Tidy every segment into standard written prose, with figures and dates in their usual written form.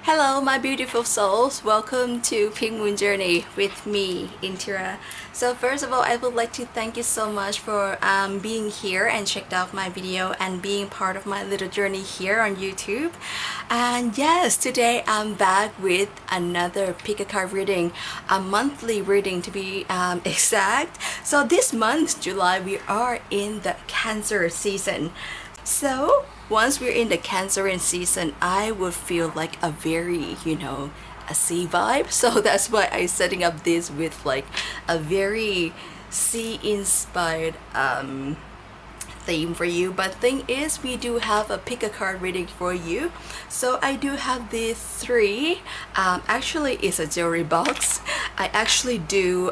Hello, my beautiful souls. Welcome to Pink Moon Journey with me, Intira. So first of all, I would like to thank you so much for being here and checked out my video and being part of my little journey here on YouTube. And yes, today I'm back with another pick a card reading, a monthly reading to be exact. So this month, July, we are in the Cancer season. So once we're in the Cancerian season, I would feel like a very, a sea vibe. So that's why I'm setting up this with like a very sea inspired theme for you. But thing is, we do have a pick a card reading for you. So I do have these three. Actually, it's a jewelry box. I actually do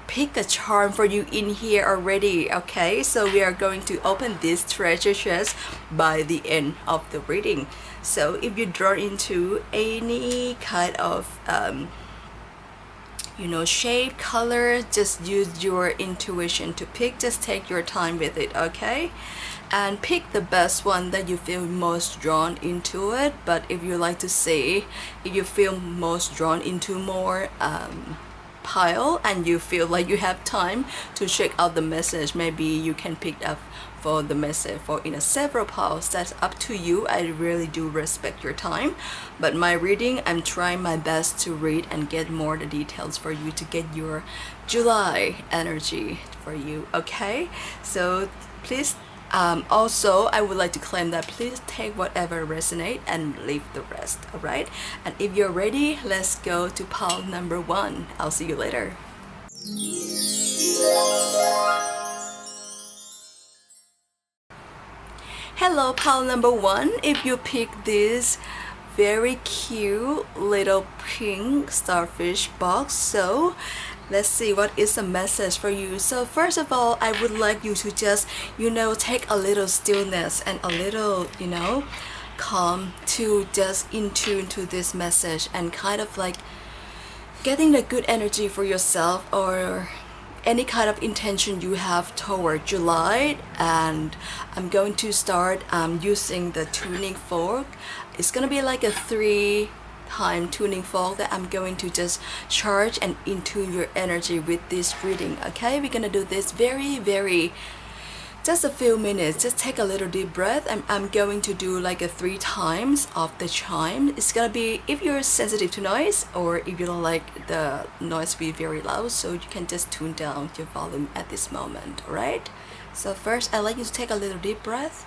pick a charm for you in here already. Okay, so we are going to open this treasure chest by the end of the reading. So if you're drawn into any kind of shape, color, just use your intuition to pick. Just take your time with it, okay? And pick the best one that you feel most drawn into it. But if you like to see, if you feel most drawn into more pile and you feel like you have time to check out the message, maybe you can pick up for the message for in a several piles. That's up to you. I really do respect your time, but my reading, I'm trying my best to read and get more the details for you to get your July energy for you. Okay, so please also, I would like to claim that please take whatever resonate and leave the rest, alright? And if you're ready, let's go to pile number 1. I'll see you later. Hello, pile number 1. If you pick this very cute little pink starfish box, so let's see what is the message for you. So first of all, I would like you to just take a little stillness and a little calm to just in tune to this message and kind of like getting the good energy for yourself or any kind of intention you have toward July. And I'm going to start using the tuning fork. It's gonna be like a 3-time tuning fork that I'm going to just charge and into your energy with this reading. Okay, we're gonna do this very just a few minutes. Just take a little deep breath. I'm going to do like a 3 times of the chime. It's gonna be, if you're sensitive to noise or if you don't like the noise to be very loud, so you can just tune down your volume at this moment. All right, so first I'd like you to take a little deep breath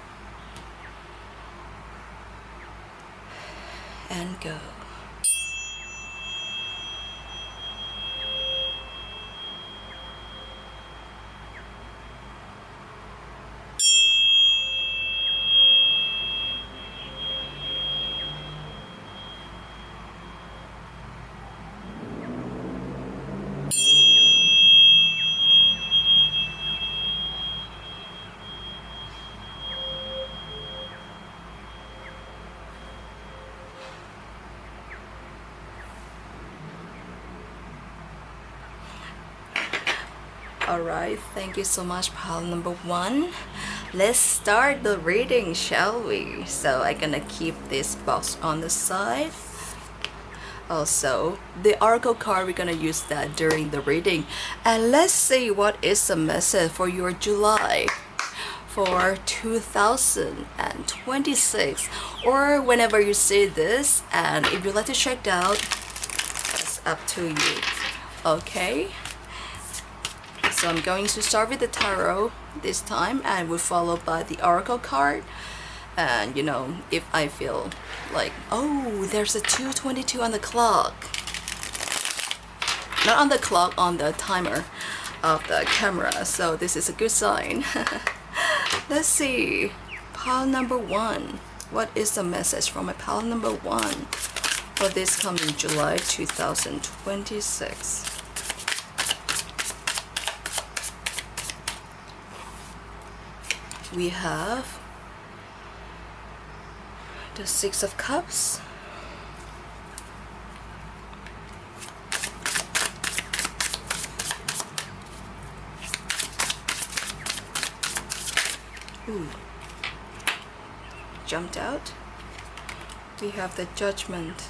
and go. Alright, thank you so much, pile number 1. Let's start the reading, shall we? So I'm gonna keep this box on the side. Also, the oracle card, we're gonna use that during the reading. And let's see what is the message for your July for 2026, or whenever you see this. And if you'd like to check it out, it's up to you. Okay, so I'm going to start with the tarot this time and will follow by the oracle card. And if I feel like, oh, there's a 2:22 on the clock, not on the clock, on the timer of the camera, so this is a good sign. Let's see, pile number 1, what is the message from my pile number 1 for this coming July 2026? We have the 6 of Cups, jumped out. We have the Judgment.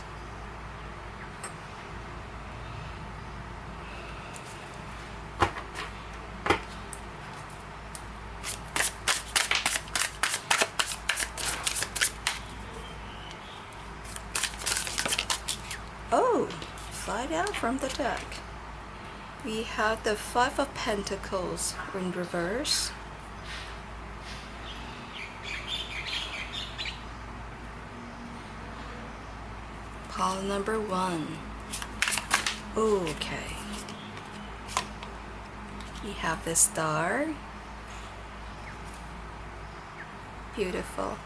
Oh, slide out from the deck. We have the Five of Pentacles in reverse. Pile number 1. Okay. We have the Star. Beautiful.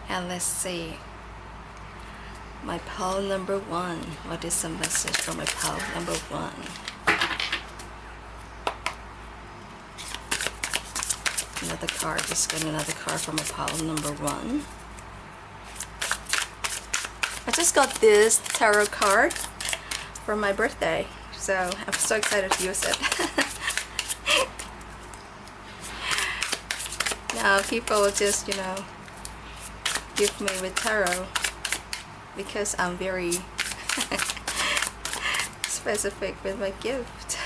And let's see. My pile number 1. What is the message for my pile number 1? Another card. Just got another card for my pile number 1. I just got this tarot card for my birthday, so I'm so excited to use it. Now people just, give me with tarot because I'm very specific with my gift.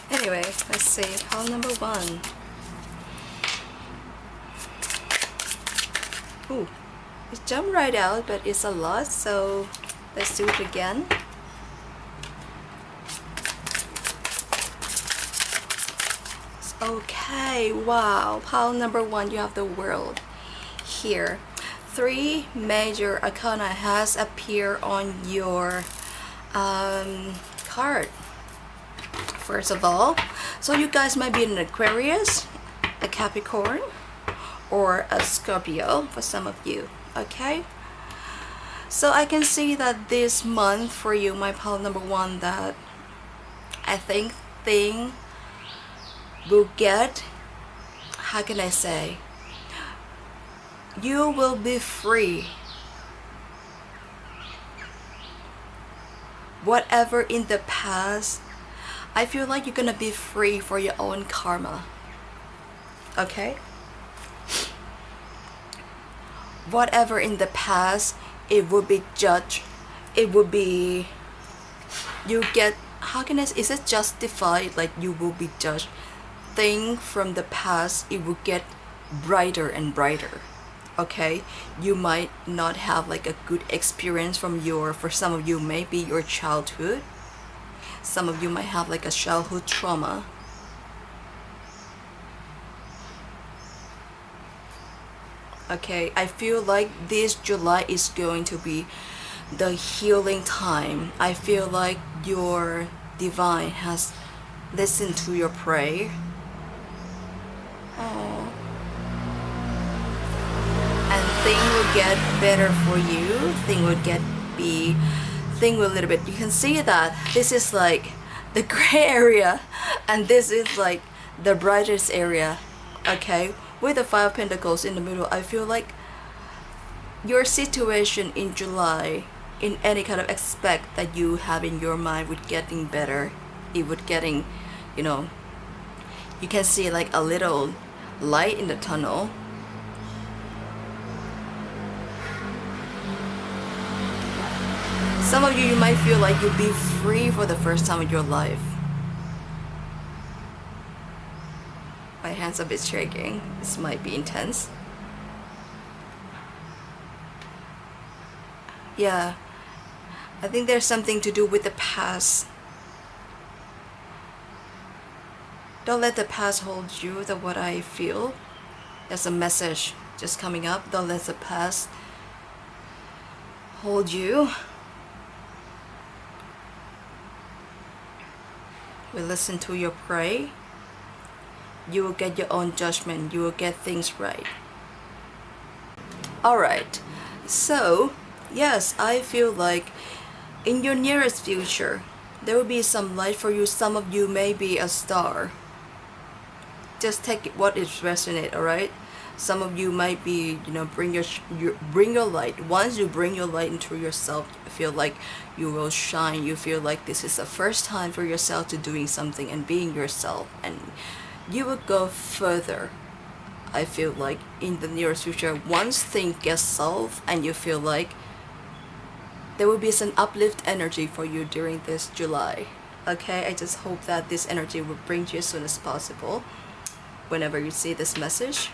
Anyway, let's see, pile number 1. Ooh, it jumped right out, but it's a lot, so let's do it again. Okay, wow, pile number 1, you have the World here. 3 major arcana has appeared on your card. First of all, so you guys might be an Aquarius, a Capricorn, or a Scorpio for some of you. Okay, so I can see that this month for you, my pile number 1, that I think thing will get, how can I say, you will be free. Whatever in the past, I feel like you're gonna be free for your own karma. Okay, whatever in the past, it will be judged, it will be, you get, how can I say, is it justified, like you will be judged. Thing from the past, it will get brighter and brighter. Okay, you might not have like a good experience from your, for some of you maybe your childhood, some of you might have like a childhood trauma. Okay, I feel like this July is going to be the healing time. I feel like your divine has listened to your prayer. Oh. And thing will get better for you. Thing will a little bit, you can see that this is like the gray area and this is like the brightest area. Okay, with the 5 of Pentacles in the middle, I feel like your situation in July, in any kind of aspect that you have in your mind, would getting better. It would getting, you can see like a little light in the tunnel. Some of you might feel like you'll be free for the first time in your life. My hands are a bit shaking. This might be intense. Yeah, I think there's something to do with the past. Don't let the past hold you. That's what I feel. There's a message just coming up. Don't let the past hold you. We listen to your prayer. You will get your own judgment. You will get things right. Alright, so yes, I feel like in your nearest future there will be some light for you. Some of you may be a star. Just take what is resonate, alright? Some of you might be, bring your light. Once you bring your light into yourself, you feel like you will shine. You feel like this is the first time for yourself to doing something and being yourself, and you will go further. I feel like in the near future, once things get solved and you feel like there will be some uplift energy for you during this July. Okay, I just hope that this energy will bring to you as soon as possible. Whenever you see this message,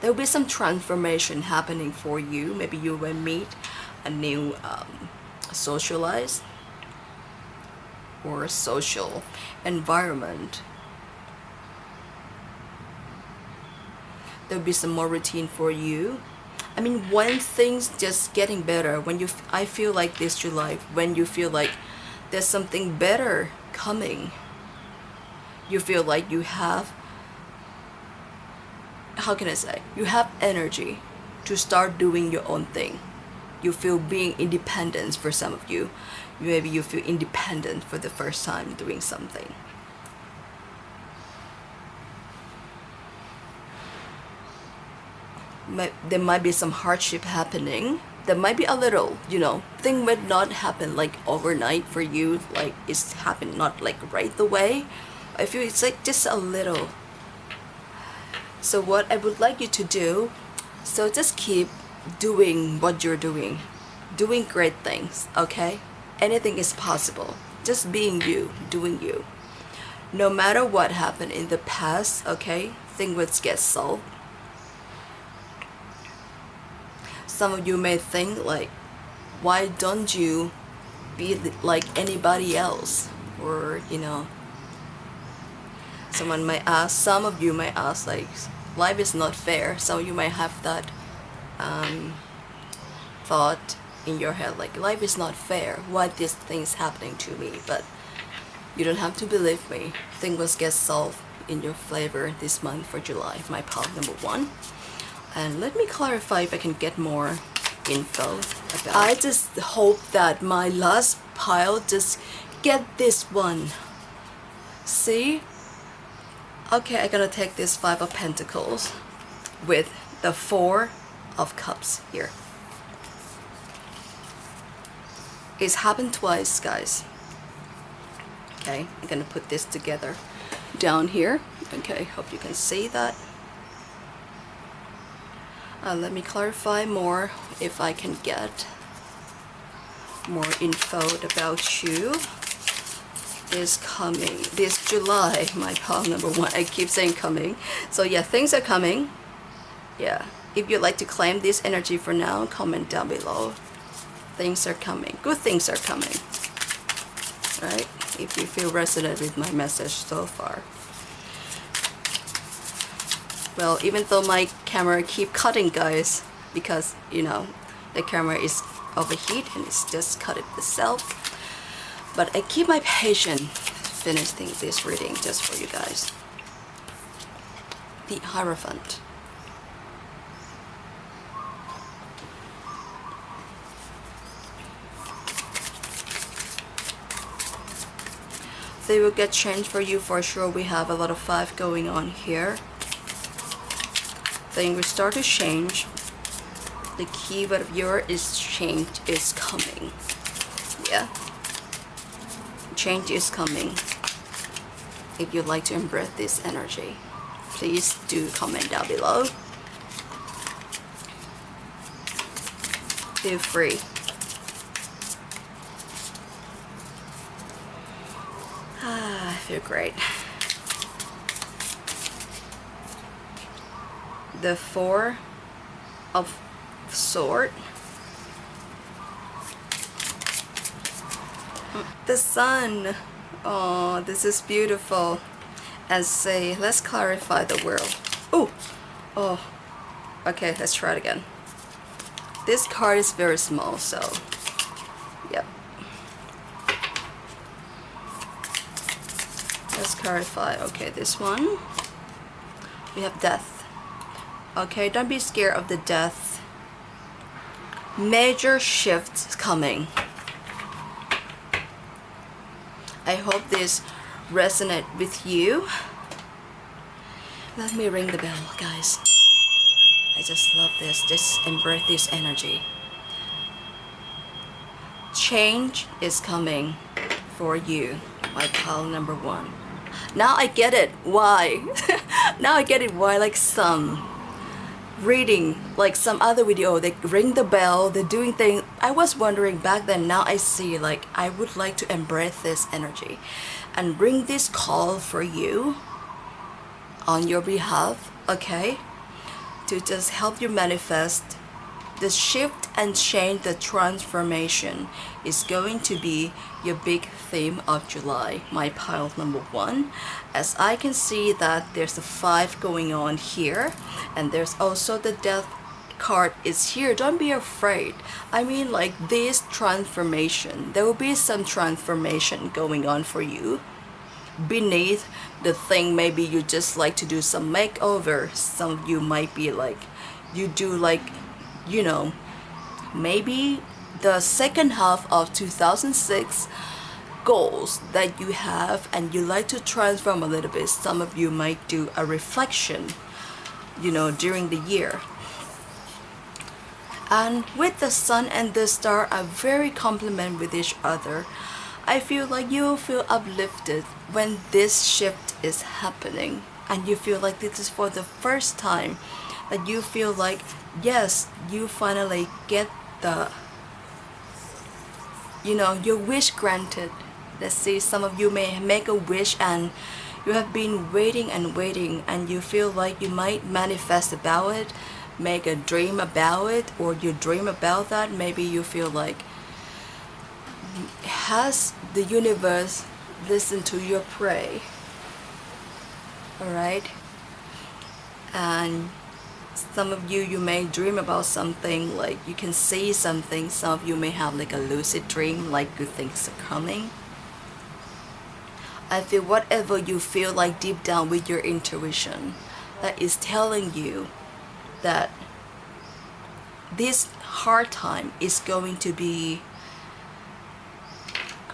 there will be some transformation happening for you. Maybe you will meet a new socialized or social environment. There'll be some more routine for you. I mean, when things just getting better, when you, I feel like this July, when you feel like there's something better coming, you feel like you have, how can I say, you have energy to start doing your own thing. You feel being independent for some of you. Maybe you feel independent for the first time doing something. There might be some hardship happening. There might be a little, thing might not happen like overnight for you, like it's happened not like right away. I feel it's like just a little. So what I would like you to do, so just keep doing what you're doing great things, okay? Anything is possible. Just being you, doing you. No matter what happened in the past, okay, things will get solved. Some of you may think like, why don't you be like anybody else? Or, someone might ask, some of you might ask like, life is not fair. Some of you might have that thought in your head like, life is not fair. Why this thing's happening to me? But you don't have to believe me. Things will get solved in your favor this month for July, my pile number 1. And let me clarify if I can get more info about. I just hope that my last pile just get this one. See? Okay, I'm gonna take this 5 of Pentacles with the 4 of Cups here. It's happened twice, guys. Okay, I'm gonna put this together down here. Okay, hope you can see that. Let me clarify more if I can get more info about you. Is coming this July, my pile number 1. I keep saying coming. So yeah, things are coming. Yeah, if you'd like to claim this energy for now, comment down below. Things are coming. Good things are coming. Right? If you feel resonant with my message so far. Well, even though my camera keep cutting, guys, because the camera is overheat and it's just cut it itself. But I keep my patience finishing this reading just for you guys. The Hierophant. They will get changed for you for sure. We have a lot of 5 going on here. Things will start to change. The keyword of your is change is coming. Yeah. Change is coming. If you'd like to embrace this energy, please do comment down below. Feel free. I feel great. The 4 of Swords. The Sun. Oh, this is beautiful. And say, let's clarify the world. Oh, okay, let's try it again. This card is very small, so yep. Let's clarify. Okay, this one. We have Death. Okay, don't be scared of the death. Major shifts coming. I hope this resonates with you. Let me ring the bell, guys. I just love this. Just embrace this energy. Change is coming for you, my pile number 1. Now I get it. Why? Now I get it why like some reading like some other video they ring the bell, they're doing things. I was wondering back then, now I see like I would like to embrace this energy and bring this call for you on your behalf, okay, to just help you manifest the shift and change. The transformation is going to be your big theme of July, my pile number one. As I can see that there's a 5 going on here, and there's also the death card is here. Don't be afraid. I mean, like this transformation, there will be some transformation going on for you beneath the thing. Maybe you just like to do some makeover. Some of you might be like, you do like, you know, maybe the second half of 2006 goals that you have, and you like to transform a little bit. Some of you might do a reflection, you know, during the year. And with the sun and the star are very complement with each other. I feel like you will feel uplifted when this shift is happening, and you feel like this is for the first time that you feel like, yes, you finally get the, you know, your wish granted. Let's see, some of you may make a wish and you have been waiting and waiting, and you feel like you might manifest about it, make a dream about it, or you dream about that. Maybe you feel like, has the universe listened to your prayer? Alright, and some of you, you may dream about something, like you can see something. Some of you may have like a lucid dream, like good things are coming. I feel whatever you feel like deep down with your intuition, that is telling you that this hard time is going to be,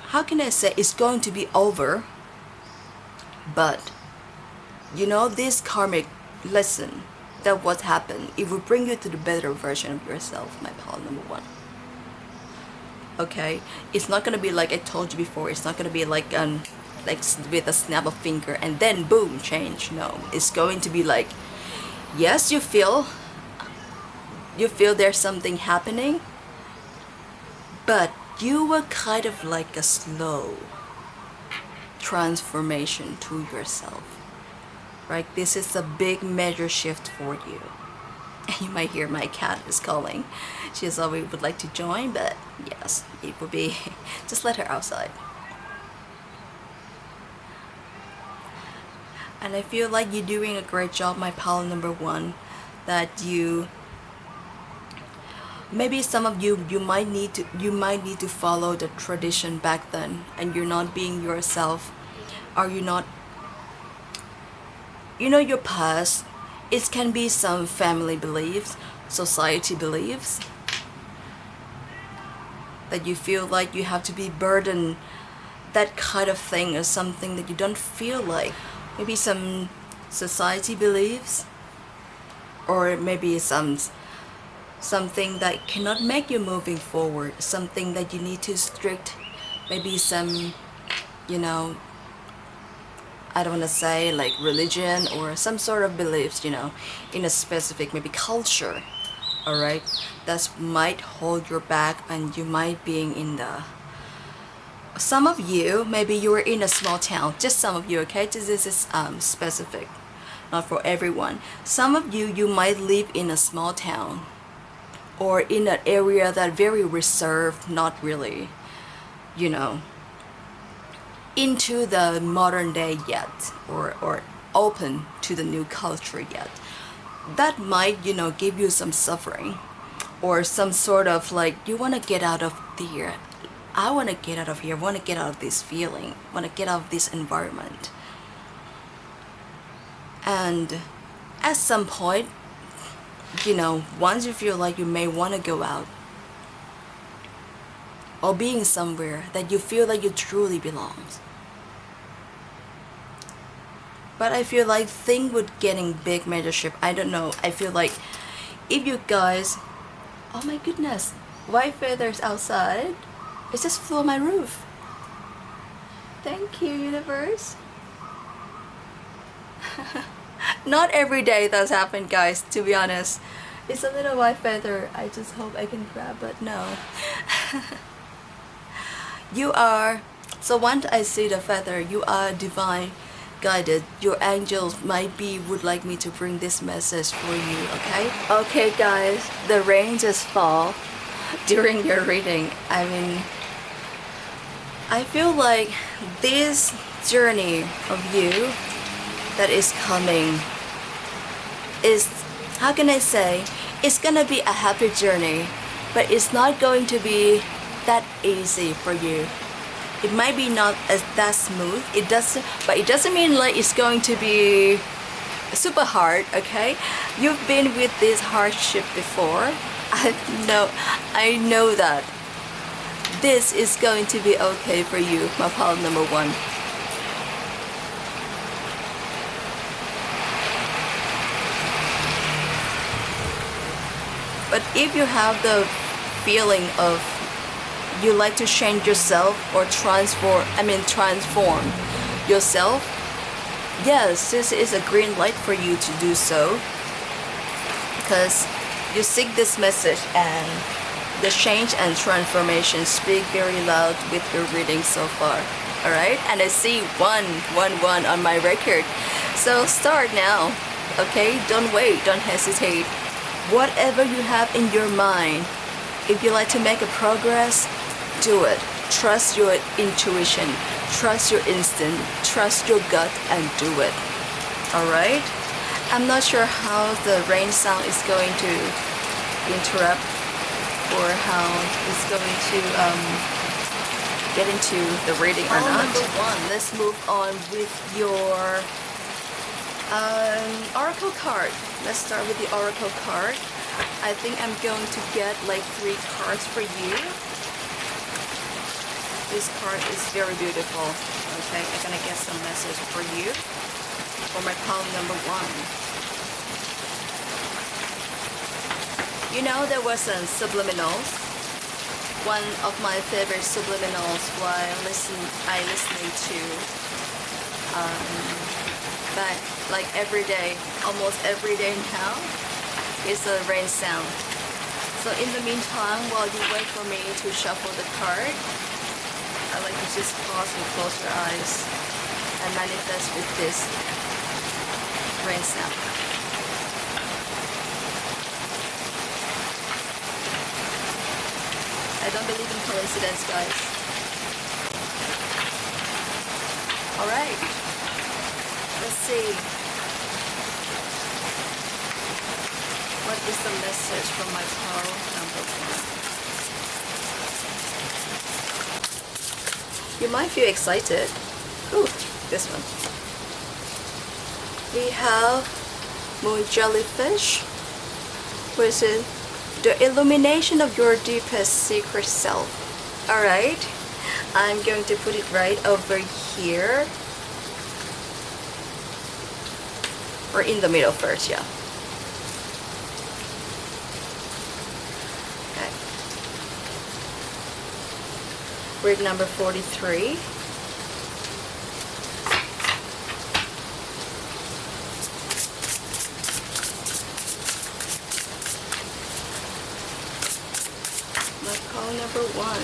how can I say, it's going to be over. But you know, this karmic lesson, that what happened, it will bring you to the better version of yourself, my pal number one. Okay, it's not gonna be like I told you before. It's not gonna be like with a snap of finger and then boom, change. No, it's going to be like, yes, you feel there's something happening, but you will kind of like a slow transformation to yourself. Right, this is a big major shift for you. And you might hear my cat is calling. She is always would like to join, but yes, it would be just let her outside. And I feel like you're doing a great job, my pal number one. That you, maybe some of you, you might need to follow the tradition back then, and you're not being yourself, or you're not, you know, your past. It can be some family beliefs, society beliefs, that you feel like you have to be burdened, that kind of thing, or something that you don't feel like. Maybe some society beliefs, or maybe something that cannot make you moving forward, something that you need to strict, maybe some, you know, I don't want to say like religion or some sort of beliefs, you know, in a specific maybe culture. Alright, that might hold you back, and you might be in the, some of you, maybe you were in a small town, just some of you, okay, this is specific, not for everyone. Some of you, you might live in a small town, or in an area that very reserved, not really, you know, into the modern day yet, or open to the new culture yet. That might, you know, give you some suffering, or some sort of like, you want to get out of here. I want to get out of here. I want to get out of this feeling. I want to get out of this environment. And at some point, you know, once you feel like you may want to go out, or being somewhere that you feel like you truly belongs. But I feel like thing with getting big major shift, I don't know. I feel like if you guys, oh my goodness, white feathers outside. It just flew on my roof. Thank you, universe. Not every day that's happened, guys, to be honest. It's a little white feather. I just hope I can grab, but no. You are, so once I see the feather, you are divine guided. Your angels would like me to bring this message for you, okay? Okay, guys, the rain just fall during your reading. I mean, I feel like this journey of you that is coming is, how can I say, it's gonna be a happy journey, but it's not going to be that easy for you. It might be not as that smooth. But it doesn't mean like it's going to be super hard, okay? You've been with this hardship before. I know that this is going to be okay for you, my pal number one. But if you have the feeling of you like to change yourself or transform yourself, yes, this is a green light for you to do so, because you seek this message and the change and transformation speak very loud with your reading so far. Alright, and I see 111 on my record, so start now, okay? Don't wait, don't hesitate. Whatever you have in your mind, if you like to make a progress, do it. Trust your intuition, trust your instinct, trust your gut, and do it. Alright? I'm not sure how the rain sound is going to interrupt or how it's going to get into the reading or not. Number one, let's move on with your oracle card. Let's start with the oracle card. I think I'm going to get like 3 cards for you. This card is very beautiful. Okay, I'm gonna get some message for you, for my pal number one. You know, there was a subliminal. One of my favorite subliminals while listening to back like every day, almost every day now, is a rain sound. So in the meantime, while you wait for me to shuffle the card, I like to just pause and close your eyes and manifest with this rain sound. I don't believe in coincidence, guys. Alright, let's see. What is the message from my pal number one? You might feel excited. Ooh, this one. We have moon jellyfish, which is the illumination of your deepest secret self. Alright, I'm going to put it right over here. Or in the middle first, yeah. Read number 43. My call number 1.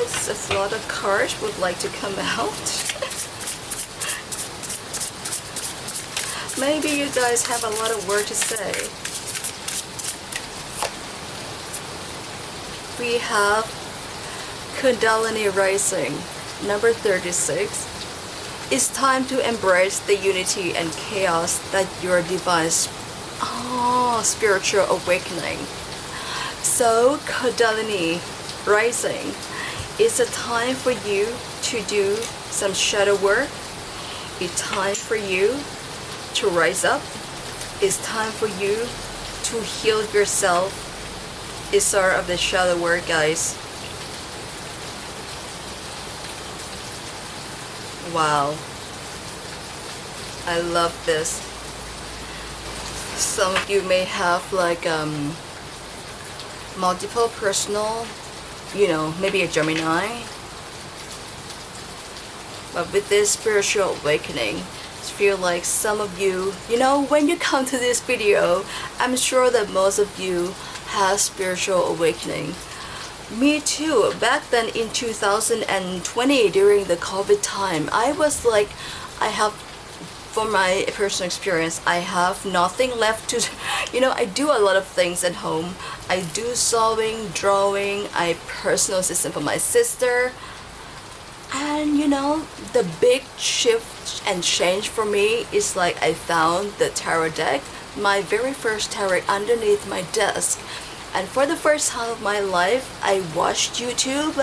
It's a lot of cards would like to come out. Maybe you guys have a lot of words to say. We have Kundalini rising, number 36. It's time to embrace the unity and chaos that your divine spiritual awakening. So Kundalini rising is a time for you to do some shadow work. It's time for you to rise up. It's time for you to heal yourself. It's sort of the shadow work, guys. Wow, I love this. Some of you may have like multiple personal, you know, maybe a Gemini. But with this spiritual awakening, feel like some of you, when you come to this video, I'm sure that most of you have spiritual awakening. Me too. Back then in 2020 during the COVID time, I was like, for my personal experience, I have nothing left to, I do a lot of things at home. I do sewing, drawing, I personal assistant for my sister. And the big shift and change for me is like I found the tarot deck, my very first tarot underneath my desk. And for the first time of my life, I watched YouTube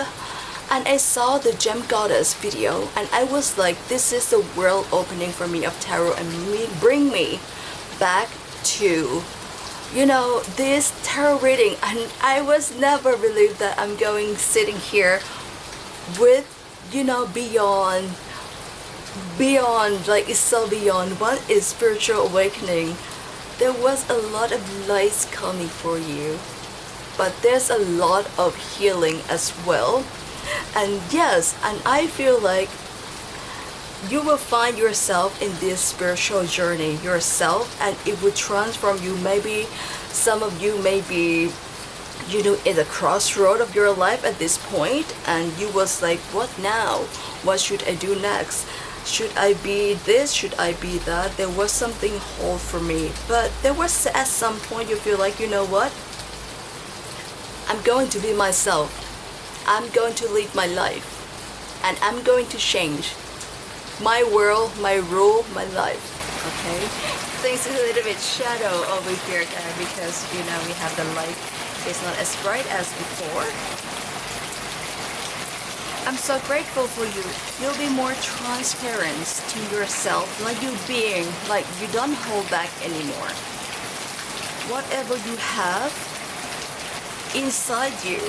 and I saw the Gem Goddess video, and I was like, this is the world opening for me of tarot, and bring me back to this tarot reading. And I was never believed that I'm going sitting here with beyond, like, it's so beyond what is spiritual awakening. There was a lot of lights coming for you, but there's a lot of healing as well. And yes, and I feel like you will find yourself in this spiritual journey yourself, and it will transform you. Maybe some of you may be in the crossroad of your life at this point, and you was like, what now? What should I do next? Should I be this? Should I be that? There was something hold for me, but there was at some point you feel like, you know what? I'm going to be myself. I'm going to live my life, and I'm going to change my world, my rule, my life. Okay? Things is a little bit shadow over here because we have the light. It's not as bright as before. I'm so grateful for you. You'll be more transparent to yourself, like you being, like you don't hold back anymore. Whatever you have inside you,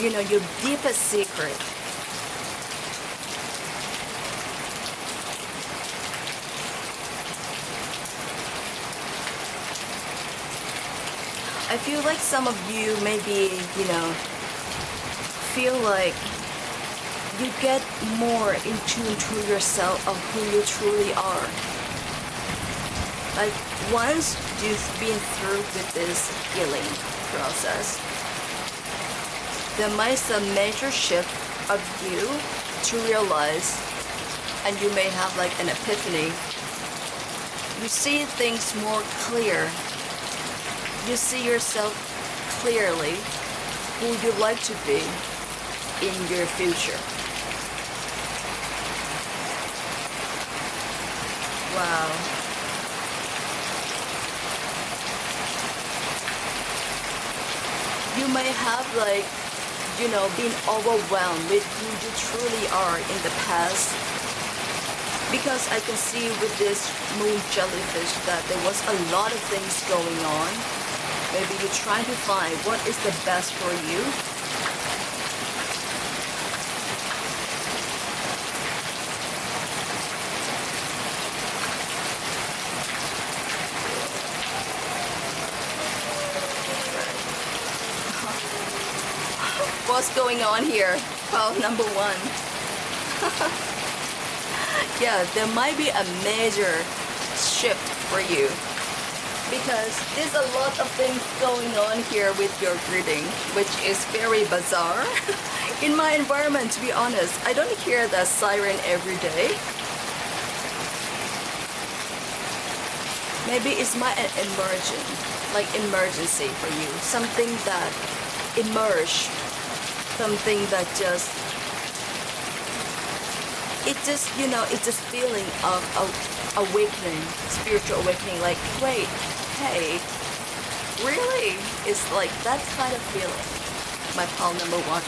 your deepest secret. I feel like some of you maybe, feel like you get more in tune to yourself of who you truly are. Like once you've been through with this healing process, there might be a major shift of you to realize, and you may have like an epiphany. You see things more clear. You see yourself clearly, who you like to be in your future. Wow. You may have like, been overwhelmed with who you truly are in the past. Because I can see with this moon jellyfish that there was a lot of things going on. Maybe you're trying to find what is the best for you. What's going on here? Well, number one. Yeah, there might be a major shift for you, because there's a lot of things going on here with your reading, which is very bizarre. In my environment, to be honest, I don't hear that siren every day. Maybe it's my emergency for you, something that emerged, something that just, it's this feeling of awakening, spiritual awakening, like, wait, hey, really? It's like that kind of feeling, my pal number one.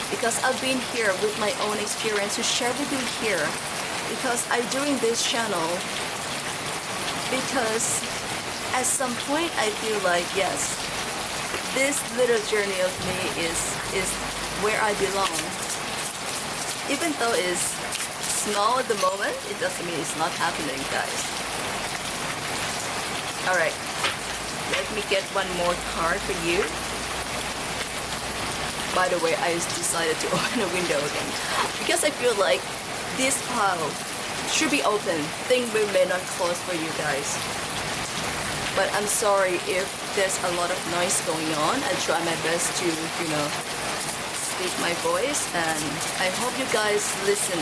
Because I've been here with my own experience to share with you here, because I'm doing this channel because at some point I feel like, yes, this little journey of me is where I belong. Even though it's small at the moment, it doesn't mean it's not happening, guys. Alright, let me get one more card for you. By the way, I decided to open a window again because I feel like this pile should be open. Things may not close for you guys. But I'm sorry if there's a lot of noise going on. I try my best to, speak my voice, and I hope you guys listen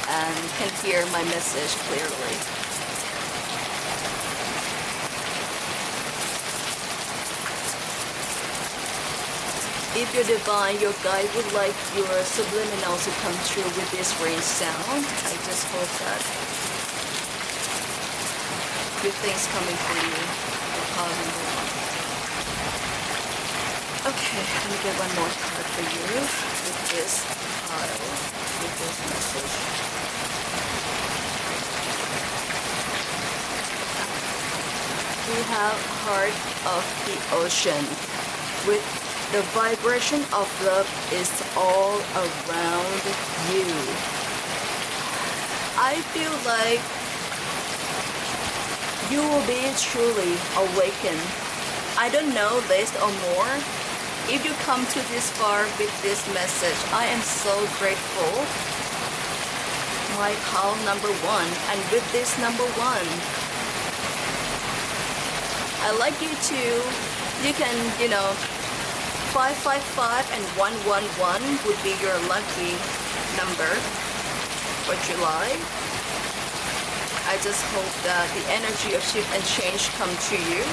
and can hear my message clearly. If your divine, your guide would like your subliminal to come true with this rain sound, I just hope that good things coming for you. Okay, let me get one more card for you with this pile, with this message. We have Heart of the Ocean. With the vibration of love is all around you. I feel like you will be truly awakened. I don't know this or more. If you come to this far with this message, I am so grateful. My call number 1, and with this number 1, I like you to, you can, 555 and 111 would be your lucky number for July. I just hope that the energy of shift and change come to you.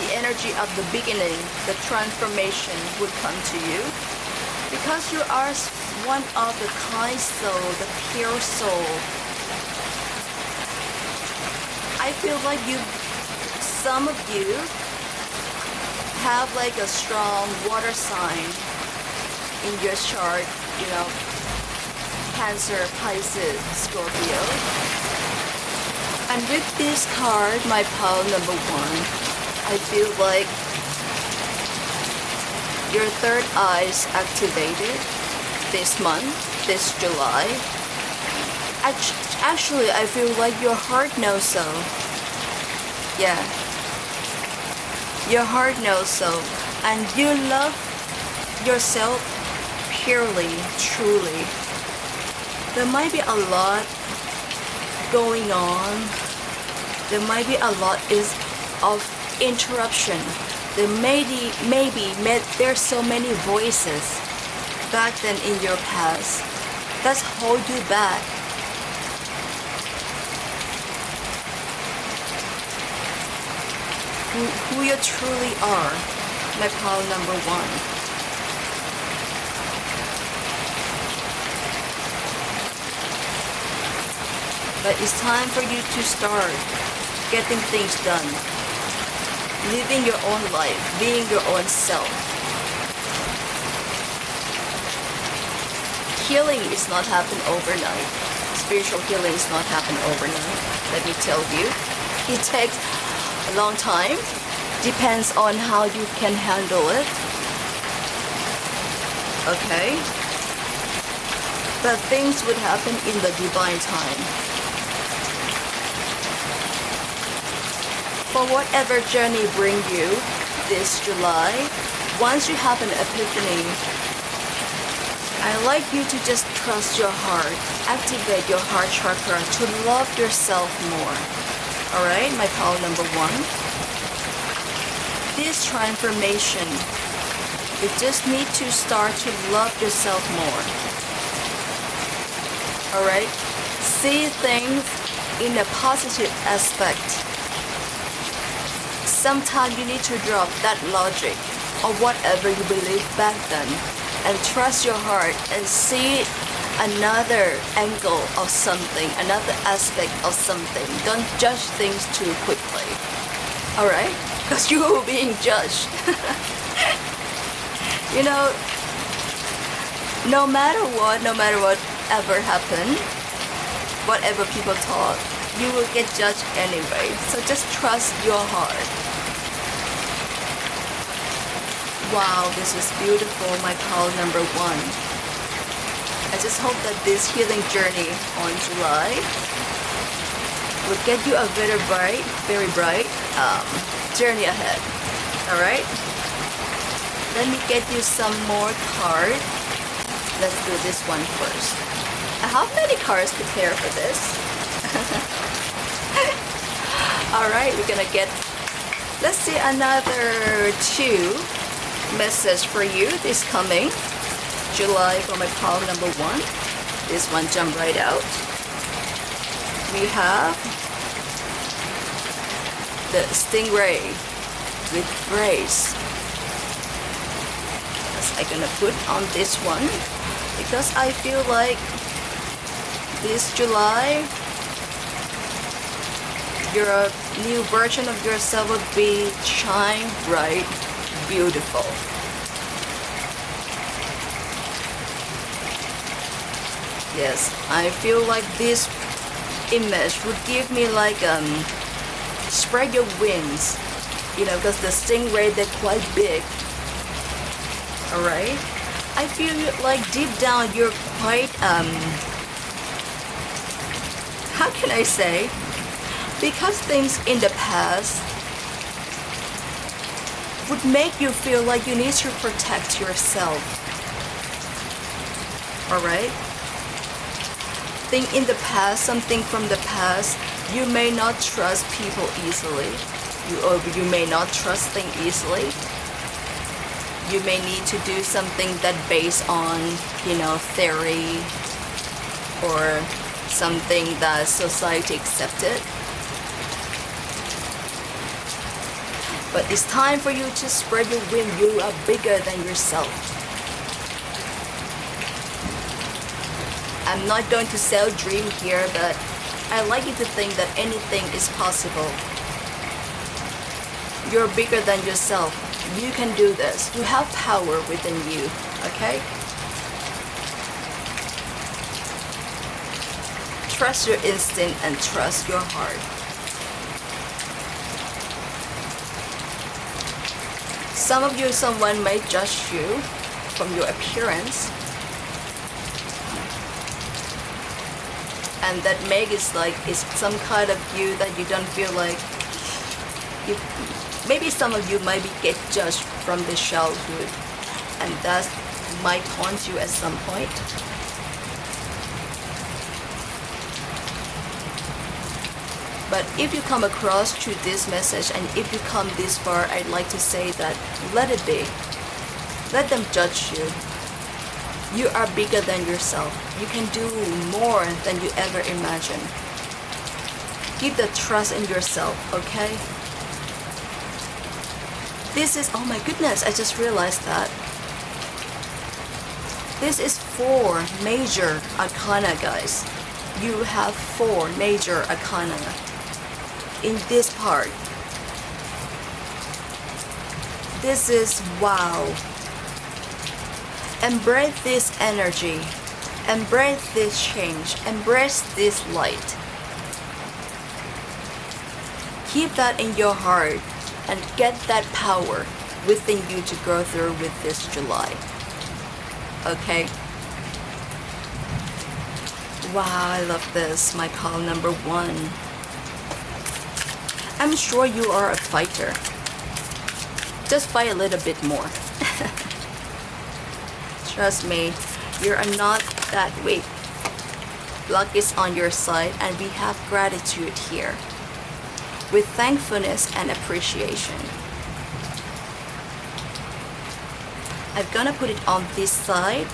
The energy of the beginning, the transformation would come to you. Because you are one of the kind soul, the pure soul. I feel like some of you have like a strong water sign in your chart, Cancer, Pisces, Scorpio. And with this card, my pile number 1, I feel like your third eye is activated this month, this July. Actually, I feel like your heart knows so. Yeah. Your heart knows so. And you love yourself purely, truly. There might be a lot going on. There might be a lot of interruption. There there's so many voices back then in your past that's hold you back. Who you truly are, my pile number 1. But it's time for you to start getting things done. Living your own life, being your own self. Healing is not happen overnight. Spiritual healing is not happen overnight. Let me tell you. It takes a long time. Depends on how you can handle it. Okay? But things would happen in the divine time. For whatever journey bring you this July, once you have an epiphany, I like you to just trust your heart, activate your heart chakra to love yourself more. Alright, my pile number 1. This transformation, you just need to start to love yourself more. Alright? See things in a positive aspect. Sometimes you need to drop that logic or whatever you believe back then and trust your heart and see another angle of something, another aspect of something. Don't judge things too quickly. Alright? Because you are being judged. No matter what ever happened, whatever people thought, you will get judged anyway. So just trust your heart. Wow, this is beautiful, my pile number 1. I just hope that this healing journey on July will get you a very bright journey ahead. Alright? Let me get you some more cards. Let's do this one first. how many cards to pair for this? Alright, we're gonna get, let's see, another 2 message for you this coming July for my pile number 1. This one jumped right out. We have the stingray with grace. That's I'm gonna put on this one because I feel like this July your new version of yourself would be shine bright, beautiful. Yes, I feel like this image would give me like spread your wings, you know, because the stingray, they're quite big. Alright, I feel like deep down you're quite how can I say, because things in the past would make you feel like you need to protect yourself. Alright, in the past, something from the past, you may not trust people easily. You may not trust things easily. You may need to do something that based on, you know, theory or something that society accepted. But it's time for you to spread your wing. You are bigger than yourself. I'm not going to sell dream here, but I like you to think that anything is possible. You're bigger than yourself. You can do this. You have power within you, okay? Trust your instinct and trust your heart. Some of you, someone may judge you from your appearance. And that make it like it's some kind of you that you don't feel like you, maybe some of you might be get judged from the childhood, and that might haunt you at some point. But if you come across to this message and if you come this far, I'd like to say that let it be. Let them judge you. You are bigger than yourself. You can do more than you ever imagined. Keep the trust in yourself, okay? This is, oh my goodness, I just realized that. This is 4 major arcana, guys. You have 4 major arcana in this part. This is wow. Embrace this energy, embrace this change, embrace this light. Keep that in your heart and get that power within you to go through with this July. Okay? Wow, I love this, my call number 1. I'm sure you are a fighter. Just fight a little bit more. Trust me, you are not that weak. Luck is on your side and we have gratitude here with thankfulness and appreciation. I'm gonna put it on this side.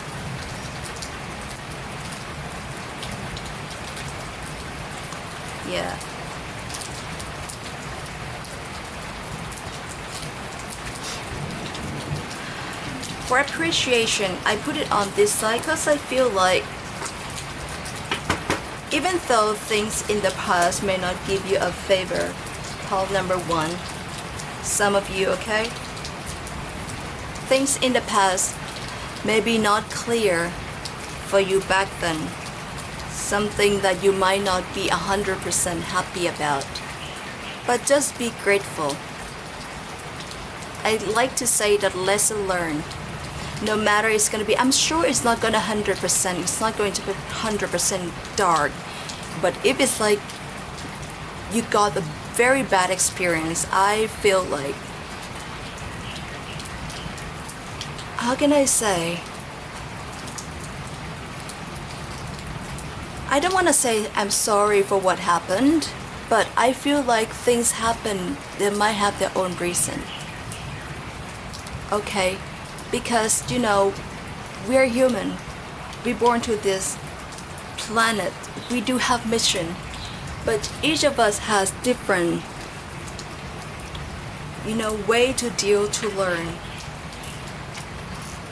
Yeah. For appreciation, I put it on this side because I feel like even though things in the past may not give you a favor, call number 1, some of you, okay? Things in the past may be not clear for you back then. Something that you might not be 100% happy about. But just be grateful. I'd like to say that lesson learned. No matter it's going to be, I'm sure it's not going to 100%, it's not going to be 100% dark. But if it's like you got a very bad experience, I feel like, how can I say? I don't want to say I'm sorry for what happened, but I feel like things happen, they might have their own reason. Okay? Because, we're human. We're born to this planet. We do have mission. But each of us has different, way to deal, to learn.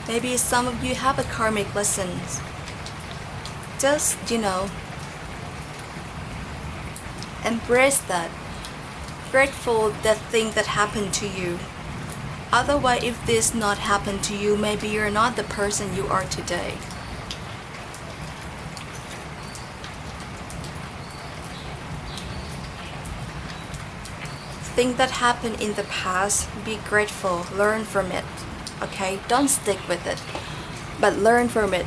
Maybe some of you have a karmic lessons. Just, embrace that. Grateful that thing that happened to you. Otherwise, if this not happened to you, maybe you're not the person you are today. Thing that happened in the past, be grateful, learn from it. Okay? Don't stick with it, but learn from it.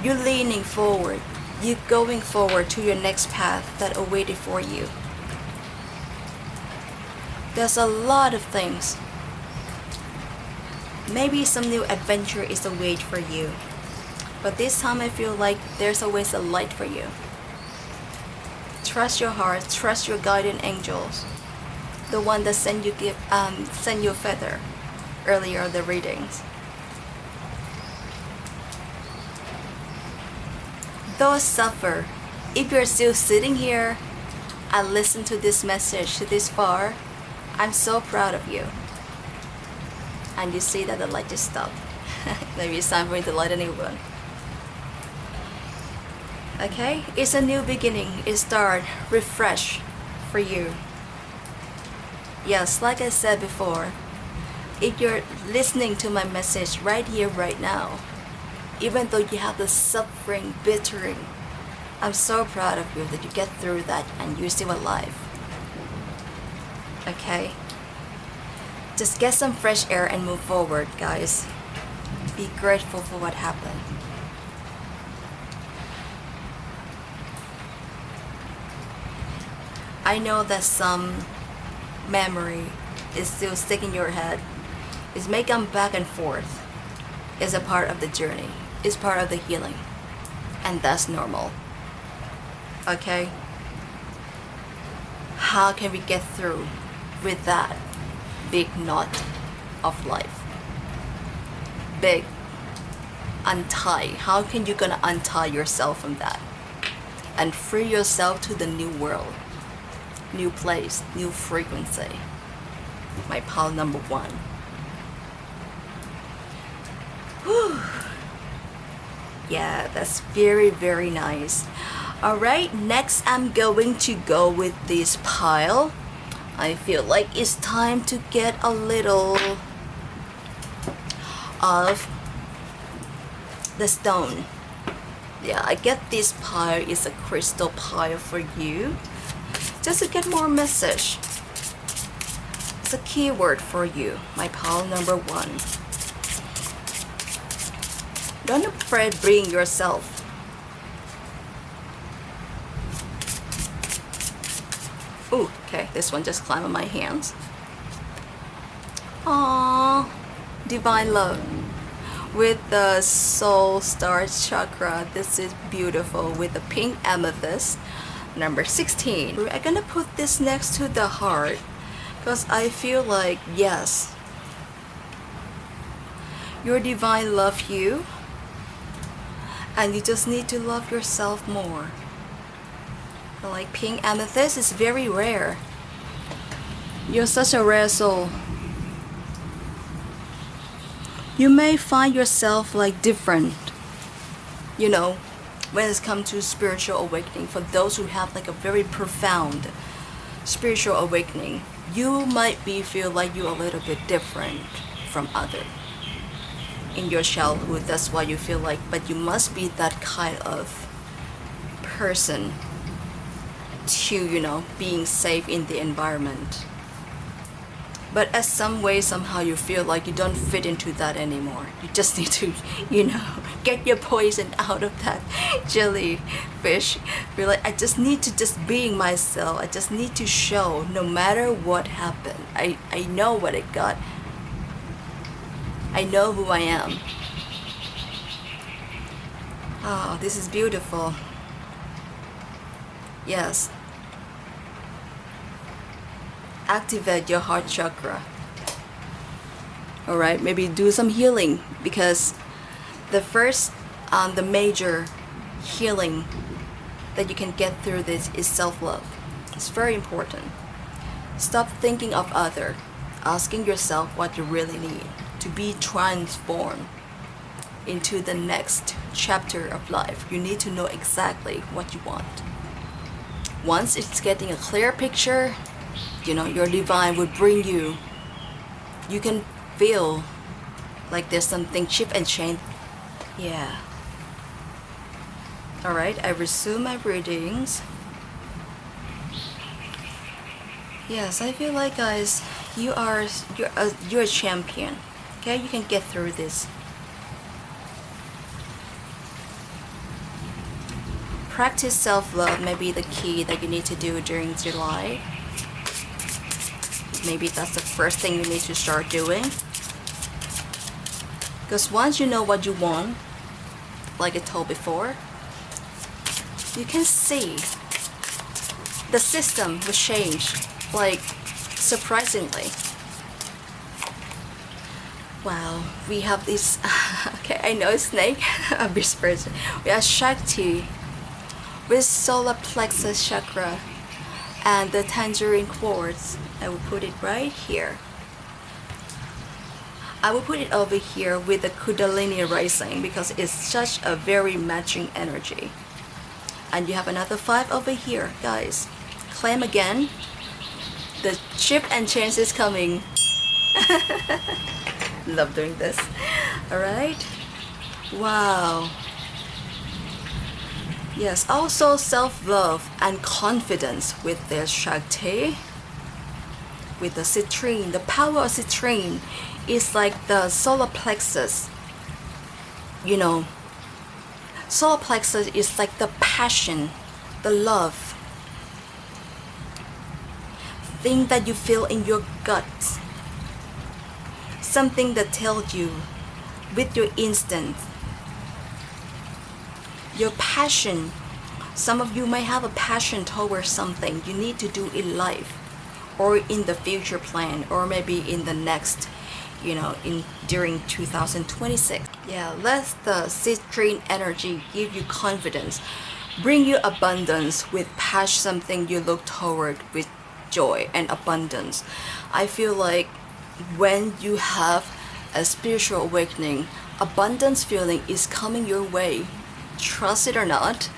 You're leaning forward. You're going forward to your next path that awaited for you. There's a lot of things. Maybe some new adventure is await for you. But this time I feel like there's always a light for you. Trust your heart, trust your guardian angels. The one that sent you a feather earlier the readings. Though suffer, if you're still sitting here and listen to this message this far, I'm so proud of you. And you see that the light just stopped. Maybe it's time for me to light a new one. Okay? It's a new beginning. It's start, refresh for you. Yes, like I said before, if you're listening to my message right here, right now, even though you have the suffering, bittering, I'm so proud of you that you get through that and you're still alive. Okay? Just get some fresh air and move forward, guys. Be grateful for what happened. I know that some memory is still sticking in your head. It's may come back and forth. It's a part of the journey. It's part of the healing. And that's normal. Okay? How can we get through with that big knot of life? Big untie. How can you gonna untie yourself from that and free yourself to the new world, new place, new frequency? My pile number one. Whew. Yeah, that's very, very nice. Alright, next I'm going to go with this pile. I feel like it's time to get a little of the stone. Yeah, I get this pile is a crystal pile for you. Just to get more message. It's a keyword for you, my pile number one. Don't afraid bring yourself. Ooh, okay, this one just climbed on my hands. Aww, divine love. With the soul star chakra, this is beautiful with the pink amethyst, number 16. We're gonna put this next to the heart because I feel like, yes, your divine love you. And you just need to love yourself more. Like pink amethyst is very rare. You're such a rare soul. You may find yourself like different, when it's come to spiritual awakening. For those who have like a very profound spiritual awakening, you might feel like you're a little bit different from others. In your childhood, that's why you feel like, but you must be that kind of person to, being safe in the environment. But as some way, somehow you feel like you don't fit into that anymore. You just need to, get your poison out of that jellyfish. You're like, I just need to just being myself. I just need to show no matter what happened. I know what I got. I know who I am. Oh, this is beautiful. Yes, activate your heart chakra. All right, maybe do some healing, because the first, the major healing that you can get through this is self-love. It's very important. Stop thinking of other, asking yourself what you really need to be transformed into the next chapter of life. You need to know exactly what you want. Once it's getting a clear picture, your divine will bring you. You can feel like there's something shift and change. Yeah. Alright, I resume my readings. Yes, I feel like, guys, you're a champion. Okay, you can get through this. Practice self-love may be the key that you need to do during July. Maybe that's the first thing you need to start doing. Because once you know what you want, like I told before, you can see the system will change, like, surprisingly. Wow, we have this, okay, I know snake, a beast person. We have Shakti with solar plexus chakra and the tangerine quartz. I will put it right here. I will put it over here with the Kundalini rising, because it's such a very matching energy. And you have another 5 over here, guys. Claim again. The shift and change is coming. Love doing this. Alright. Wow. Yes, also self-love and confidence with their Shakti. With the citrine. The power of citrine is like the solar plexus. Solar plexus is like the passion, the love, thing that you feel in your gut. Something that tells you with your instinct. Your passion. Some of you might have a passion towards something you need to do in life, or in the future plan, or maybe in the next, during 2026. Yeah, let the citrine energy give you confidence, bring you abundance with passion, something you look toward with joy and abundance. I feel like when you have a spiritual awakening, abundance feeling is coming your way. Trust it or not,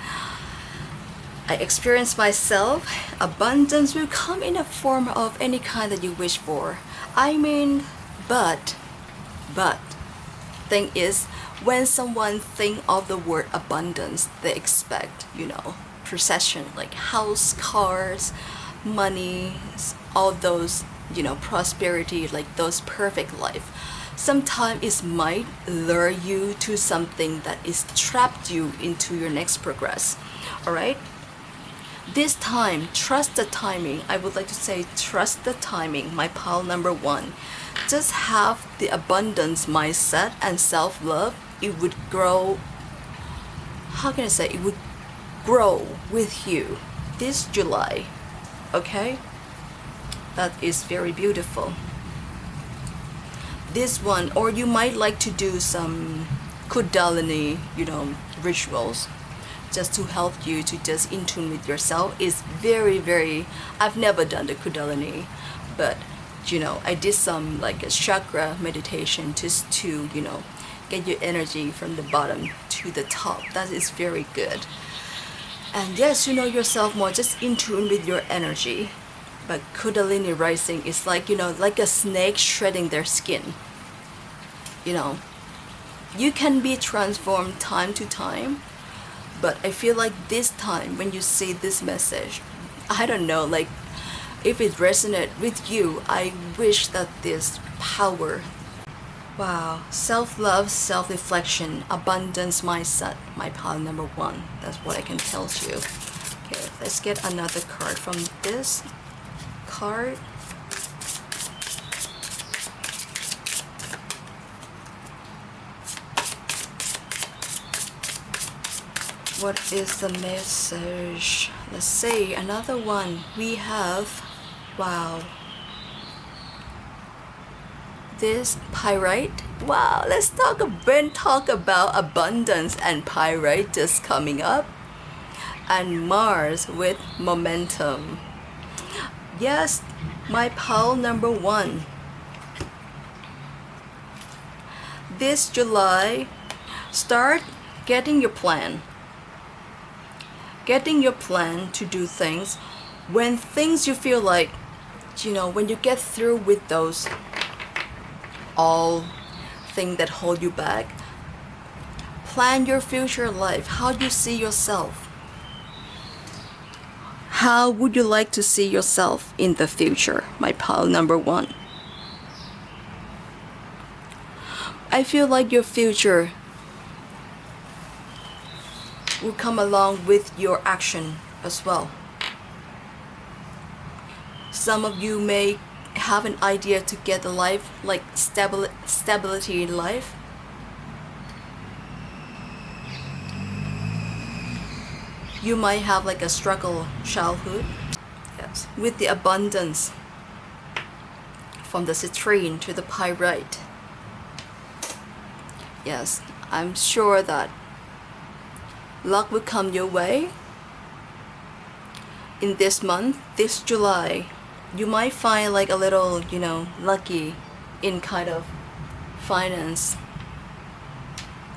I experienced myself, abundance will come in a form of any kind that you wish for. But thing is, when someone think of the word abundance, they expect, possession, like house, cars, money, all those, prosperity, like those perfect life. Sometimes it might lure you to something that is trapped you into your next progress. Alright? This time, trust the timing. I would like to say trust the timing, my pile number 1. Just have the abundance mindset and self-love. It would grow, it would grow with you this July. Okay? That is very beautiful. This one, or you might like to do some Kundalini, rituals, just to help you to just in tune with yourself. Is very, very, I've never done the Kundalini, but I did some like a chakra meditation just to get your energy from the bottom to the top. That is very good. And yes, to know yourself more, just in tune with your energy. But Kundalini rising is like like a snake shredding their skin. You can be transformed time to time, but I feel like this time when you see this message, I don't know, like if it resonates with you, I wish that this power. Wow, self-love, self-reflection, abundance mindset, my pile number 1. That's what I can tell you. Okay, let's get another card from this card. What is the message? Let's see, another one. We have, wow, this pyrite. Wow, let's talk about abundance and pyrite just coming up. And Mars with momentum. Yes, my pile number 1. This July, start getting your plan. Getting your plan to do things when things you feel like, when you get through with those all things that hold you back, plan your future life. How do you see yourself? How would you like to see yourself in the future, my pile number 1? I feel like your future will come along with your action as well. Some of you may have an idea to get a life, like stability in life. You might have like a struggle childhood. Yes. With the abundance from the citrine to the pyrite. Yes, I'm sure that luck will come your way in this month, this July. You might find like a little, lucky in kind of finance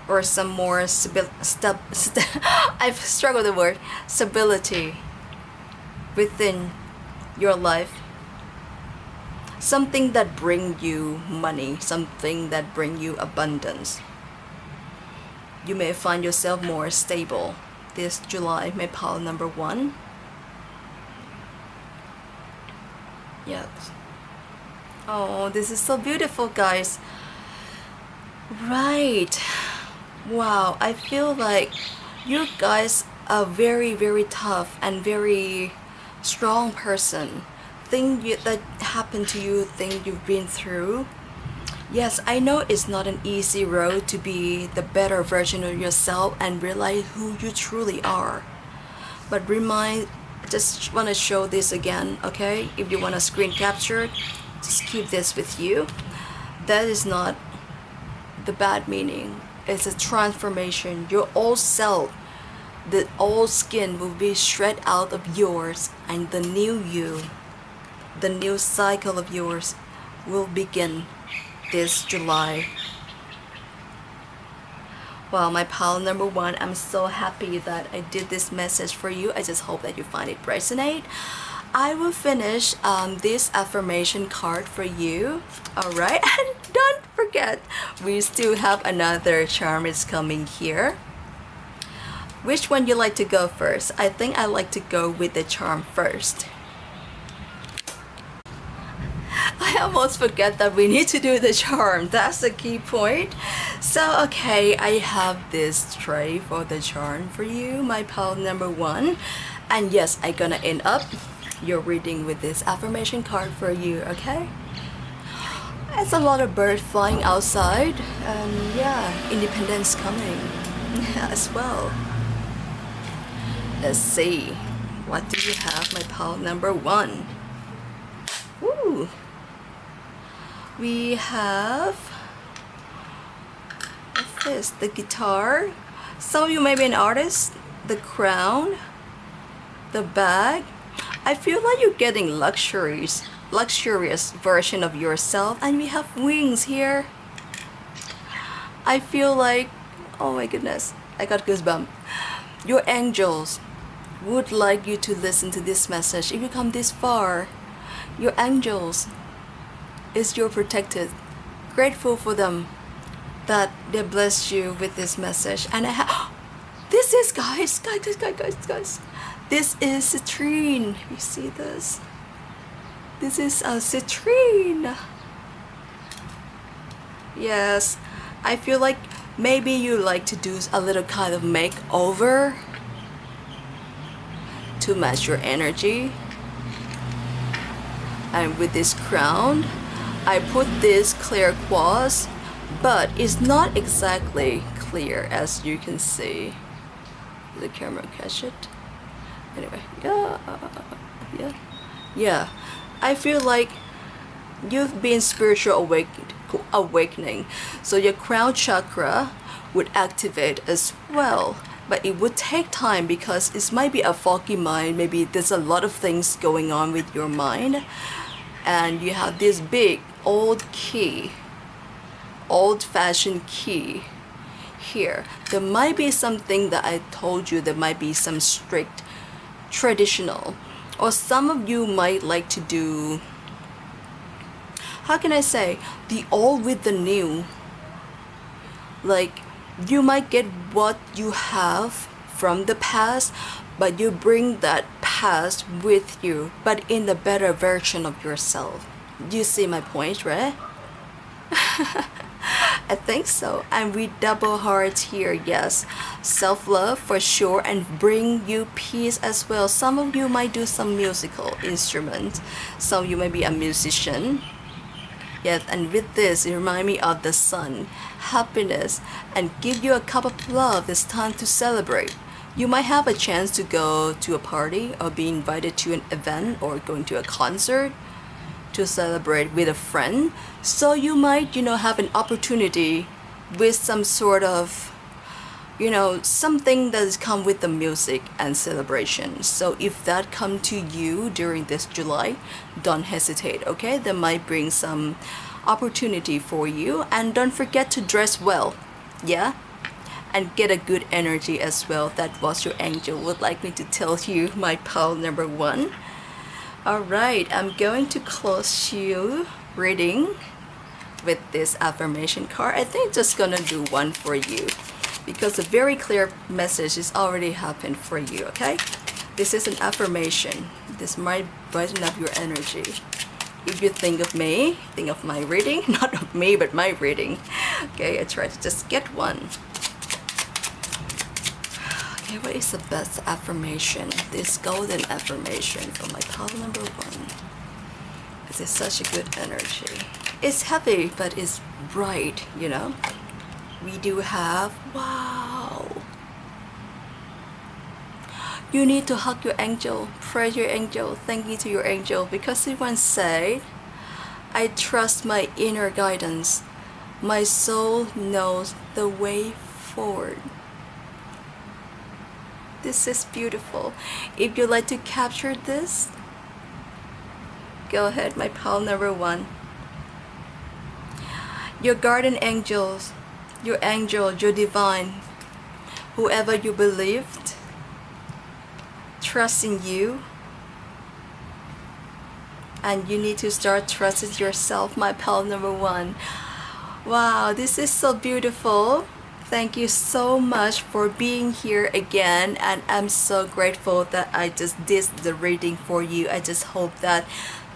or some more I've struggled with the word stability within your life. Something that bring you money, something that bring you abundance. You may find yourself more stable this July, my pile number 1. Yes. Oh, this is so beautiful, guys. Right. Wow, I feel like you guys are very, very tough and very strong person. That happened to you, thing you've been through. Yes, I know it's not an easy road to be the better version of yourself and realize who you truly are. But just want to show this again, okay? If you want to screen capture it, just keep this with you. That is not the bad meaning. It's a transformation. Your old self, the old skin will be shred out of yours, and the new you, the new cycle of yours will begin this July. Wow, my pile number 1, I'm so happy that I did this message for you. I just hope that you find it resonate. I will finish this affirmation card for you. Alright, and don't forget, we still have another charm is coming here. Which one you like to go first? I think I like to go with the charm first. I almost forget that we need to do the charm. That's the key point. So, okay, I have this tray for the charm for you, my pile number 1. And yes, I'm gonna end up your reading with this affirmation card for you, okay? It's a lot of birds flying outside, and yeah, independence coming as well. Let's see, what do you have, my pile number 1? Ooh. We have, what's this? The guitar. Some of you may be an artist. The crown. The bag. I feel like you're getting luxurious version of yourself. And we have wings here. I feel like, oh my goodness, I got goosebumps. Your angels would like you to listen to this message. If you come this far, your angels is your protected. Grateful for them that they blessed you with this message. And I have this is guys. This is citrine. You see this? This is a citrine. Yes, I feel like maybe you like to do a little kind of makeover to match your energy. And with this crown, I put this clear quartz, but it's not exactly clear as you can see. Did the camera catch it? Anyway, yeah. I feel like you've been awakening, so your crown chakra would activate as well, but it would take time because it might be a foggy mind. Maybe there's a lot of things going on with your mind, and you have this big old-fashioned key here. There might be something that I told you, there might be some strict traditional, or some of you might like to do, how can I say, the old with the new. Like, you might get what you have from the past, but you bring that past with you, but in the better version of yourself. You see my point, right? I think so. And we double hearts here, yes. Self-love for sure, and bring you peace as well. Some of you might do some musical instrument. Some of you might be a musician. Yes, and with this, it reminds me of the sun, happiness, and give you a cup of love. It's time to celebrate. You might have a chance to go to a party or be invited to an event or going to a concert to celebrate with a friend. So you might, have an opportunity with some sort of, something that has come with the music and celebration. So if that come to you during this July, don't hesitate, okay? That might bring some opportunity for you. And don't forget to dress well, yeah? And get a good energy as well. That was your angel would like me to tell you, my pal number 1. Alright, I'm going to close you reading with this affirmation card. I think just gonna do one for you because a very clear message is already happened for you, okay? This is an affirmation. This might brighten up your energy. If you think of me, think of my reading, not of me, but my reading. Okay, I try to just get one. Okay, what is the best affirmation? This golden affirmation from my pile number 1. This is such a good energy. It's heavy, but it's bright, We do have, wow. You need to hug your angel, praise your angel, thank you to your angel, because it once said, I trust my inner guidance. My soul knows the way forward. This is beautiful. If you'd like to capture this, go ahead, my pal number 1. Your guardian angels, your angel, your divine, whoever you believed, trust in you, and you need to start trusting yourself, my pal number 1. Wow, this is so beautiful. Thank you so much for being here again, and I'm so grateful that I just did the reading for you. I just hope that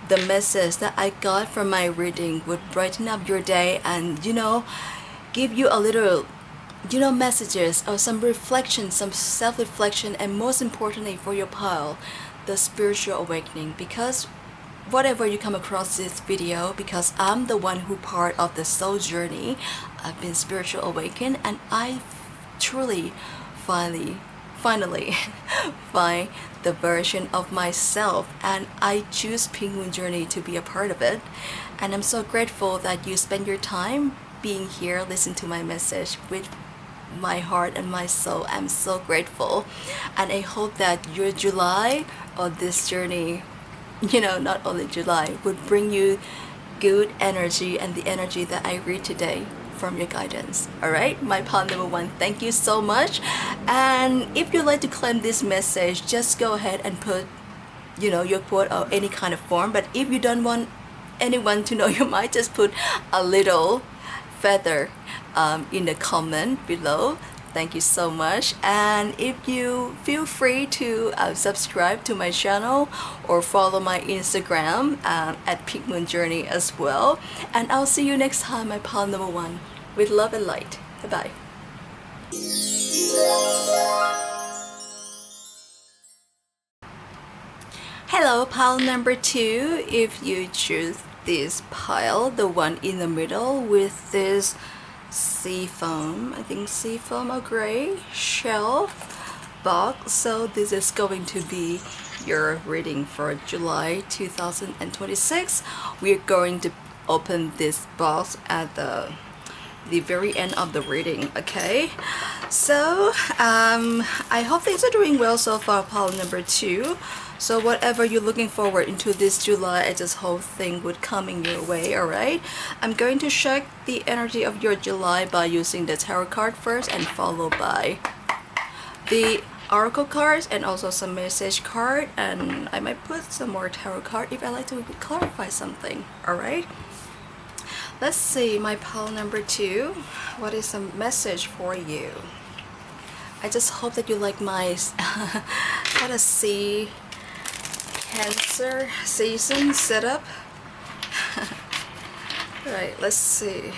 the message that I got from my reading would brighten up your day and, give you a little, messages or some reflection, some self-reflection, and most importantly for your pile, the spiritual awakening. Because whatever you come across this video, because I'm the one who part of the soul journey, I've been spiritual awakened, and I truly finally find the version of myself, and I choose Pink Moon Journey to be a part of it. And I'm so grateful that you spend your time being here, listen to my message with my heart and my soul. I'm so grateful, and I hope that your July or this journey, not only July, would bring you good energy and the energy that I read today from your guidance. Alright, my pal number 1, thank you so much. And if you'd like to claim this message, just go ahead and put your quote or any kind of form. But if you don't want anyone to know, you might just put a little feather in the comment below. Thank you so much. And if you feel free to subscribe to my channel or follow my Instagram at Pink Moon Journey as well. And I'll see you next time, my pal number 1. With love and light. Bye-bye. Hello, pile number 2. If you choose this pile, the one in the middle with this seafoam, I think seafoam or gray shell, box. So this is going to be your reading for July 2026. We're going to open this box at the very end of the reading. Okay, so I hope things are doing well so far, pile number 2. So whatever you're looking forward into this July, I just hope thing would come in your way. All right, I'm going to check the energy of your July by using the tarot card first, and followed by the oracle cards and also some message card, and I might put some more tarot card if I like to clarify something. All right, let's see, my pile number 2, what is the message for you? I just hope that you like my how to see Cancer season setup. Right, let's see.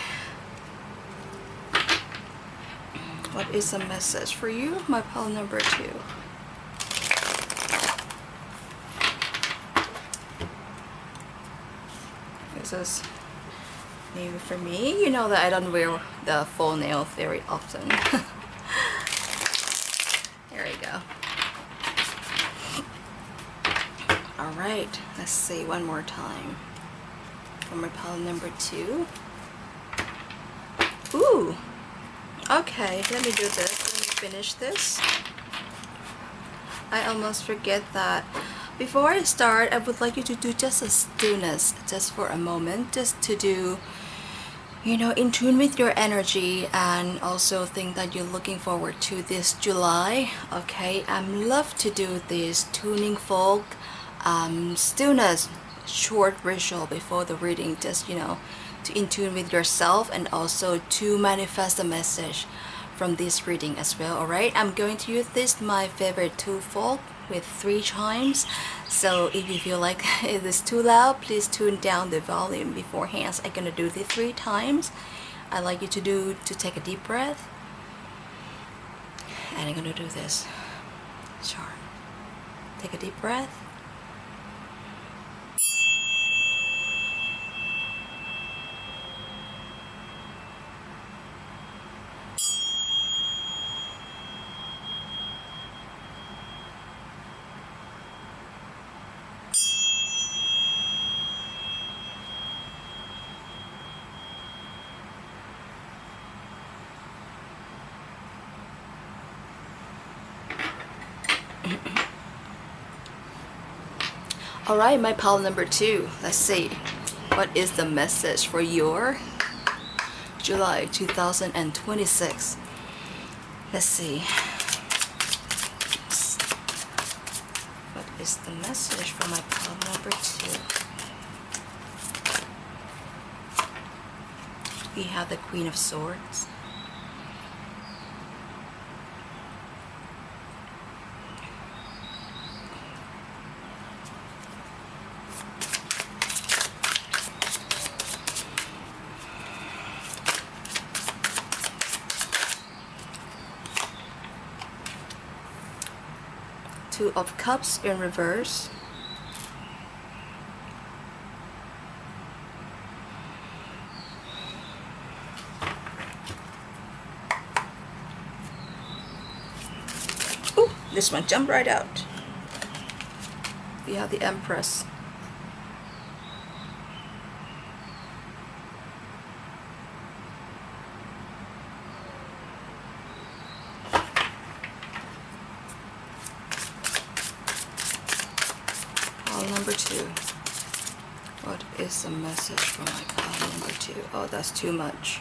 What is the message for you, my pile number 2? This is new for me. You know that I don't wear the full nail very often. There you go. Alright, let's see one more time for my pile number 2. Ooh! Okay, let me do this. Let me finish this. I almost forget that. Before I start, I would like you to do just a stillness, just for a moment, just to do, you know, in tune with your energy, and also think that you're looking forward to this July. Okay, I love to do this tuning folk stillness short ritual before the reading, just, you know, to in tune with yourself and also to manifest the message from this reading as well. All right, I'm going to use this, my favorite tool folk, with 3 chimes. So if you feel like it is too loud, please tune down the volume beforehand. I'm gonna do this 3 times. I like you to take a deep breath, and I'm gonna do this. Sure. Take a deep breath. Alright, my pile number 2. Let's see. What is the message for your July 2026? Let's see. What is the message for my pile number 2? We have the Queen of Swords. Two of Cups in reverse. Ooh, this one jumped right out. We have the Empress. Pile number 2. What is the message for my pile number 2? Oh, that's too much.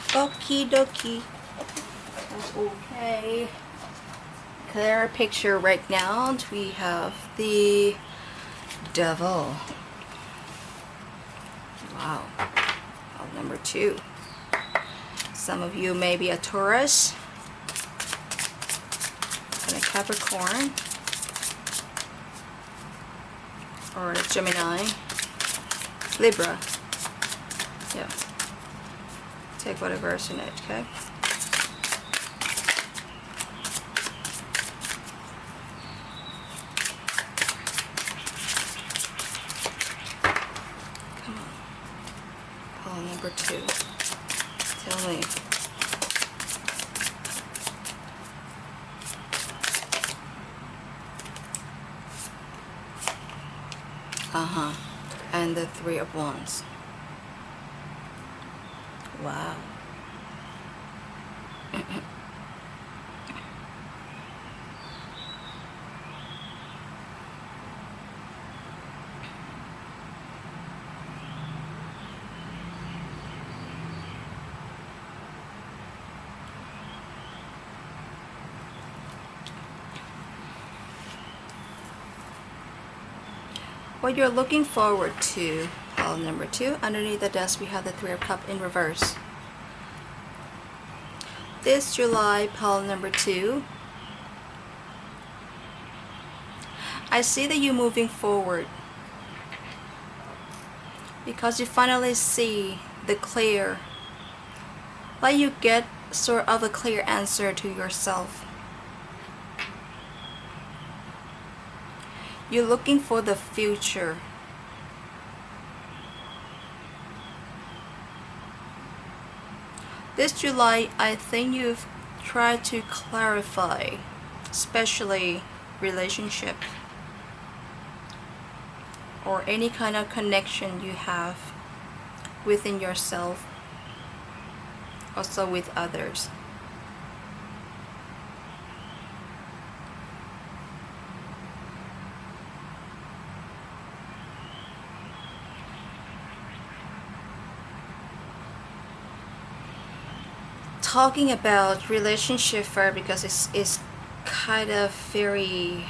Okie dokie. That's okay. Clear picture right now. We have the Devil. Wow. Pile number 2. Some of you may be a Taurus and a Capricorn, or a Gemini, Libra. Yeah. Take whatever resonates, okay? Come on. Pile number 2. Tell me, And the Three of Wands. Wow. What you're looking forward to, pile number 2. Underneath the desk we have the Three of Cups in reverse. This July, pile number 2, I see that you're moving forward because you finally see the clear, like you get sort of a clear answer to yourself. You're looking for the future. This July, I think you've tried to clarify, especially relationship or any kind of connection you have within yourself, also with others. Talking about relationship first because it's kind of very,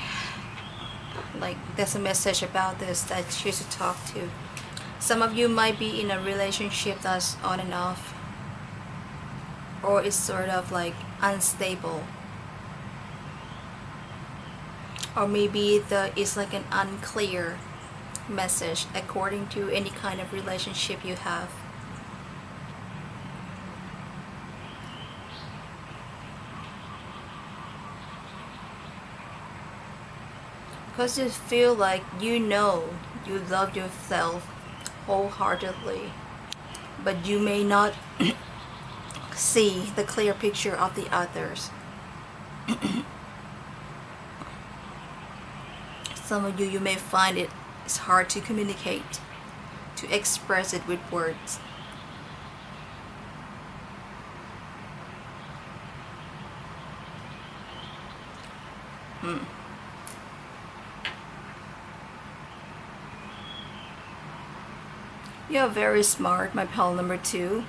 like, there's a message about this that you should talk to. Some of you might be in a relationship that's on and off, or it's sort of like unstable, or maybe it's like an unclear message according to any kind of relationship you have. Because you feel like you love yourself wholeheartedly, but you may not see the clear picture of the others. Some of you may find it's hard to communicate, to express it with words. You're very smart, my pal number 2.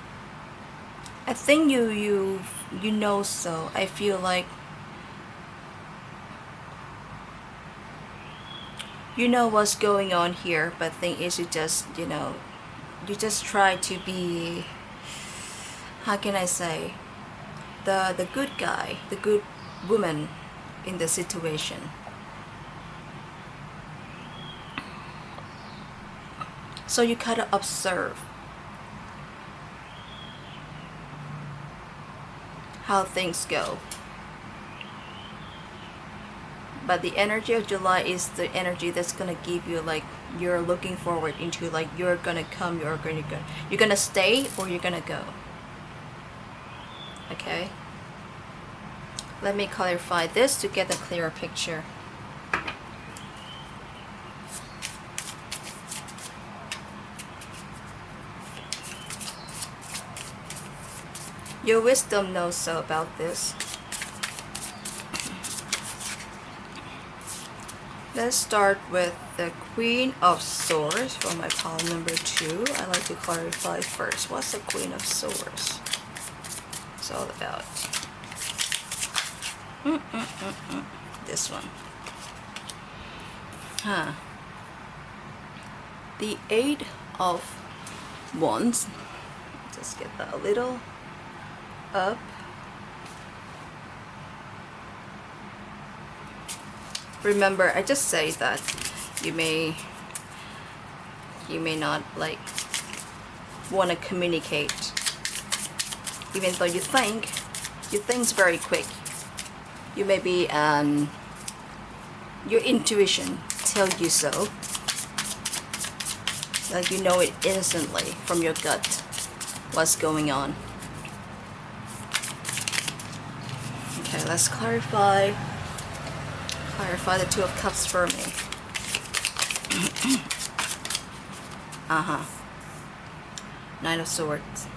I think you know so. I feel like you know what's going on here, but thing is you just try to be, how can I say, the good guy, the good woman in the situation. So you kind of observe how things go. But the energy of July is the energy that's gonna give you, like, you're looking forward into, like, you're gonna come, you're gonna stay or you're gonna go. Okay? Let me clarify this to get a clearer picture. Your wisdom knows so about this. Let's start with the Queen of Swords for my pile number 2. I like to clarify first. What's the Queen of Swords? It's all about. This one. The Eight of Wands. Just get that a little up. Remember, I just say that you may not, like, want to communicate, even though you think's very quick. You may be your intuition tells you so, like you know it instantly from your gut what's going on. Okay, let's clarify the Two of Cups for me. Nine of Swords.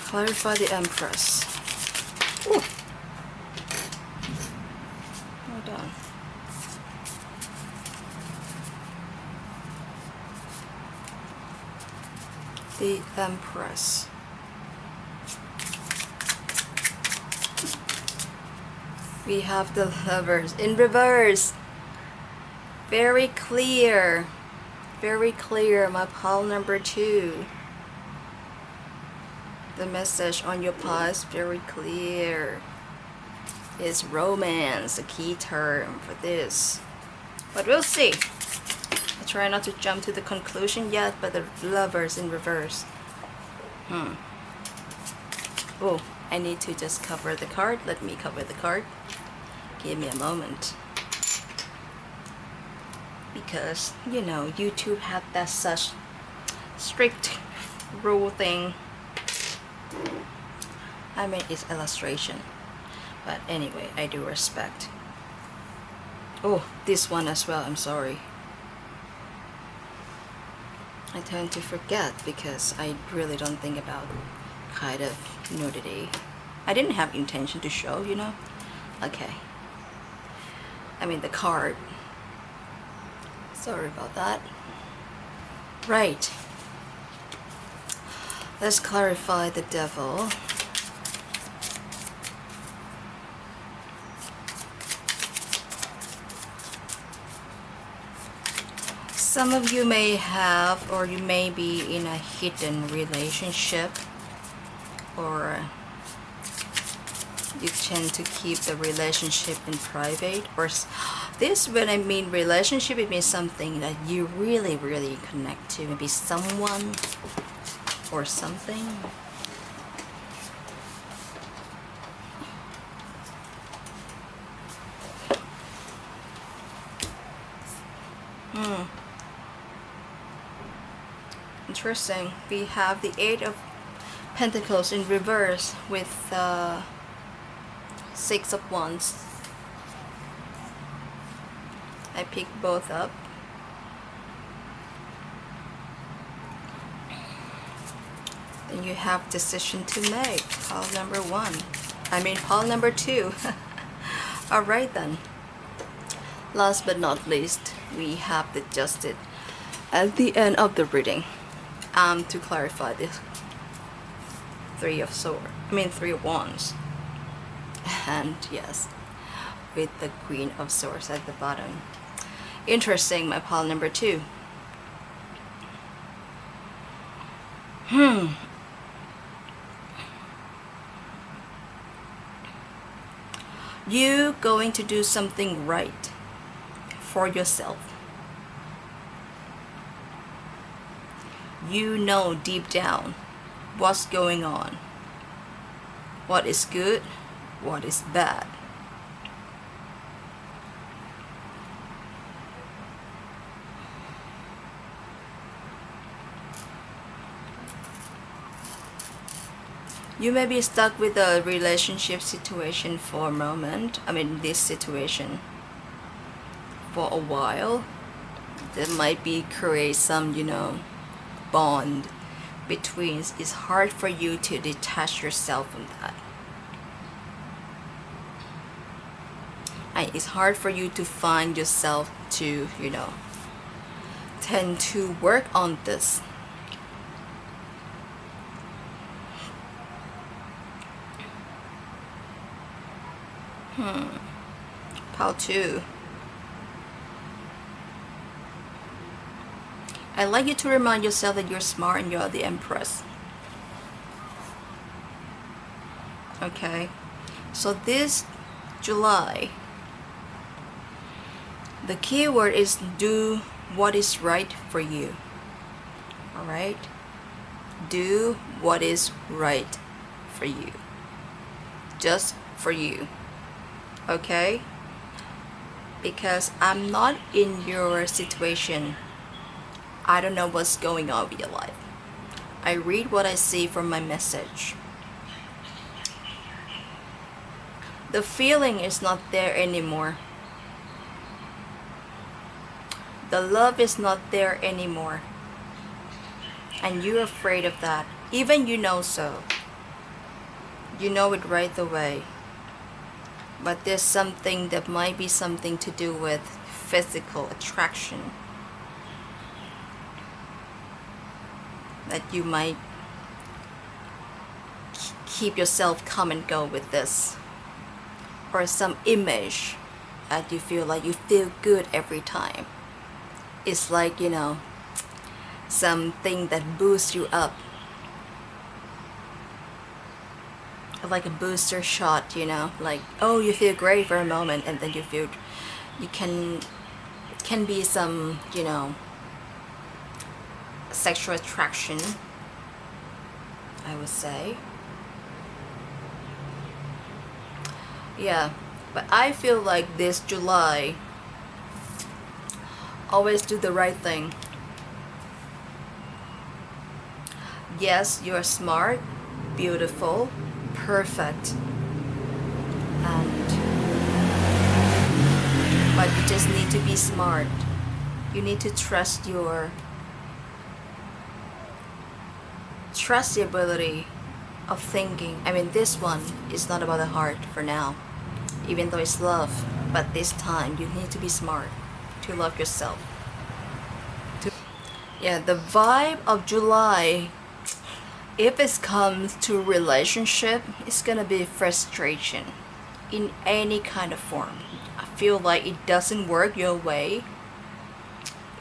Clarify the Empress. Ooh. Hold on. The Empress. We have the Lovers in reverse. Very clear. Very clear, my pile number 2. The message on your pile is very clear. Is romance a key term for this? But we'll see. I try not to jump to the conclusion yet, but the Lovers in reverse. Oh, I need to just cover the card. Let me cover the card. Give me a moment. Because, you know, YouTube had that such strict rule thing. I mean, it's illustration. But anyway, I do respect. Oh, this one as well, I'm sorry. I tend to forget because I really don't think about kind of nudity. I didn't have intention to show, you know. Okay. I mean the card. Sorry about that. Right. Let's clarify the Devil. Some of you may have, or you may be in a hidden relationship, or you tend to keep the relationship in private. Or this, when I mean relationship, it means something that you really connect to, maybe someone or something. Interesting. We have the 8 of Pentacles in reverse with 6 of Wands. I picked both up. Then you have decision to make. Pile number 1. I mean pile number 2. Alright then. Last but not least, we have the Justice at the end of the reading. To clarify this, 3 of Swords. I mean 3 of Wands. And yes, with the Queen of Swords at the bottom. Interesting, my pile number 2. You going to do something right for yourself. You know deep down what's going on, what is good, what is bad. You may be stuck with a relationship situation for a moment. I mean this situation for a while. There might be create some, you know, bond between. It's hard for you to detach yourself from that. And it's hard for you to find yourself to, you know, tend to work on this. Pile 2. I'd like you to remind yourself that you're smart and you're the Empress. Okay, so this July, the key word is do what is right for you. Alright? Do what is right for you. Just for you. Okay? Because I'm not in your situation. I don't know what's going on with your life. I read what I see from my message. The feeling is not there anymore. The love is not there anymore. And you're afraid of that. Even you know so. You know it right away. But there's something that might be something to do with physical attraction. That you might keep yourself come and go with this. Or some image that you feel like you feel good every time. It's like, you know, something that boosts you up. Like a booster shot, you know, like, oh, you feel great for a moment, and then you feel you can be some, you know, sexual attraction, I would say. Yeah, but I feel like this July, always do the right thing. Yes, you're smart, beautiful, perfect, but you just need to be smart. You need to trust the ability of thinking. I mean, this one is not about the heart for now, even though it's love, but this time you need to be smart to love yourself. Yeah, the vibe of July, if it comes to relationship, it's gonna be frustration in any kind of form. I feel like it doesn't work your way.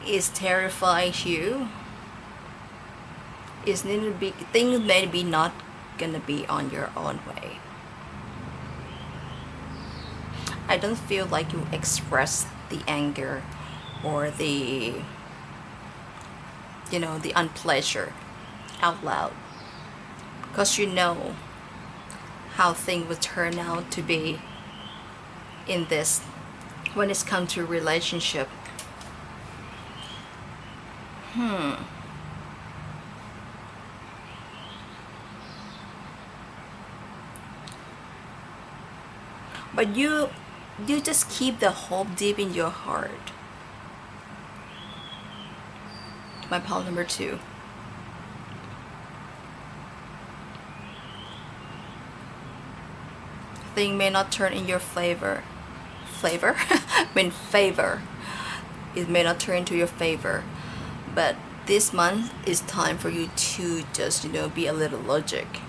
It terrifies you. It's need to be, things may be not gonna be on your own way. I don't feel like you express the anger or the, you know, the unpleasure out loud, because you know how things would turn out to be in this when it's come to relationship. But you just keep the hope deep in your heart. My pile number 2. Thing may not turn in your favor. I mean favor. It may not turn into your favor. But this month is time for you to just, you know, be a little logic.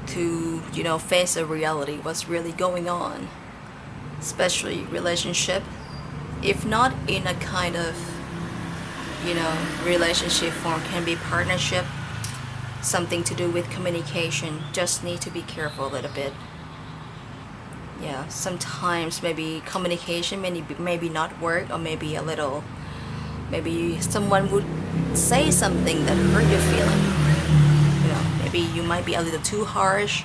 To, you know, face a reality, what's really going on. Especially relationship. If not in a kind of, you know, relationship form, can be partnership, something to do with communication. Just need to be careful a little bit. Yeah, sometimes maybe communication maybe not work, or maybe a little, maybe someone would say something that hurt your feeling. You know, maybe you might be a little too harsh.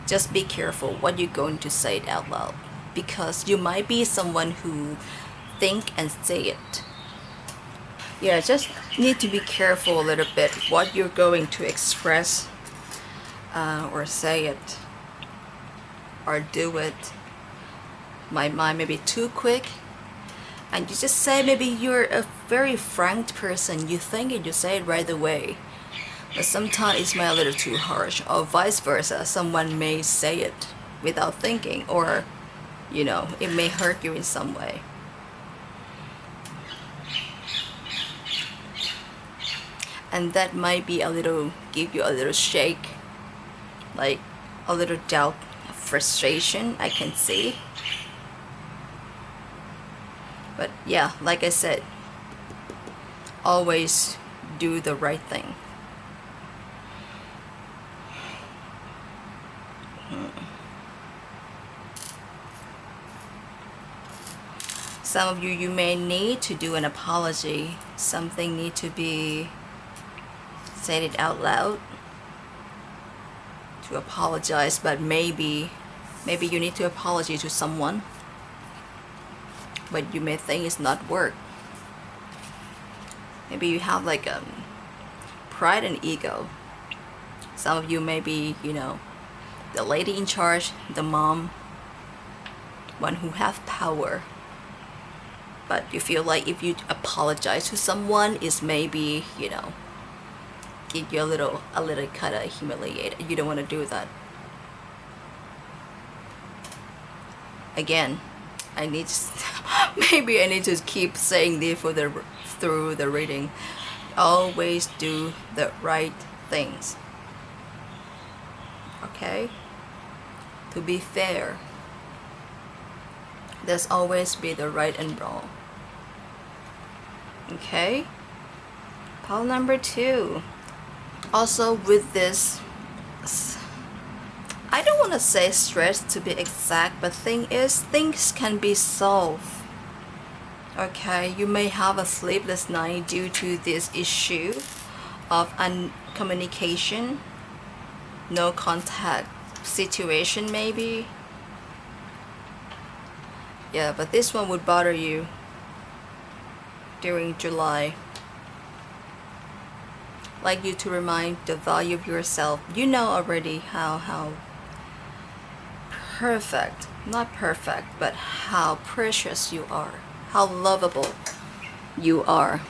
Just be careful what you're going to say it out loud, because you might be someone who think and say it. Yeah, just need to be careful a little bit what you're going to express or say it or do it. My mind may be too quick, and you just say, maybe you're a very frank person, you think it, you say it right away, but sometimes it's a little too harsh, or vice versa. Someone may say it without thinking, or, you know, it may hurt you in some way. And that might be give you a little shake, like a little doubt, frustration, I can see. But yeah, like I said, always do the right thing. Some of you may need to do an apology. Something need to be said it out loud to apologize, but maybe you need to apologize to someone, but you may think it's not work. Maybe you have like pride and ego. Some of you may be, you know, the lady in charge, the mom, one who have power. but you feel like if you apologize to someone, it's maybe, get you a little kind of humiliated. You don't want to do that. Again, maybe I need to keep saying this through the reading. Always do the right things. Okay? To be fair, there's always be the right and wrong. Okay? Pile number 2. Also with this, I don't want to say stress to be exact, but thing is, things can be solved. Okay, you may have a sleepless night due to this issue of uncommunication, no contact situation maybe. Yeah, but this one would bother you during July. Like you to remind the value of yourself. You know already how perfect, not perfect, but how precious you are, how lovable you are.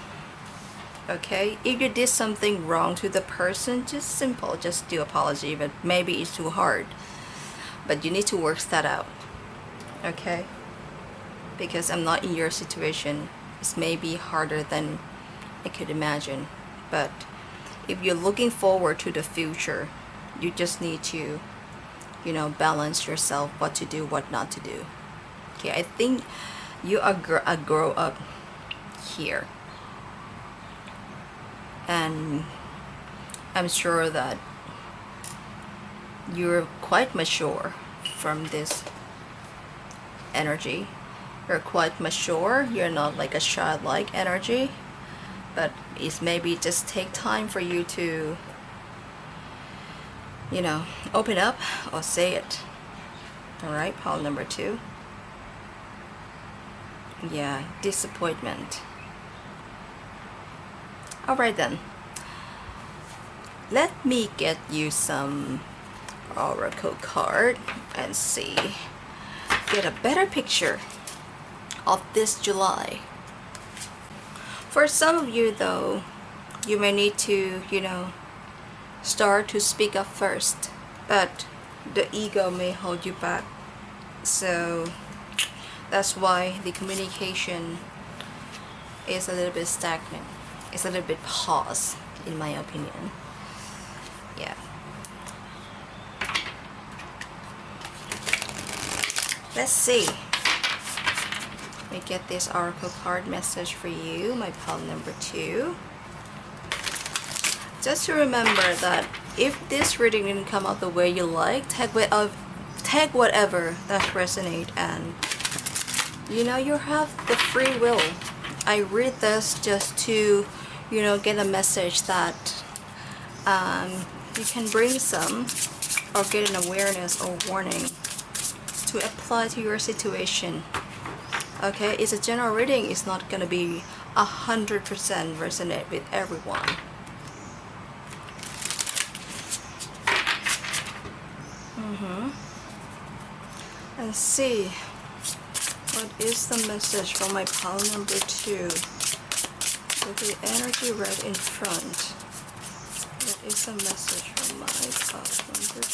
Okay, if you did something wrong to the person, just do apology, but maybe it's too hard, but you need to work that out. Okay, because I'm not in your situation. It's maybe harder than I could imagine, but if you're looking forward to the future, you just need to balance yourself, what to do, what not to do. Okay, I think you are a grow up here, and I'm sure that you're quite mature from this energy. You're quite mature. You're not like a childlike energy, but it's maybe just take time for you to open up or say it. All right, pile number 2. Yeah, disappointment. All right then, let me get you some oracle card and see, get a better picture of this July. For some of you though, you may need to start to speak up first, but the ego may hold you back. So that's why the communication is a little bit stagnant. It's a little bit paused, in my opinion. Yeah. Let's see. Let me get this oracle card message for you, my pile number 2. Just to remember that if this reading didn't come out the way you like, take whatever that resonates, and you have the free will. I read this just to get a message that you can bring some or get an awareness or warning to apply to your situation. Okay, it's a general reading. It's not gonna be 100% resonate with everyone. And see what is the message from my pile number 2 with the energy right in front. What is the message from my pile number 2?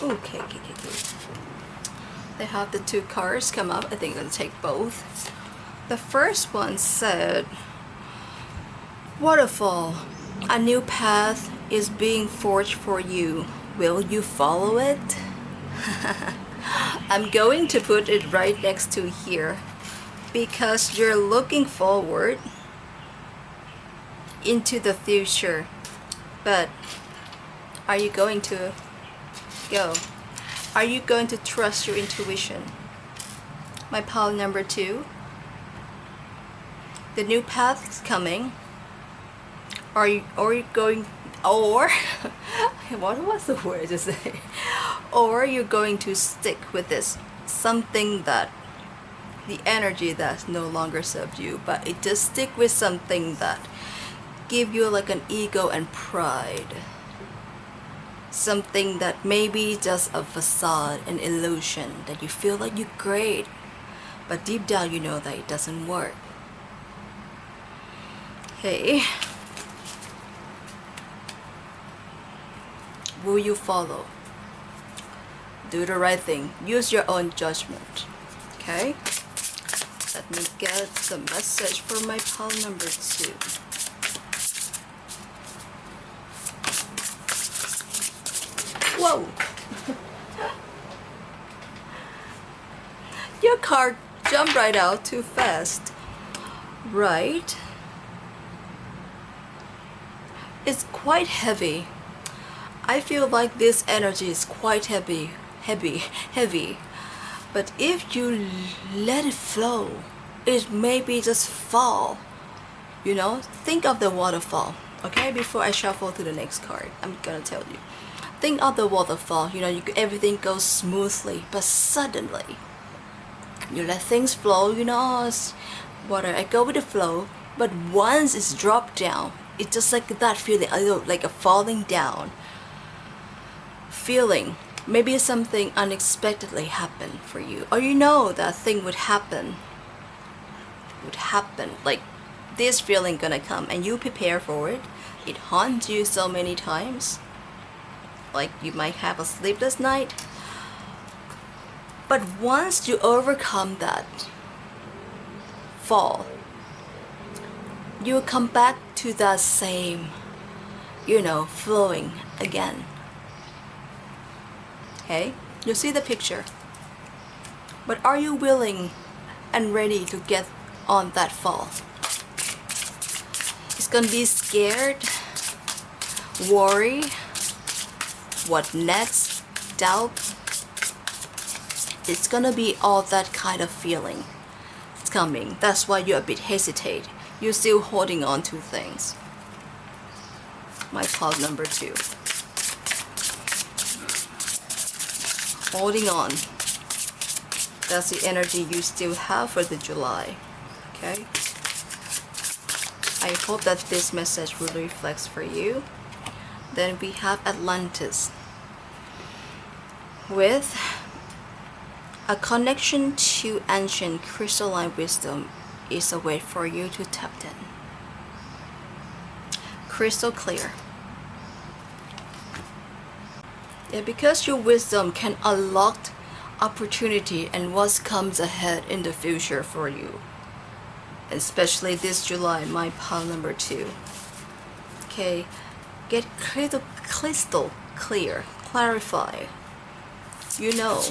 Okay. They have the 2 cards come up. I think I'm gonna take both. The first one said, waterfall, a new path is being forged for you. Will you follow it? I'm going to put it right next to here because you're looking forward into the future, but are you going to go? Are you going to trust your intuition? My pile number 2, the new path is coming. Are you going, or what was the word to say? Or you're going to stick with this something that the energy that no longer serves you, but it just stick with something that give you like an ego and pride. something that may be just a facade, an illusion, that you feel like you're great, but deep down you know that it doesn't work. Hey, will you follow? Do the right thing. Use your own judgment. Okay? Let me get the message for my pile number 2. Whoa! Your card jumped right out too fast. Right? It's quite heavy. I feel like this energy is quite heavy. But if you let it flow, it maybe just fall. You know, think of the waterfall. Okay, before I shuffle to the next card, I'm gonna tell you. Think of the waterfall. You know, everything goes smoothly, but suddenly you let things flow. You know, it's water. I go with the flow, but once it's dropped down, it's just like that feeling, like a falling down feeling. Maybe something unexpectedly happened for you, or you know that thing would happen, like this feeling gonna come, and you prepare for it. It haunts you so many times, like you might have a sleepless night. But once you overcome that fall, you come back to that same, you know, flowing again. Okay, you see the picture. But are you willing and ready to get on that fall? It's gonna be scared, worry, what next, doubt. It's gonna be all that kind of feeling. It's coming. That's why you're a bit hesitate. You're still holding on to things. My pile number 2. Holding on. That's the energy you still have for the July. Okay? I hope that this message will reflect for you. Then we have Atlantis with a connection to ancient crystalline wisdom is a way for you to tap in. Crystal clear. Yeah, because your wisdom can unlock opportunity and what comes ahead in the future for you. Especially this July, my pile number 2. Okay, get crystal clear, clarify. You know.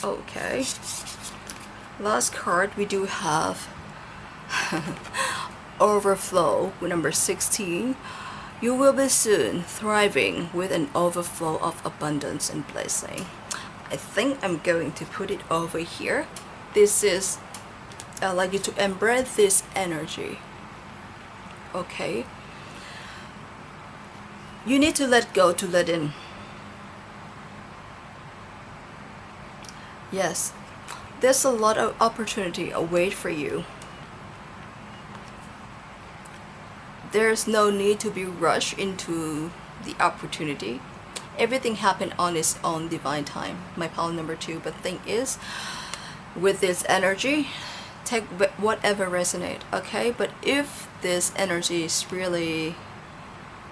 Okay. Last card we do have overflow with number 16. You will be soon thriving with an overflow of abundance and blessing. I think I'm going to put it over here. This is, I'd like you to embrace this energy. Okay? You need to let go to let in. Yes, there's a lot of opportunity await for you. There's no need to be rushed into the opportunity. Everything happened on its own divine time, my pile number 2. But thing is, with this energy, take whatever resonate, okay? But if this energy is really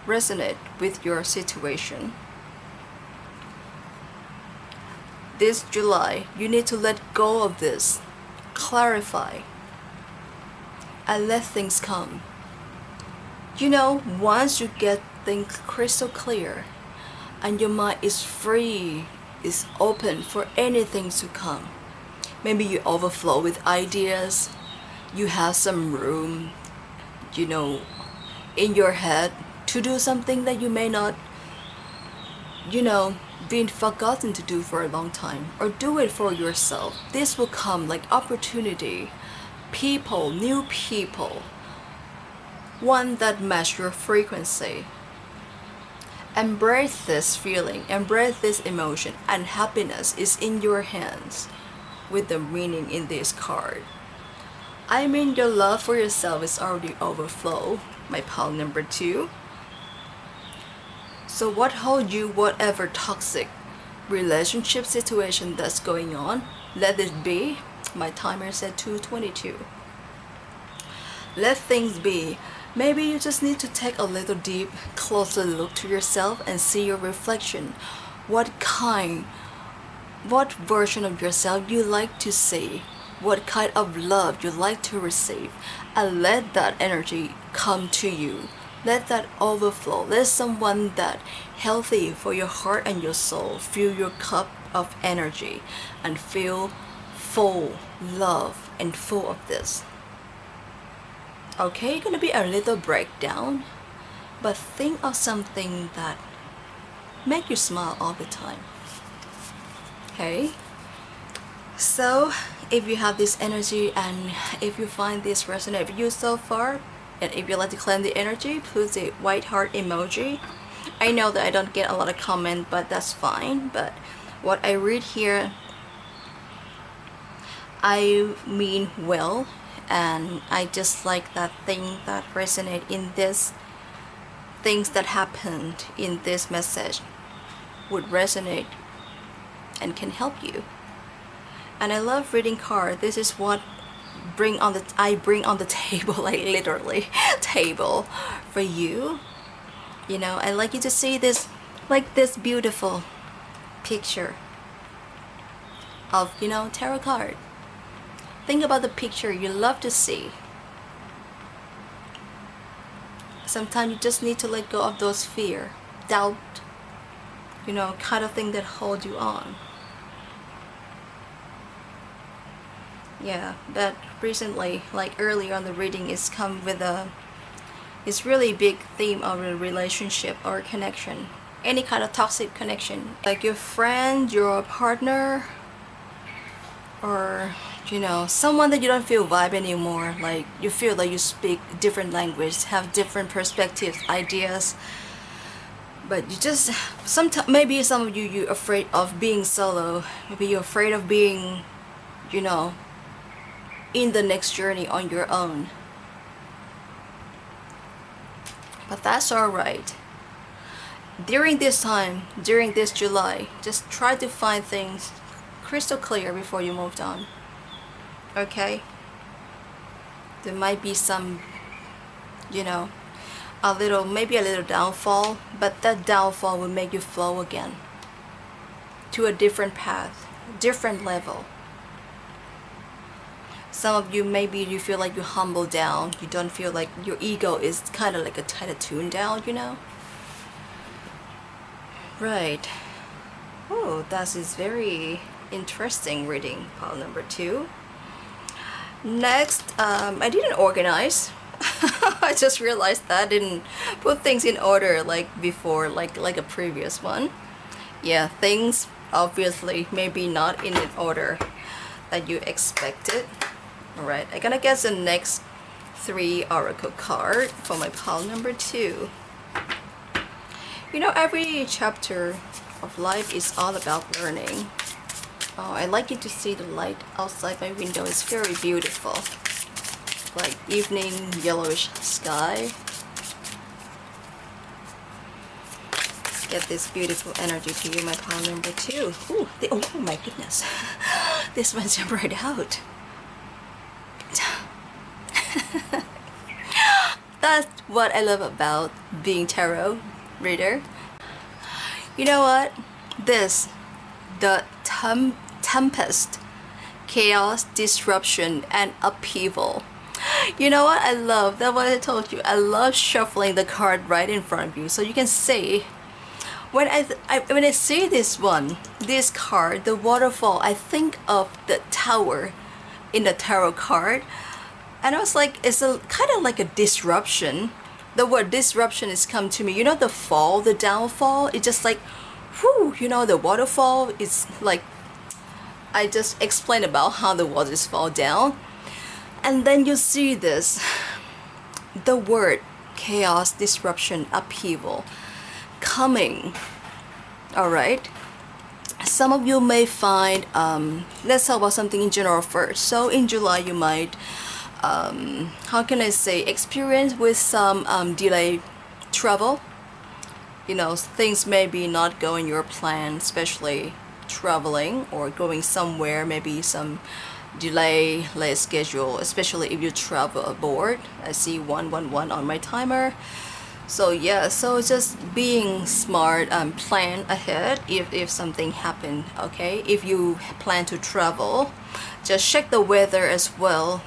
resonate with your situation, this July, you need to let go of this, clarify, and let things come. You know, once you get things crystal clear and your mind is free, is open for anything to come. Maybe you overflow with ideas, you have some room, you know, in your head to do something that you may not, you know, been forgotten to do for a long time, or do it for yourself. This will come like opportunity, people, new people, one that match your frequency. Embrace this feeling, embrace this emotion, and happiness is in your hands with the meaning in this card. I mean, your love for yourself is already overflow, my pile number 2. So what hold you, whatever toxic relationship situation that's going on, let it be. My timer said 2:22. Let things be. Maybe you just need to take a little deep, closer look to yourself and see your reflection. What version of yourself you like to see, what kind of love you like to receive, and let that energy come to you. Let that overflow. Let someone that healthy for your heart and your soul fill your cup of energy and feel full love and full of this. Okay, gonna be a little breakdown, but think of something that make you smile all the time. Okay, so if you have this energy and if you find this resonate with you so far, and if you like to claim the energy, put the white heart emoji. I know that I don't get a lot of comment, but that's fine. But what I read here, I mean well, and I just like that thing that resonate in this, things that happened in this message would resonate and can help you. And I love reading cards. This is what I bring on the table, like literally table for you. You know, I like you to see this, like this beautiful picture of, you know, tarot card. Think about the picture you love to see. Sometimes you just need to let go of those fear, doubt, you know, kind of thing that hold you on. Yeah, but recently, like earlier on the reading, is come with it's really big theme of a relationship or connection. Any kind of toxic connection, like your friend, your partner, or you know, someone that you don't feel vibe anymore. Like you feel like you speak different language, have different perspectives, ideas, but you just sometimes, maybe some of you're afraid of being solo. Maybe you're afraid of being, you know, in the next journey on your own. But that's alright. During this time, during this July, just try to find things crystal clear before you moved on. Okay? There might be some, you know, maybe a little downfall, but that downfall will make you flow again to a different path, different level. Some of you, maybe you feel like you humble down. You don't feel like your ego is kind of like a tuned down, you know? Right. Oh, that is very interesting reading, pile number 2. Next, I didn't organize. I just realized that I didn't put things in order like before, like a previous one. Yeah, things obviously maybe not in an order that you expected. Alright, I'm gonna get the next 3 oracle card for my pile number 2. You know, every chapter of life is all about learning. Oh, I like you to see the light outside my window. It's very beautiful. Like evening yellowish sky. Get this beautiful energy to you, my pile number 2. Ooh, oh my goodness. This one jumped right out. That's what I love about being tarot reader. You know what? The tempest, chaos, disruption, and upheaval. You know what I love? That's what I told you. I love shuffling the card right in front of you so you can see. When I see this card, the waterfall, I think of the tower in the tarot card. And I was like, it's a kind of like a disruption. The word disruption has come to me. You know, the fall, the downfall. It's just like, whoo, you know, the waterfall is like, I just explained about how the waters fall down. And then you see this, the word chaos, disruption, upheaval coming. Alright. Some of you may find, let's talk about something in general first. So in July, you might how can I say, experience with some delayed travel. things may be not going your plan, especially traveling or going somewhere, maybe some delay, late schedule, especially if you travel abroad. I see 111 on my timer. So yeah, so just being smart, plan ahead if something happen. Okay, if you plan to travel, just check the weather as well.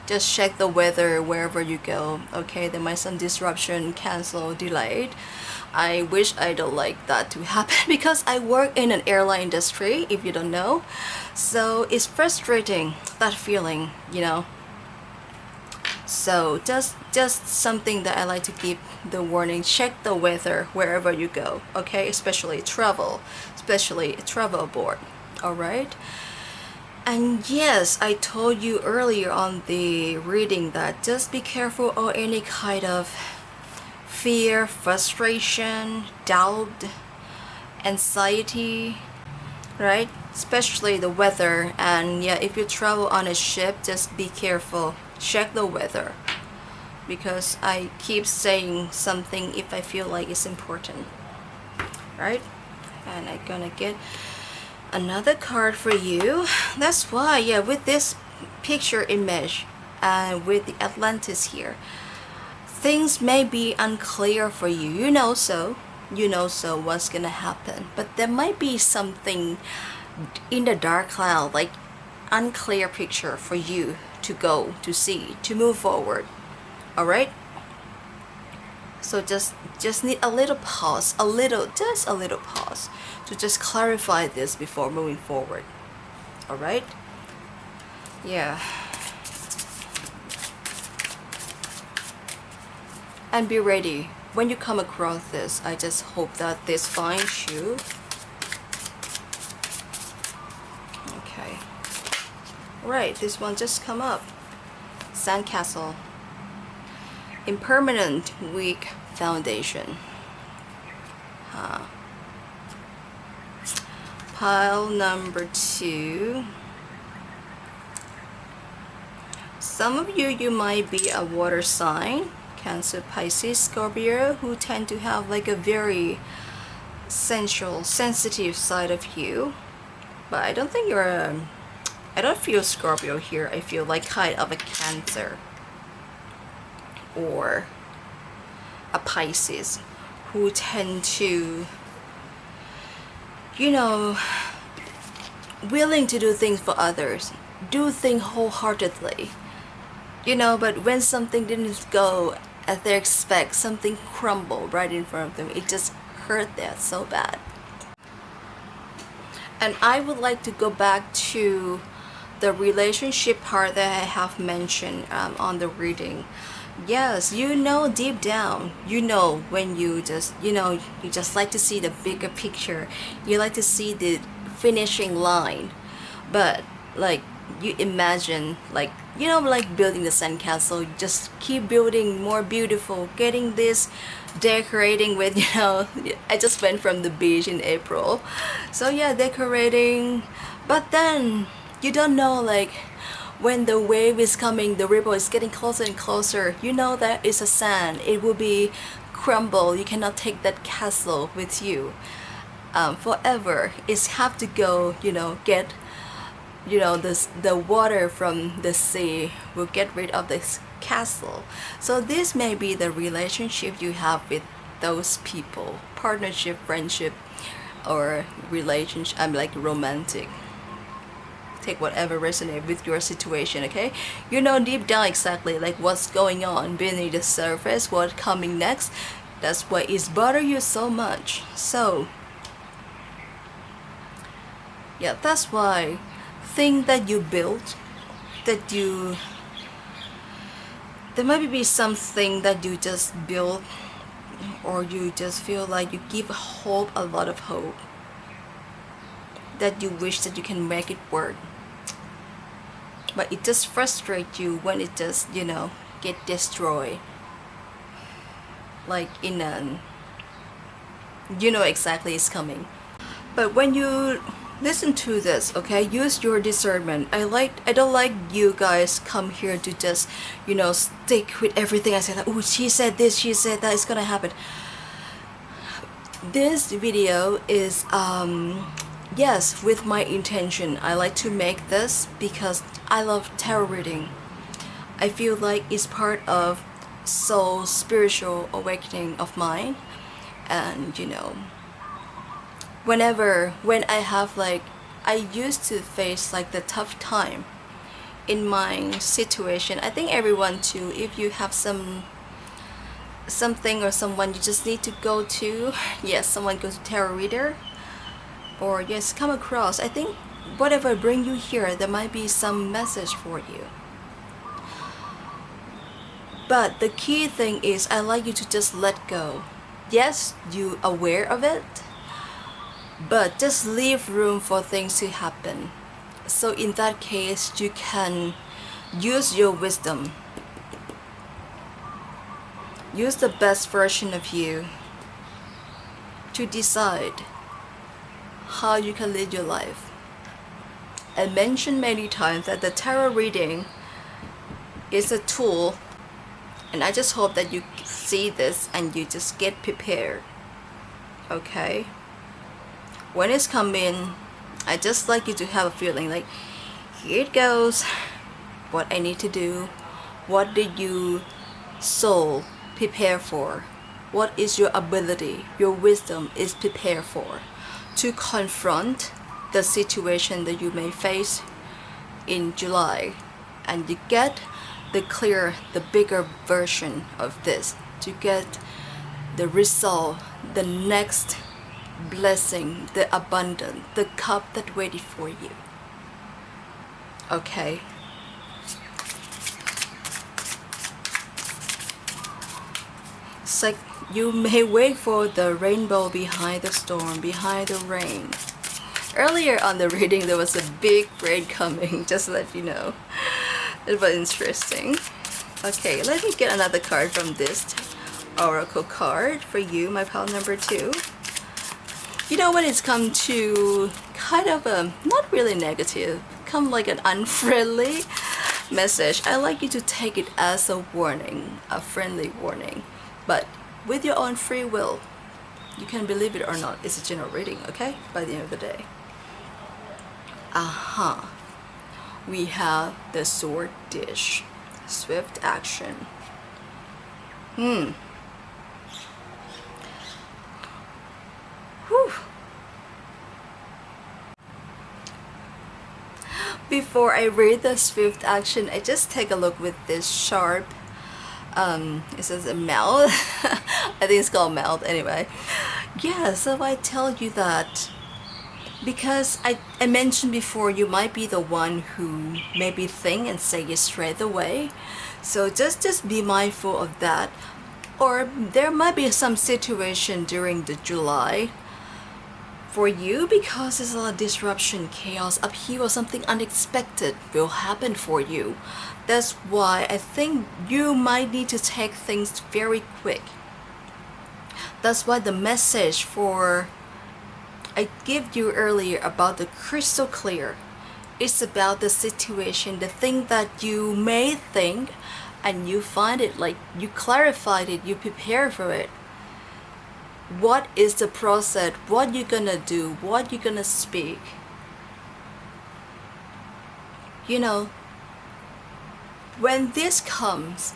Just check the weather wherever you go. Okay, there might some disruption, cancel, delayed. I wish I don't like that to happen because I work in an airline industry, if you don't know. So it's frustrating, that feeling, So just something that I like to give the warning. Check the weather wherever you go, okay? Especially travel aboard. Alright? And yes, I told you earlier on the reading that just be careful of any kind of fear, frustration, doubt, anxiety, right? Especially the weather. And yeah, if you travel on a ship, just be careful. Check the weather. Because I keep saying something if I feel like it's important. Right? And I'm gonna get another card for you. That's why, yeah, with this picture image and with the Atlantis here, things may be unclear for you. You know what's gonna happen. But there might be something in the dark cloud, like unclear picture for you to go, to see, to move forward. Alright? So just need a little pause, just a little pause to just clarify this before moving forward. Alright? Yeah. And be ready. When you come across this, I just hope that this finds you. Okay. Right, this one just come up. Sandcastle. Impermanent, weak foundation. Pile number 2. Some of you might be a water sign, Cancer, Pisces, Scorpio, who tend to have like a very sensual, sensitive side of you. But I don't think I don't feel Scorpio here. I feel like kind of a Cancer or a Pisces who tend to, willing to do things for others, do things wholeheartedly, but when something didn't go as they expect, something crumbled right in front of them, it just hurt that so bad. And I would like to go back to the relationship part that I have mentioned on the reading. Yes, deep down, when you just, you just like to see the bigger picture. You like to see the finishing line. But, like, you imagine, like, like building the sandcastle. You just keep building more beautiful, getting this, decorating with, I just went from the beach in April. So, yeah, decorating. But then, you don't know, like, when the wave is coming, the ripple is getting closer and closer, that it's a sand. It will be crumble. You cannot take that castle with you forever. It's have to go, get, the water from the sea will get rid of this castle. So this may be the relationship you have with those people, partnership, friendship, or relationship. I'm like romantic. Take whatever resonates with your situation, okay? Deep down exactly like what's going on beneath the surface, what's coming next. That's why it's bother you so much. So yeah, that's why thing that you built, there might be something that you just built, or you just feel like you give hope, a lot of hope, that you wish that you can make it work. But it just frustrates you when it just, get destroyed. Like in an, exactly it's coming. But when you listen to this, okay, use your discernment. I don't like you guys come here to just, stick with everything I say. Like, oh, she said this, she said that, it's gonna happen. This video is yes, with my intention. I like to make this because I love tarot reading. I feel like it's part of soul spiritual awakening of mine. And when I have I used to face the tough time in my situation. I think everyone too, if you have something or someone you just need to go to, yes, someone goes to tarot reader, or yes, come across, I think whatever bring you here, there might be some message for you. But the key thing is, I like you to just let go. Yes, you aware of it, but just leave room for things to happen. So in that case, you can use your wisdom. Use the best version of you to decide how you can live your life. I mentioned many times that the tarot reading is a tool, and I just hope that you see this and you just get prepared. Okay? When it's coming, I just like you to have a feeling like, here it goes, what I need to do, what did you soul prepare for, what is your ability, your wisdom is prepared for to confront the situation that you may face in July, and you get the bigger version of this, to get the result, the next blessing, the abundance, the cup that waited for you. Okay? It's like you may wait for the rainbow behind the storm, behind the rain. Earlier on the reading, there was a big rain coming, just to let you know. It was interesting. Okay, let me get another card from this oracle card for you, my pal number 2. When it's come to kind of a, not really negative, come like an unfriendly message, I like you to take it as a warning, a friendly warning. But with your own free will, you can believe it or not. It's a general reading, okay? By the end of the day. We have the sword dish. Swift action. Whew. Before I read the swift action, I just take a look with this sharp, it says a mouth. I think it's called mouth anyway. Yeah, so I tell you that because I mentioned before, you might be the one who maybe think and say it straight away. So just be mindful of that. Or there might be some situation during the July for you, because there's a lot of disruption, chaos, upheaval, something unexpected will happen for you. That's why I think you might need to take things very quick. That's why the message for I gave you earlier about the crystal clear, it's about the situation, the thing that you may think, and you find it, like you clarified it, you prepare for it. What is the process? What you gonna do? What you gonna speak? When this comes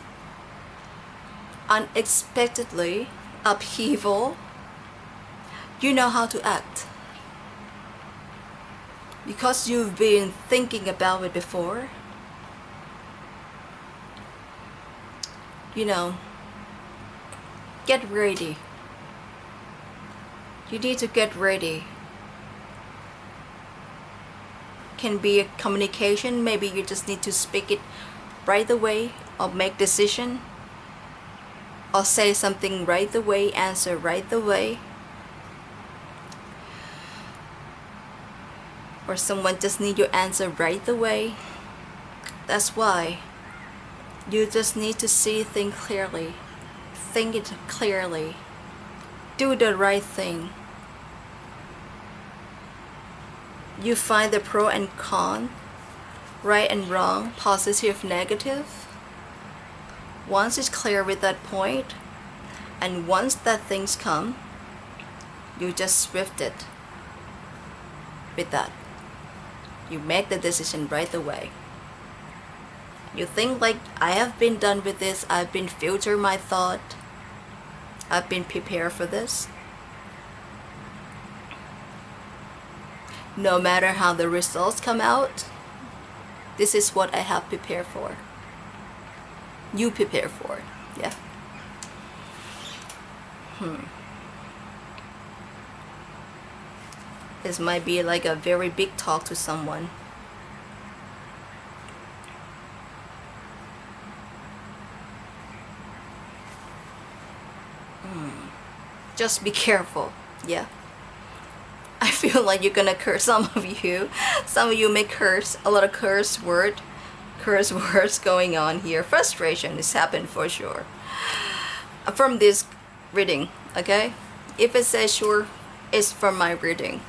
unexpectedly, upheaval, you know how to act. Because you've been thinking about it before. Get ready. You need to get ready. Can be a communication, maybe you just need to speak it right away, or make decision, or say something right away, answer right away. Or someone just need your answer right away. That's why you just need to see things clearly, think it clearly, do the right thing. You find the pro and con, right and wrong, positive, negative. Once it's clear with that point, and once that things come, You just swifted with that. You make the decision right away. You think like, I have been done with this, I've been filtered my thought, I've been prepared for this. No matter how the results come out, this is what I have prepared for. You prepare for, yeah. This might be like a very big talk to someone. Just be careful, yeah. I feel like you're gonna curse some of you. Some of you may curse, a lot of curse words going on here. Frustration is happened for sure. From this reading, okay? If it says sure, it's from my reading.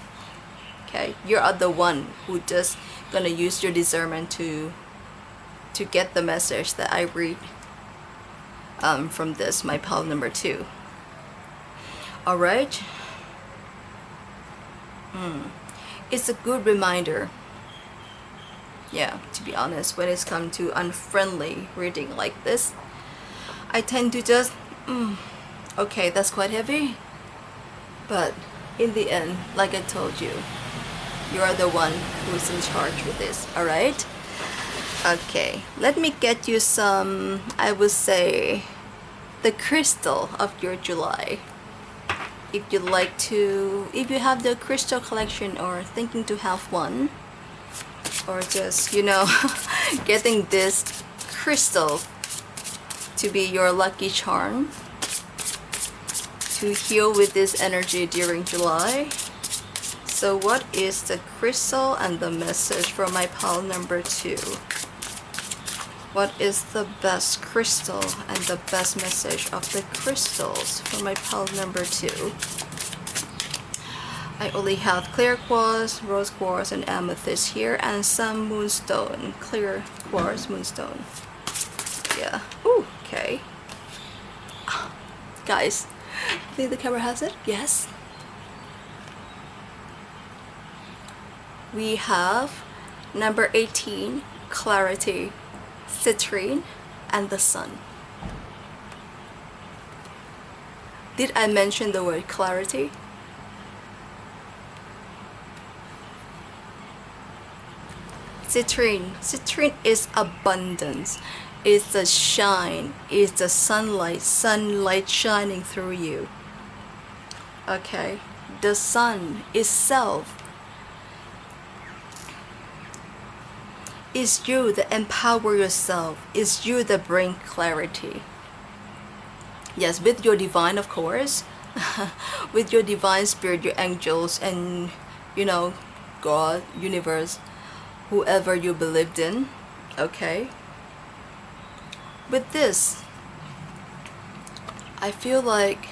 Okay? You're the one who just gonna use your discernment to get the message that I read from this, my pile number 2. Alright? It's a good reminder. Yeah, to be honest, when it's come to unfriendly reading like this, I tend to just, okay, that's quite heavy. But in the end, like I told you, you're the one who's in charge with this, alright? Okay, let me get you some, I would say, the crystal of your July. If you like to, if you have the crystal collection or thinking to have one, or just, you know, getting this crystal to be your lucky charm to heal with this energy during July. So what is the crystal and the message for my pile number 2? What is the best crystal and the best message of the crystals for my pile number 2? I only have clear quartz, rose quartz, and amethyst here, and some moonstone, clear quartz, moonstone. Yeah. Ooh, okay. Guys, think the camera has it? Yes. We have number 18, clarity, citrine, and the sun. Did I mention the word clarity? Citrine. Citrine is abundance. It's the shine. It's the sunlight. Sunlight shining through you. Okay. The sun itself is you that empower yourself. Is you that bring clarity. Yes, with your divine, of course. With your divine spirit, your angels, and, you know, God, universe, whoever you believed in. Okay. With this, I feel like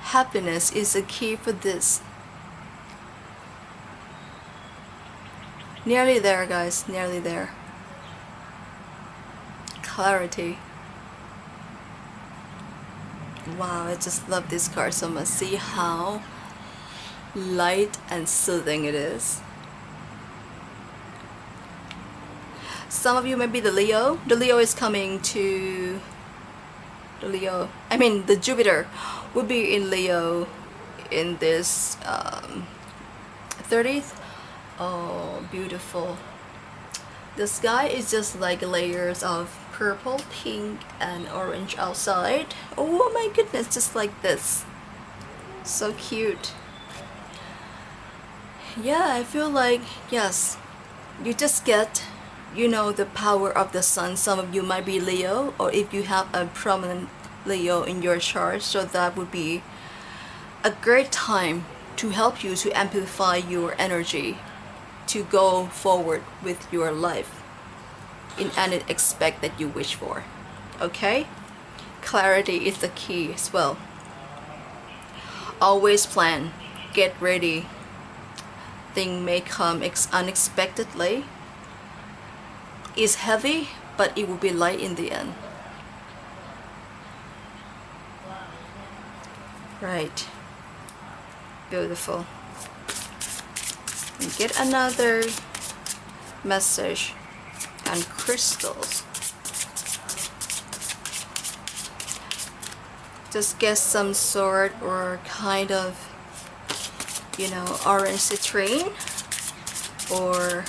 happiness is a key for this. Nearly there, guys, nearly there. Clarity. Wow, I just love this card so much. See how light and soothing it is. Some of you may be the Leo. The Leo is coming to the Jupiter will be in Leo in this 30th. Oh, beautiful. The sky is just like layers of purple, pink, and orange outside. Oh my goodness, just like this. So cute. Yeah, I feel like, yes, you just get, you know, the power of the sun. Some of you might be Leo, or if you have a prominent Leo in your chart, so that would be a great time to help you to amplify your energy to go forward with your life in any aspect that you wish for. Okay? Clarity is the key as well. Always plan. Get ready. Things may come unexpectedly. It's heavy, but it will be light in the end. Right. Beautiful. And get another message on crystals. Just get some sort or kind of, you know, orange citrine or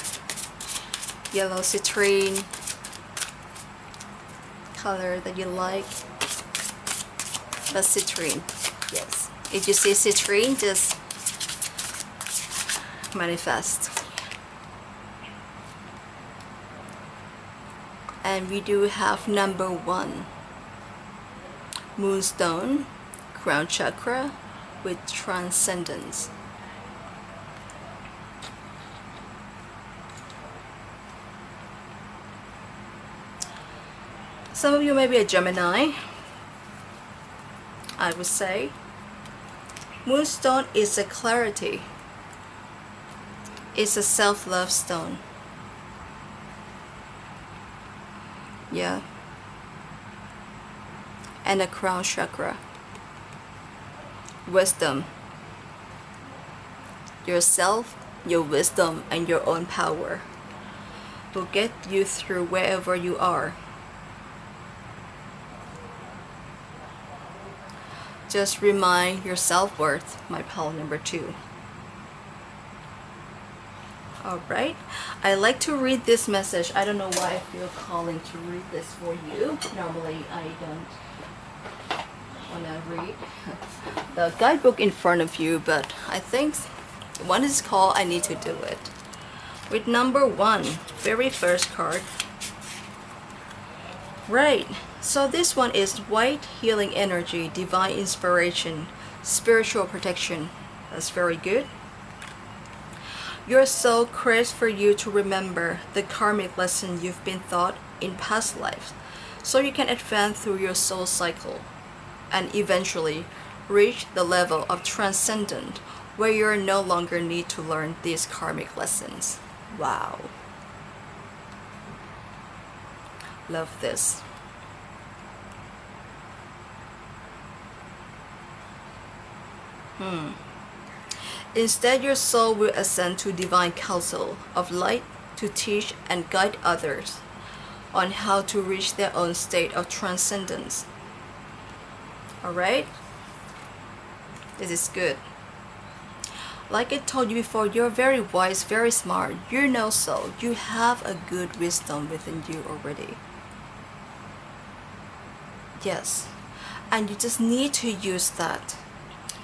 yellow citrine color that you like. But citrine, yes. If you see citrine, just manifest. And we do have number 1, moonstone, crown chakra with transcendence. Some of you may be a Gemini, I would say. Moonstone is a clarity. It's a self-love stone. Yeah. And a crown chakra. Wisdom. Yourself, your wisdom, and your own power will get you through wherever you are. Just remind your self-worth, my pile number 2. Alright, I like to read this message. I don't know why I feel calling to read this for you. Normally I don't want to read the guidebook in front of you, but I think when it's called, I need to do it. With number 1, very first card. Right, so this one is white healing energy, divine inspiration, spiritual protection. That's very good. Your soul craves for you to remember the karmic lesson you've been taught in past lives, so you can advance through your soul cycle and eventually reach the level of transcendent where you no longer need to learn these karmic lessons. Wow. Love this. Instead, your soul will ascend to divine counsel of light to teach and guide others on how to reach their own state of transcendence. Alright? This is good. Like I told you before, you're very wise, very smart. You know so. You have a good wisdom within you already. Yes. And you just need to use that.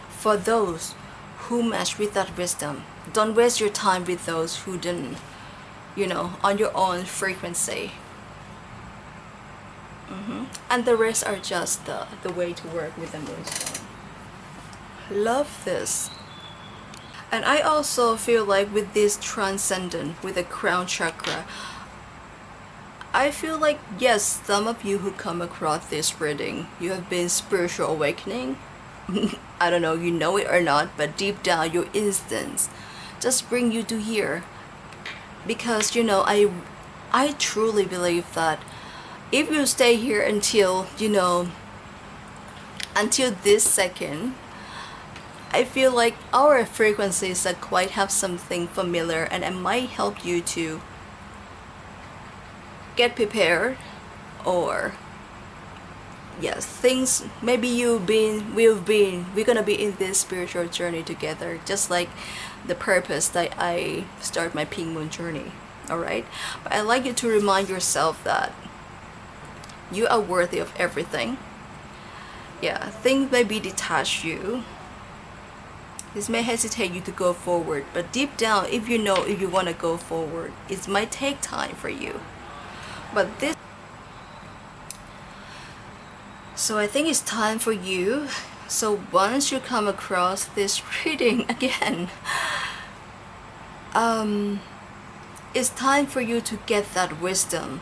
For those who match with that wisdom, don't waste your time with those who didn't, you know, on your own frequency. And the rest are just the way to work with the moonstone. Love this. And I also feel like with this transcendent, with the crown chakra, I feel like, yes, some of you who come across this reading, you have been spiritual awakening. I don't know, you know it or not, but deep down your instincts just bring you to here. Because, you know, I truly believe that if you stay here until, you know, until this second, I feel like our frequencies that quite have something familiar, and it might help you to get prepared, or yes, things maybe we're gonna be in this spiritual journey together, just like the purpose that I start my pink moon journey. Alright, but I like you to remind yourself that you are worthy of everything. Yeah, things may be detached you. This may hesitate you to go forward, but deep down, if you know if you want to go forward, it might take time for you. But this, so I think it's time for you. So once you come across this reading again, it's time for you to get that wisdom,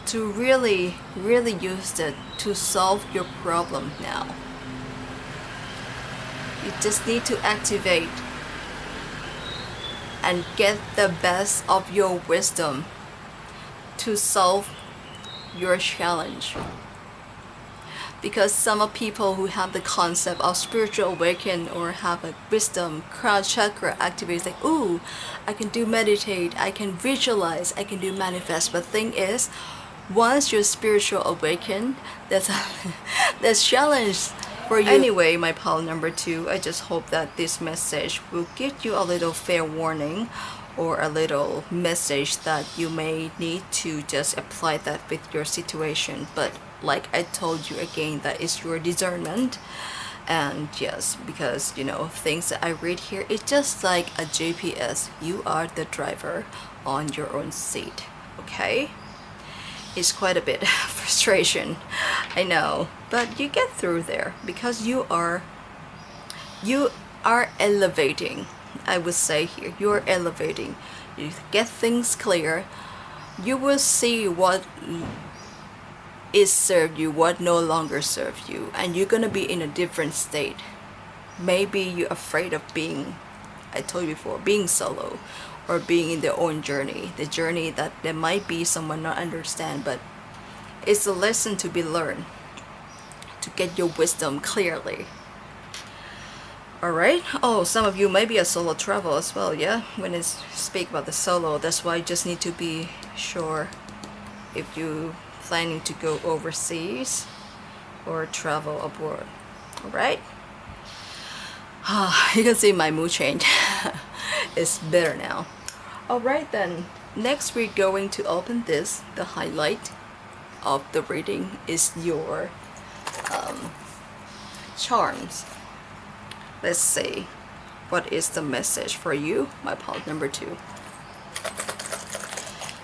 to really use it to solve your problem now. You just need to activate and get the best of your wisdom to solve your challenge. Because some of people who have the concept of spiritual awakening or have a wisdom crown chakra activates, like, ooh, I can do meditate, I can visualize, I can do manifest. But thing is, once you're spiritual awakened, there's there's challenge for you. Anyway, my pal number 2, I just hope that this message will give you a little fair warning or a little message that you may need to just apply that with your situation. But like I told you again, that is your discernment. And yes, because things that I read here, it's just like a GPS. You are the driver on your own seat. Okay, it's quite a bit frustration, I know, but you get through there because you are elevating. I would say here, you're elevating. You get things clear. You will see what is served you, what no longer serves you, and you're gonna be in a different state. Maybe you're afraid of being, I told you before, being solo or being in their own journey, the journey that there might be someone not understand, but it's a lesson to be learned to get your wisdom clearly. Alright, oh, some of you may be a solo travel as well, yeah, when I speak about the solo. That's why you just need to be sure if you planning to go overseas or travel abroad. Alright, you can see my mood change. It's better now. Alright then, next we're going to open this. The highlight of the reading is your charms. Let's see what is the message for you, my pal number 2.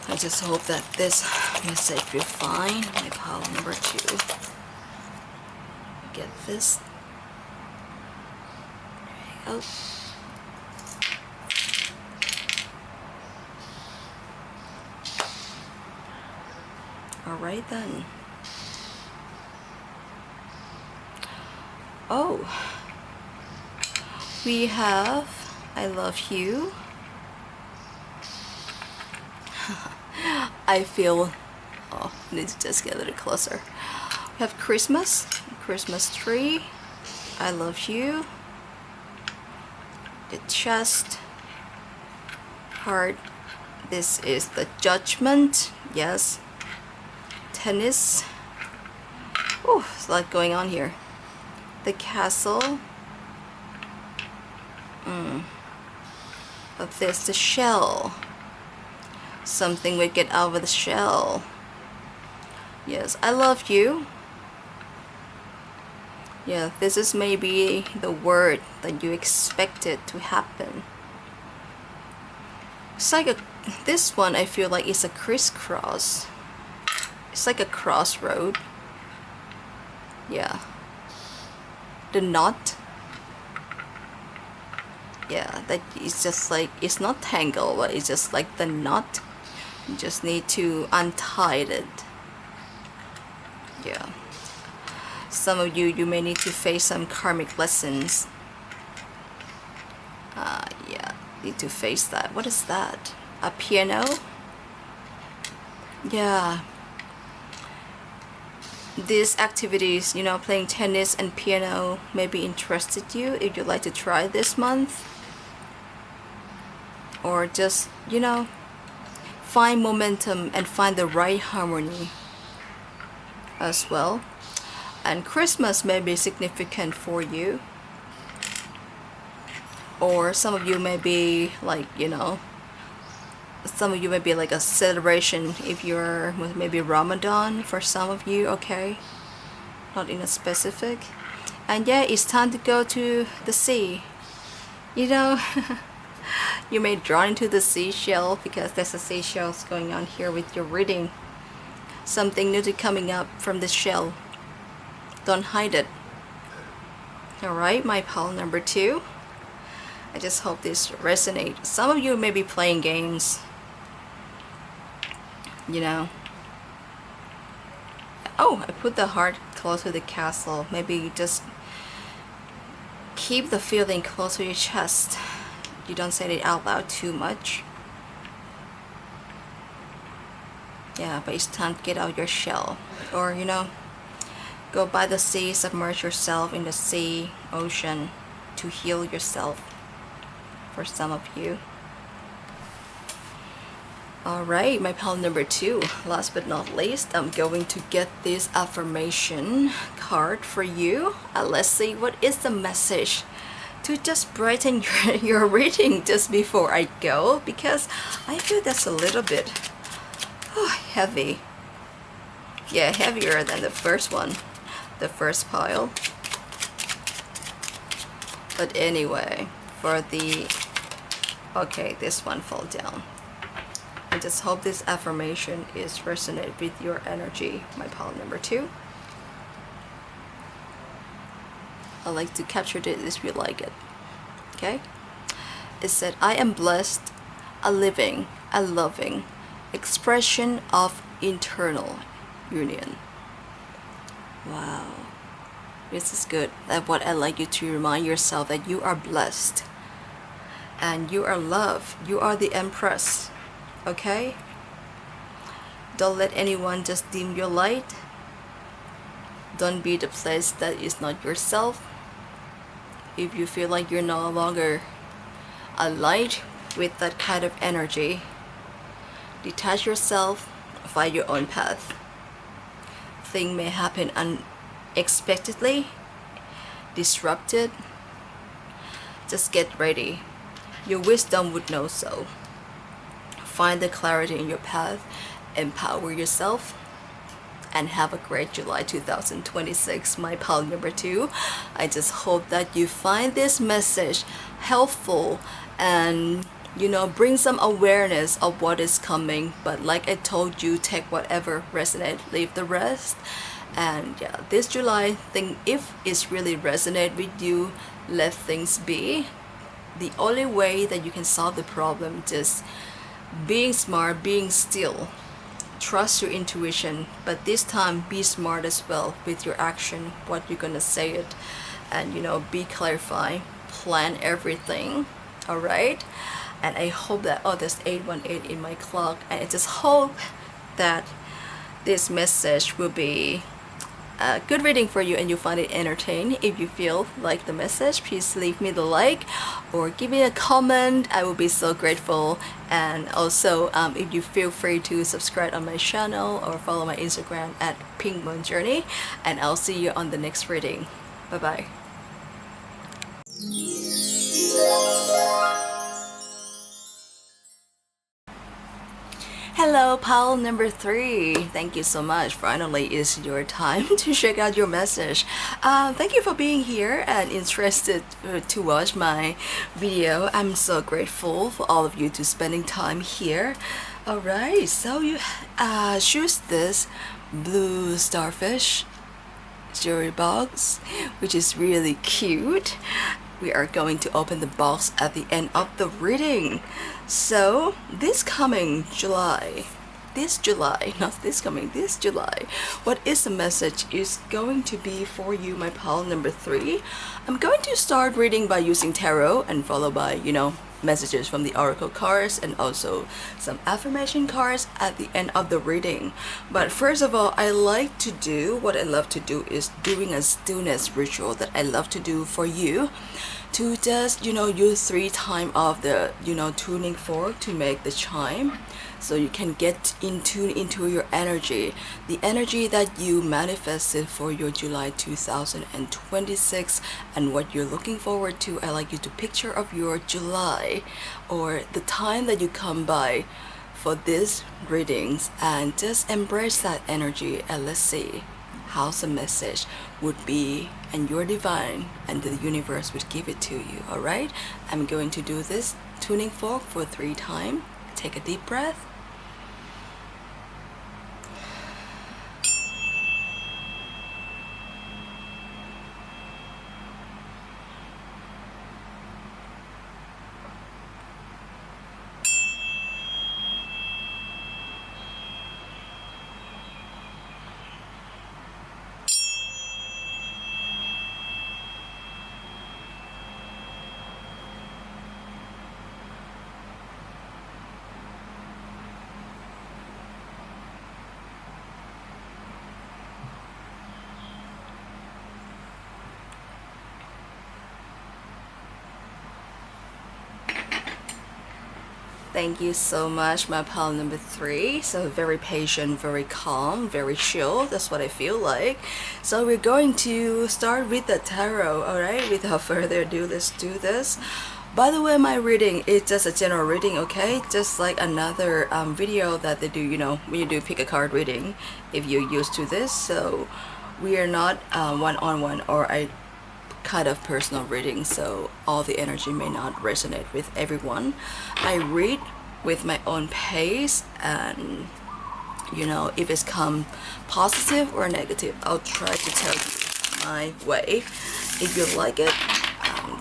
I just hope that this message will find my pal number 2. Get this. There you go. Alright then. Oh, we have I love you. I feel, oh, I need to just get a little closer. We have Christmas tree, I love you, the chest, heart, this is the judgment, yes, tennis, oh, there's a lot going on here, the castle, but there's the shell. Something we get out of the shell. Yes, I love you. Yeah, this is maybe the word that you expected to happen. It's like this one I feel like it's a crisscross. It's like a crossroad. Yeah. The knot. Yeah, that is just like, it's not tangled, but it's just like the knot. You just need to untie it. Yeah. Some of you may need to face some karmic lessons. Yeah, need to face that. What is that? A piano? Yeah. These activities, playing tennis and piano maybe interested you if you'd like to try this month. Or just, find momentum and find the right harmony as well. And Christmas may be significant for you, or some of you may be like, some of you may be like a celebration if you're maybe Ramadan for some of you, okay, not in a specific. And yeah, it's time to go to the sea, You may draw into the seashell because there's a seashells going on here with your reading. Something new to coming up from the shell. Don't hide it. Alright, my pal number 2. I just hope this resonates. Some of you may be playing games. Oh, I put the heart close to the castle. Maybe just keep the feeling close to your chest. You don't say it out loud too much. Yeah, but it's time to get out your shell. Or, Go by the sea, submerge yourself in the sea, ocean, to heal yourself, for some of you. Alright, my pal number 2, last but not least, I'm going to get this affirmation card for you. Let's see what is the message to just brighten your reading just before I go, because I feel that's a little bit heavy. Yeah, heavier than the first one, the first pile. But anyway, for the... okay, this one fell down. I just hope this affirmation is resonate with your energy, my pile number 2. I like to capture this if you like it. Okay? It said, I am blessed, a living, a loving expression of internal union. Wow. This is good. That's what I'd like you to remind yourself, that you are blessed and you are loved. You are the Empress. Okay? Don't let anyone just dim your light. Don't be the place that is not yourself. If you feel like you're no longer aligned with that kind of energy, detach yourself, find your own path. Things may happen unexpectedly, disrupted. Just get ready. Your wisdom would know so. Find the clarity in your path, empower yourself, and have a great July 2026, my pal number 2. I just hope that you find this message helpful and, you know, bring some awareness of what is coming. But like I told you, take whatever resonate, leave the rest. And yeah, this July thing, if it's really resonate with you, let things be. The only way that you can solve the problem, just being smart, being still. Trust your intuition, but this time be smart as well with your action, what you're gonna say it, and, you know, be clarified, plan everything. All right? And I hope that, oh, there's 818 in my clock, and I just hope that this message will be a good reading for you and you find it entertaining. If you feel like the message, please leave me the like or give me a comment. I will be so grateful. And also, if you feel free to subscribe on my channel or follow my Instagram at Pink Moon Journey, and I'll see you on the next reading. Bye bye. Hello, pile number 3. Thank you so much. Finally, it's your time to check out your message. Thank you for being here and interested to watch my video. I'm so grateful for all of you to spending time here. Alright, so you choose this blue starfish jewelry box, which is really cute. We are going to open the box at the end of the reading. So this coming July, this July, what is the message is going to be for you, my pal number 3. I'm going to start reading by using tarot and followed by, you know, messages from the oracle cards and also some affirmation cards at the end of the reading. But first of all, I love to do is doing a stillness ritual that I love to do for you, to just, you know, use 3 times of the, you know, tuning fork to make the chime, so you can get in tune into your energy, the energy that you manifested for your July 2026 and what you're looking forward to. I like you to picture of your July or the time that you come by for these readings and just embrace that energy, and let's see how the message would be, and your divine and the universe would give it to you. All right, I'm going to do this tuning fork for 3 times. Take a deep breath. Thank you so much, my pile number 3. So very patient, very calm, very chill. That's what I feel like. So we're going to start with the tarot. Alright, without further ado, let's do this. By the way, my reading is just a general reading, okay? Just like another video that they do, you know, when you do pick a card reading, if you're used to this. So we are not one-on-one or a kind of personal reading, so all the energy may not resonate with everyone. I read with my own pace, and you know, if it's come positive or negative, I'll try to tell you my way. If you like it,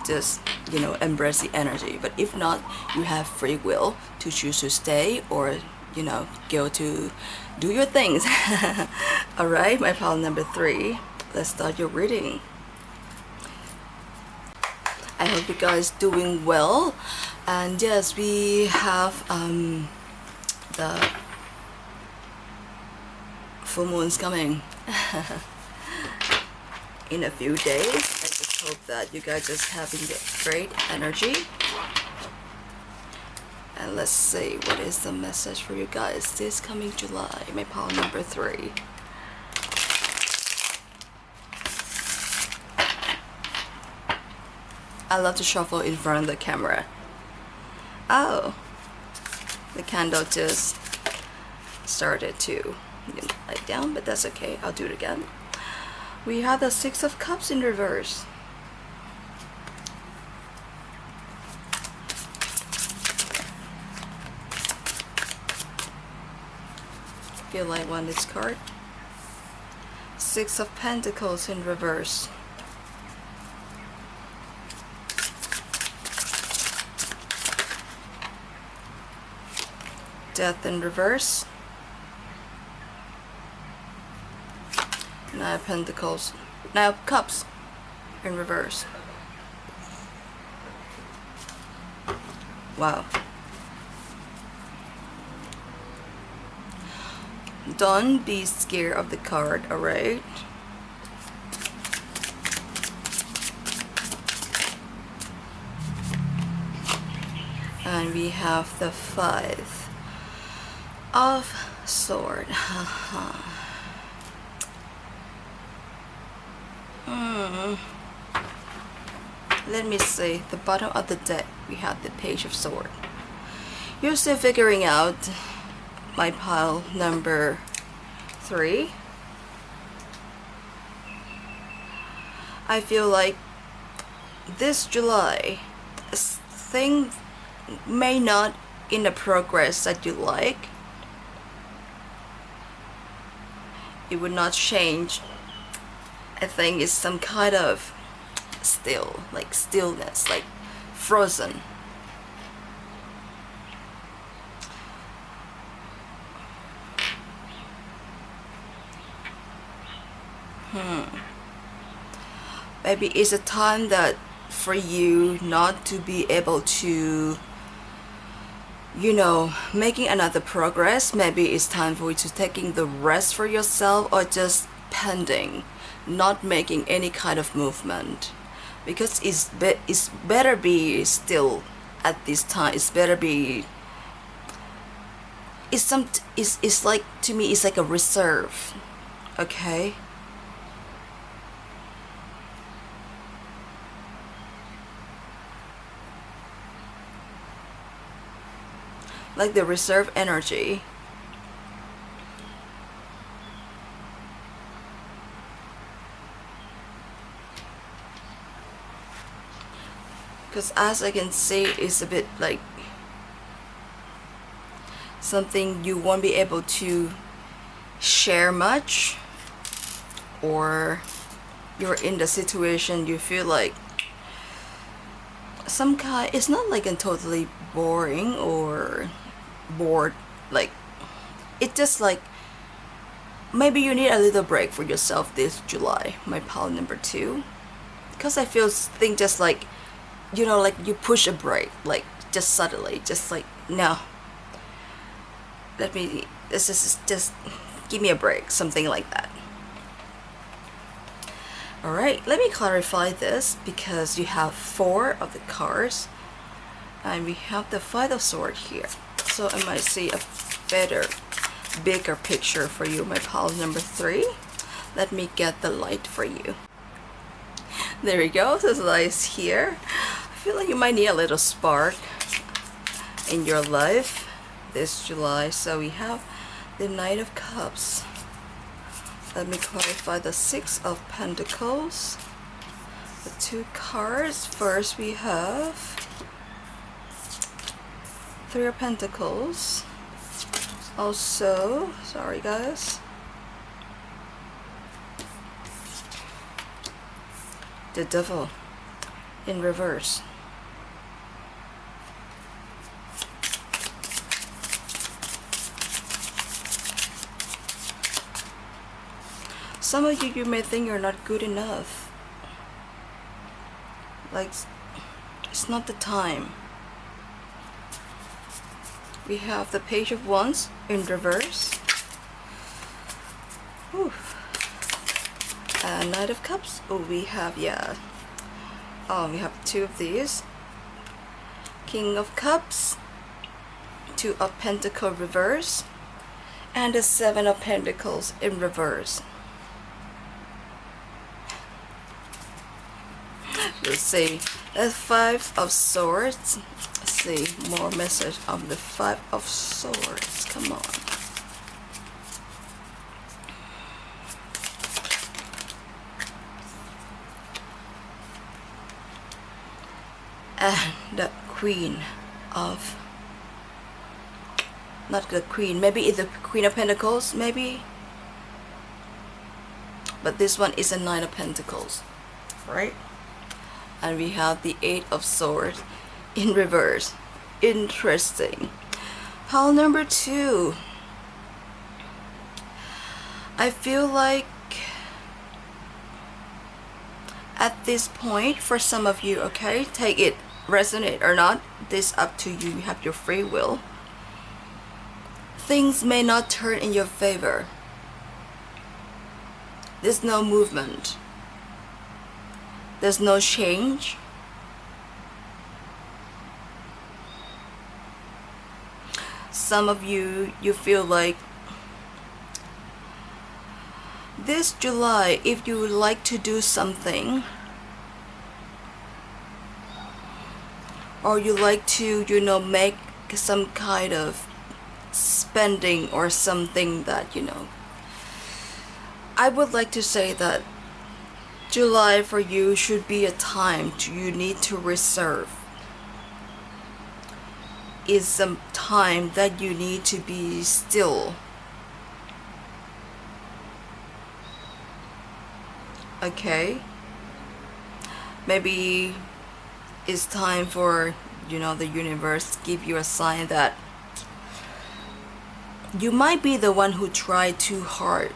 just, you know, embrace the energy, but if not, you have free will to choose to stay or, you know, go to do your things. All right, my pile number 3, let's start your reading. I hope you guys doing well. And yes, we have the full moon's coming in a few days. I just hope that you guys just having the great energy. And let's see, what is the message for you guys this coming July, my pile number 3. I love to shuffle in front of the camera. Oh, the candle just started to light down, but that's okay. I'll do it again. We have the 6 of Cups in reverse. Feel like one this card. 6 of Pentacles in reverse. Death in reverse. 9 of Pentacles. 9 of Cups in reverse. Wow. Don't be scared of the card, alright? And we have the 5 of Swords. Let me see. The bottom of the deck, we have the Page of Swords. You're still figuring out, my pile number 3. I feel like this July, things may not in the progress that you like. It would not change. I think it's some kind of still, like stillness, like frozen. Maybe it's a time that for you not to be able to, you know, making another progress. Maybe it's time for you to taking the rest for yourself, or just pending, not making any kind of movement, because it's better be still at this time. It's better be, it's like, to me it's like a reserve, okay? Like the reserve energy. Because as I can see, it's a bit like something you won't be able to share much, or you're in the situation you feel like some kind, it's not like a totally boring or bored, like it just like maybe you need a little break for yourself this July, my pile number 2. Because I feel things just like, you know, like you push a break, like just suddenly, just like, no, let me, this is just give me a break, something like that. Alright, let me clarify this, because you have 4 of the cards and we have the 5 of Swords here. so I might see a better, bigger picture for you, my pile number 3. Let me get the light for you. There we go, this light is here. I feel like you might need a little spark in your life this July. So we have the Knight of Cups. Let me clarify the 6 of Pentacles. The 2 cards. First we have 3 of Pentacles. Also, sorry guys, the Devil in reverse. Some of you may think you're not good enough. Like, it's not the time. We have the Page of Wands in reverse. Whew. Knight of Cups. Oh, we have, yeah. We have 2 of these. King of Cups. 2 of Pentacles reverse. And the 7 of Pentacles in reverse. Let's see. The 5 of Swords. Let's see. More message of the 5 of Swords. Come on. And the Queen of, not the Queen, maybe it's the Queen of Pentacles, maybe, but this one is a 9 of Pentacles, right? And we have the 8 of Swords in reverse. Interesting. Pile number 2. I feel like at this point, for some of you, okay, take it, resonate or not, this up to you. You have your free will. Things may not turn in your favor. There's no movement. There's no change. Some of you, you feel like this July, if you would like to do something, or you like to, you know, make some kind of spending or something that, you know, I would like to say that July for you should be a time you need to reserve. Is some time that you need to be still. Okay, maybe it's time for, you know, the universe to give you a sign that you might be the one who tried too hard,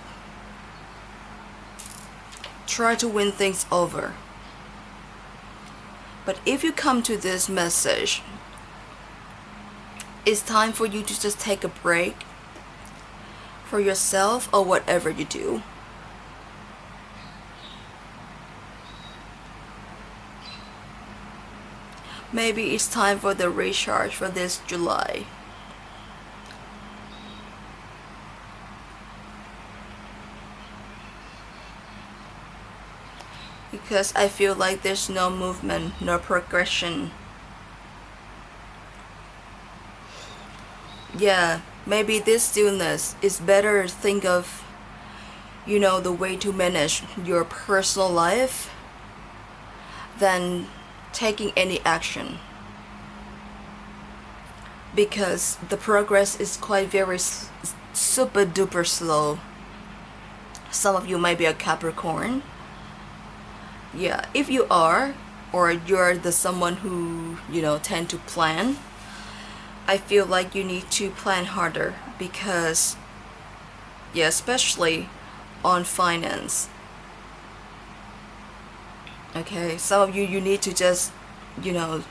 try to win things over. But if you come to this message, it's time for you to just take a break for yourself or whatever you do. Maybe it's time for the recharge for this July. Because I feel like there's no movement, no progression. Yeah, maybe this stillness is better to think of, you know, the way to manage your personal life than taking any action, because the progress is quite very super duper slow. Some of you might be a Capricorn. Yeah, if you are, or you're the someone who, you know, tend to plan, I feel like you need to plan harder, because yeah, especially on finance. Okay, some of you, you need to just, you know,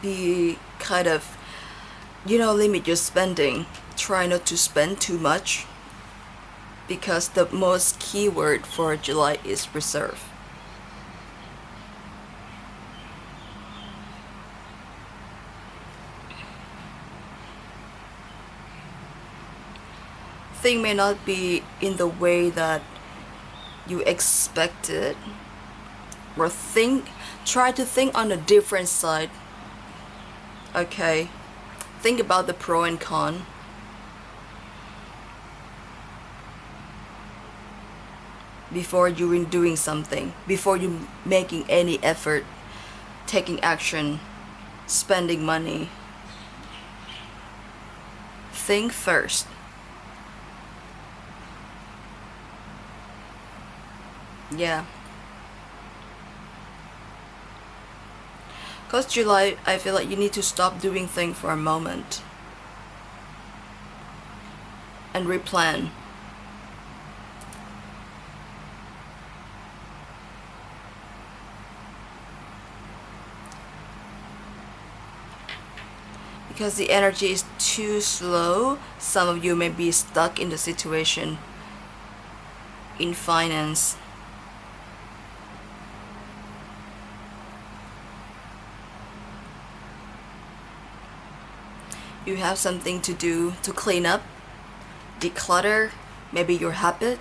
be kind of, you know, limit your spending. Try not to spend too much, because the most key word for July is reserve. everything may not be in the way that you expected, or try to think on a different side. Okay, think about the pro and con. Before you doing something, before you making any effort, taking action, spending money, think first. Yeah. Because July, I feel like you need to stop doing things for a moment and replan. Because the energy is too slow, some of you may be stuck in the situation in finance. You have something to do to clean up, declutter, maybe your habit.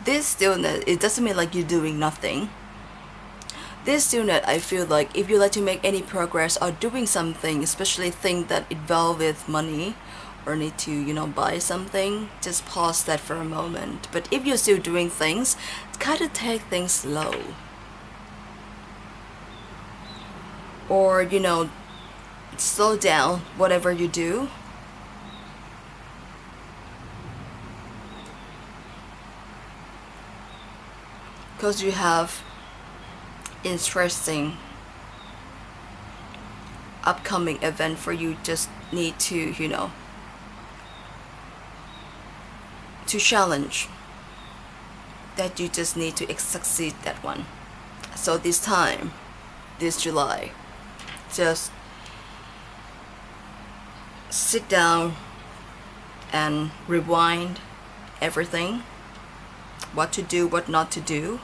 This stillness, it doesn't mean like you're doing nothing. This stillness, I feel like if you like to make any progress or doing something, especially things that involve with money or need to, buy something, just pause that for a moment. But if you're still doing things, kind of take things slow. Or, slow down whatever you do. Because you have interesting upcoming event for you, just need to, to challenge that you just need to succeed that one. So this time, this July, just sit down and rewind everything, what to do, what not to do.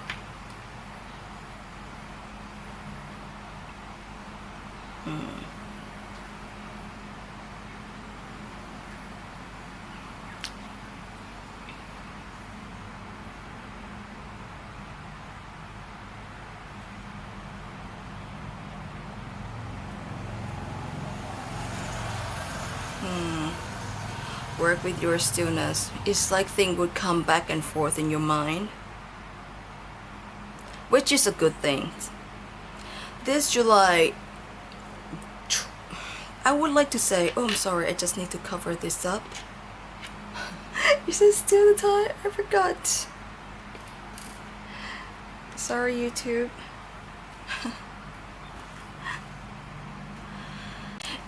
Work with your stillness. It's like things would come back and forth in your mind, which is a good thing. This July, I would like to say, oh, I'm sorry, I just need to cover this up. Is it still the time? I forgot. Sorry, YouTube.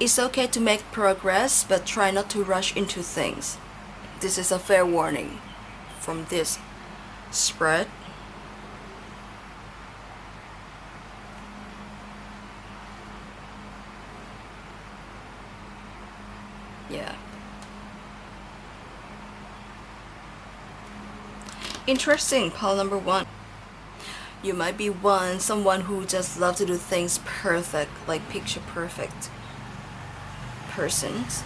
It's okay to make progress, but try not to rush into things. This is a fair warning from this spread. Yeah. Interesting, pile number 1. You might be someone who just loves to do things perfect, like picture perfect persons.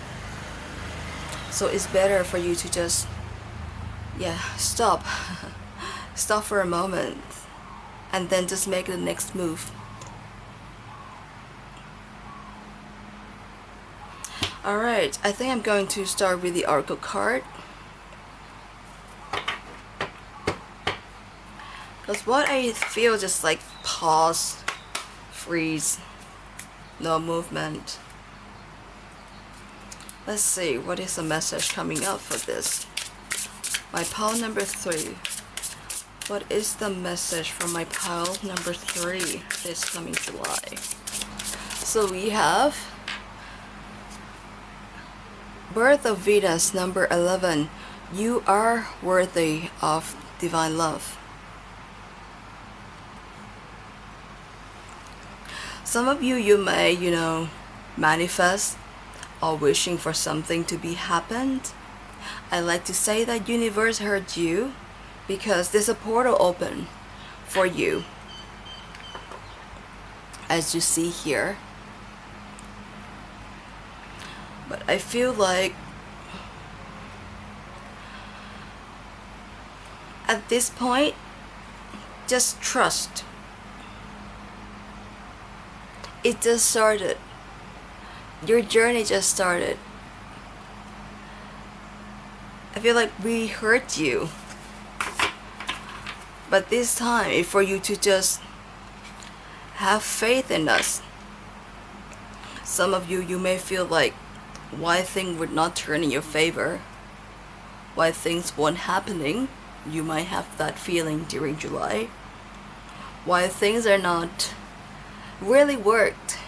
So it's better for you to just stop stop for a moment and then just make the next move. Alright, I think I'm going to start with the Oracle card, because what I feel just like pause, freeze, no movement. Let's see, what is the message coming up for this? My pile number 3. What is the message from my pile number 3 this coming July? So we have Birth of Venus, number 11. You are worthy of divine love. Some of you may, manifest or wishing for something to be happened. I like to say that universe heard you, because there's a portal open for you, as you see here. But I feel like At this point, just trust. It just started. Your journey just started. I feel like we hurt you. But this time, it's for you to just have faith in us. Some of you, you may feel like why things would not turn in your favor, why things weren't happening. You might have that feeling during July. Why things are not really worked.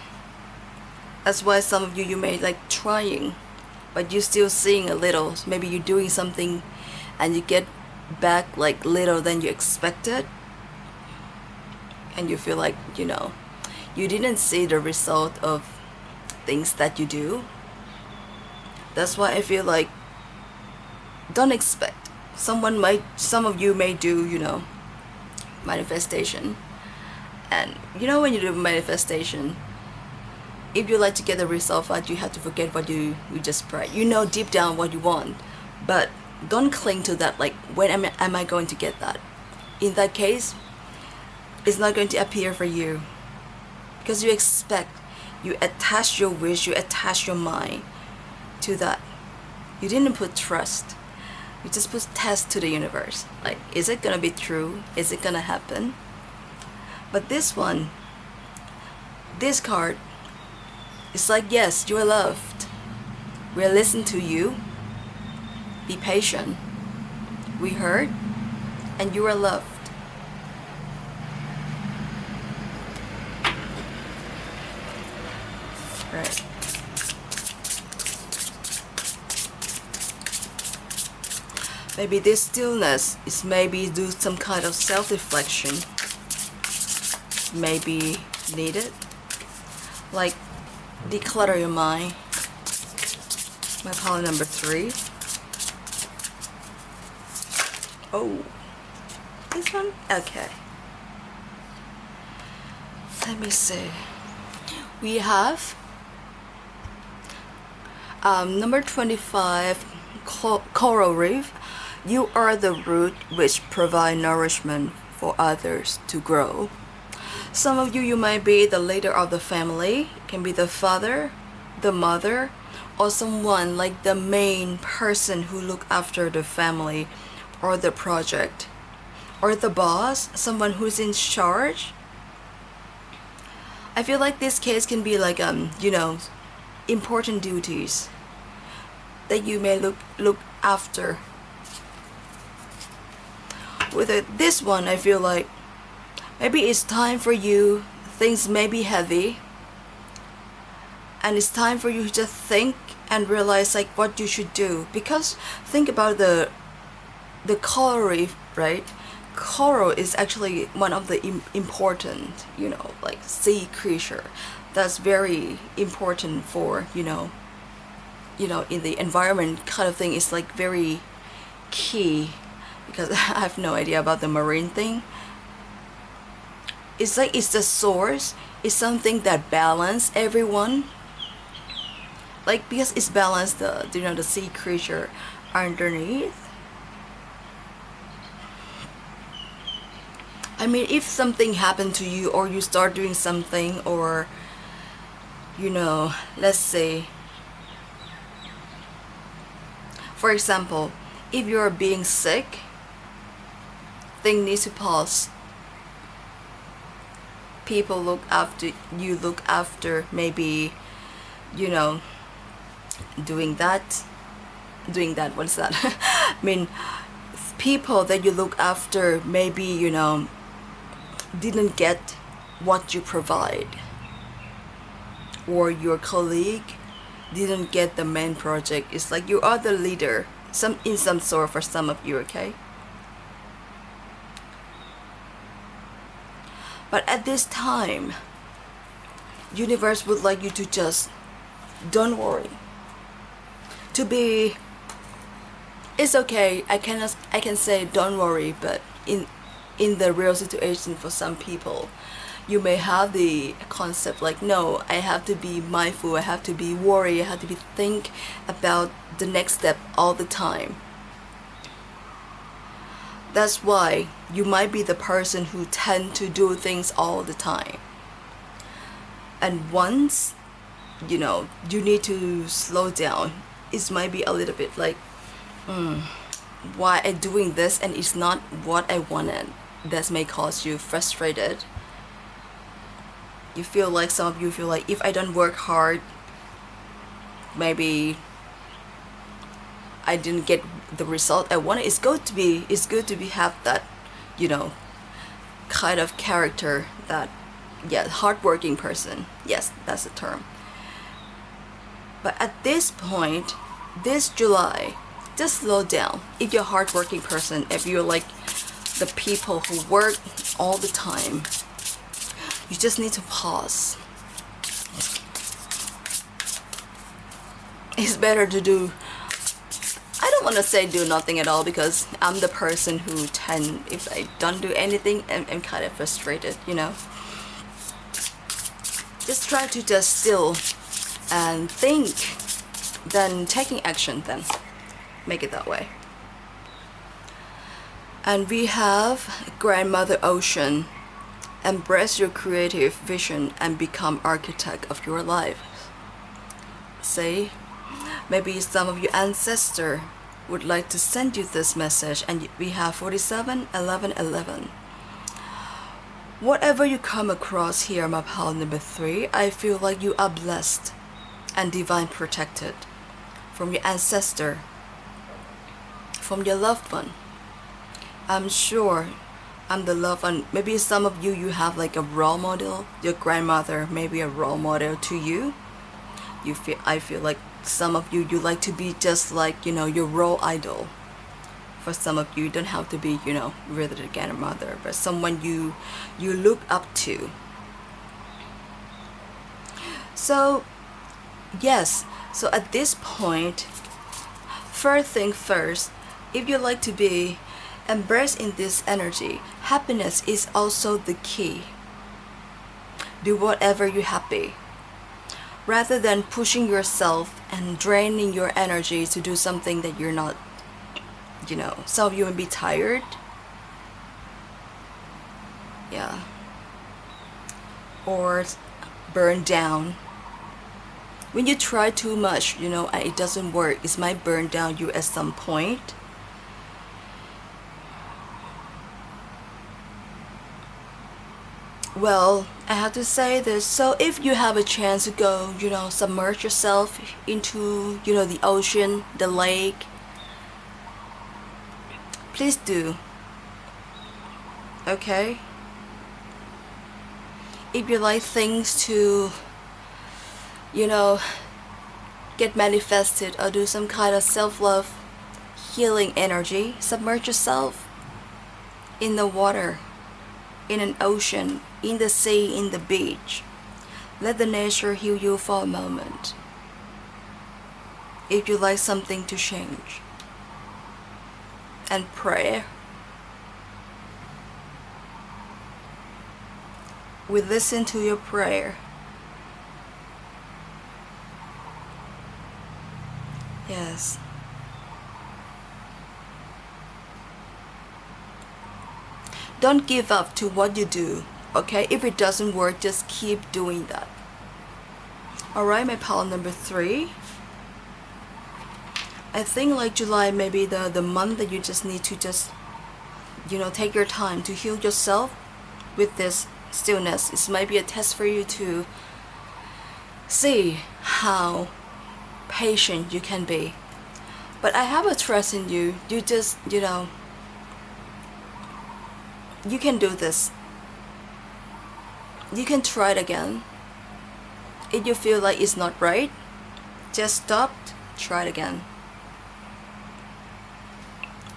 That's why some of you, you may like trying, but you're still seeing a little. Maybe you're doing something and you get back like little than you expected. And you feel like, you didn't see the result of things that you do. That's why I feel like don't expect. Some of you may do, manifestation. And when you do manifestation, if you like to get the result out, you have to forget what you just prayed. Deep down what you want. But don't cling to that, like, when am I going to get that? In that case, it's not going to appear for you. Because you expect, you attach your wish, you attach your mind to that. You didn't put trust. You just put test to the universe. Like, is it gonna be true? Is it gonna happen? But this one, this card, it's like, yes, you are loved. We'll listen to you. Be patient. We heard, and you are loved. Right. Maybe this stillness is maybe do some kind of self-reflection. Maybe needed. Like, declutter your mind. My pile number 3. Oh, this one? Okay. Let me see. We have number 25, coral reef. You are the root which provide nourishment for others to grow. Some of you, you might be the leader of the family. It can be the father, the mother, or someone like the main person who look after the family or the project, or the boss, someone who's in charge. I feel like this case can be like important duties that you may look after. With this one, I feel like maybe it's time for you, things may be heavy, and it's time for you to just think and realize like what you should do. Because think about the coral reef, right? Coral is actually one of the important, like sea creature that's very important for, in the environment kind of thing. Is like very key, because I have no idea about the marine thing. It's like it's the source. It's something that balance everyone. Like, because it's balanced the sea creature underneath. I mean, if something happened to you, or you start doing something, or let's say, for example, if you're being sick, thing needs to pause. People look after maybe doing that, what is that? I mean, people that you look after maybe didn't get what you provide, or your colleague didn't get the main project. It's like you are the leader, in some sort for some of you, okay? But at this time, universe would like you to just don't worry. It's okay. I can say don't worry, but in the real situation for some people, you may have the concept like, no, I have to be mindful, I have to be worried, I have to think about the next step all the time. That's why you might be the person who tend to do things all the time. And once, you know, you need to slow down. It might be a little bit like, why I'm doing this and it's not what I wanted. That may cause you frustrated. You feel like, some of you feel like, if I don't work hard, maybe I didn't get the result I wanted. It's good to be have that, you know, kind of character, that, yeah, hardworking person. Yes, that's the term. But at this point, this July, just slow down. If you're a hardworking person, if you're like the people who work all the time, you just need to pause. It's better to do, I don't want to say do nothing at all, because I'm the person who if I don't do anything, I'm kind of frustrated, you know. Just try to just still and think, then taking action, then make it that way. And we have Grandmother Ocean. Embrace your creative vision and become architect of your life. Say, maybe some of your ancestor would like to send you this message, and we have 47, 11, 11. Whatever you come across here, my pal number 3, I feel like you are blessed and divine protected from your ancestor, from your loved one. I'm sure I'm the loved one. Maybe some of you have like a role model. Your grandmother may be a role model to you. I feel like some of you like to be just like, you know, your role idol. For some of you, don't have to be, you know, really the grandmother, but someone you look up to. So yes, so at this point, first thing first, if you like to be embraced in this energy, happiness is also the key. Do whatever you're happy, rather than pushing yourself and draining your energy to do something that you're not, you know. Some of you may be tired, yeah, or burned down. When you try too much, you know, and it doesn't work, it might burn down you at some point. Well, I have to say this. So if you have a chance to go, you know, submerge yourself into, you know, the ocean, the lake, please do. Okay? If you like things to, you know, get manifested or do some kind of self-love healing energy, submerge yourself in the water, in an ocean, in the sea, in the beach. Let the nature heal you for a moment. If you like something to change. And prayer. We listen to your prayer. Yes. Don't give up to what you do, okay? If it doesn't work, just keep doing that. Alright, my pal number 3. I think like July may be the month that you just need to just, you know, take your time to heal yourself with this stillness. It might be a test for you to see how patient you can be. But I have a trust in you. You just, you know, you can do this. You can try it again. If you feel like it's not right, just stop, try it again.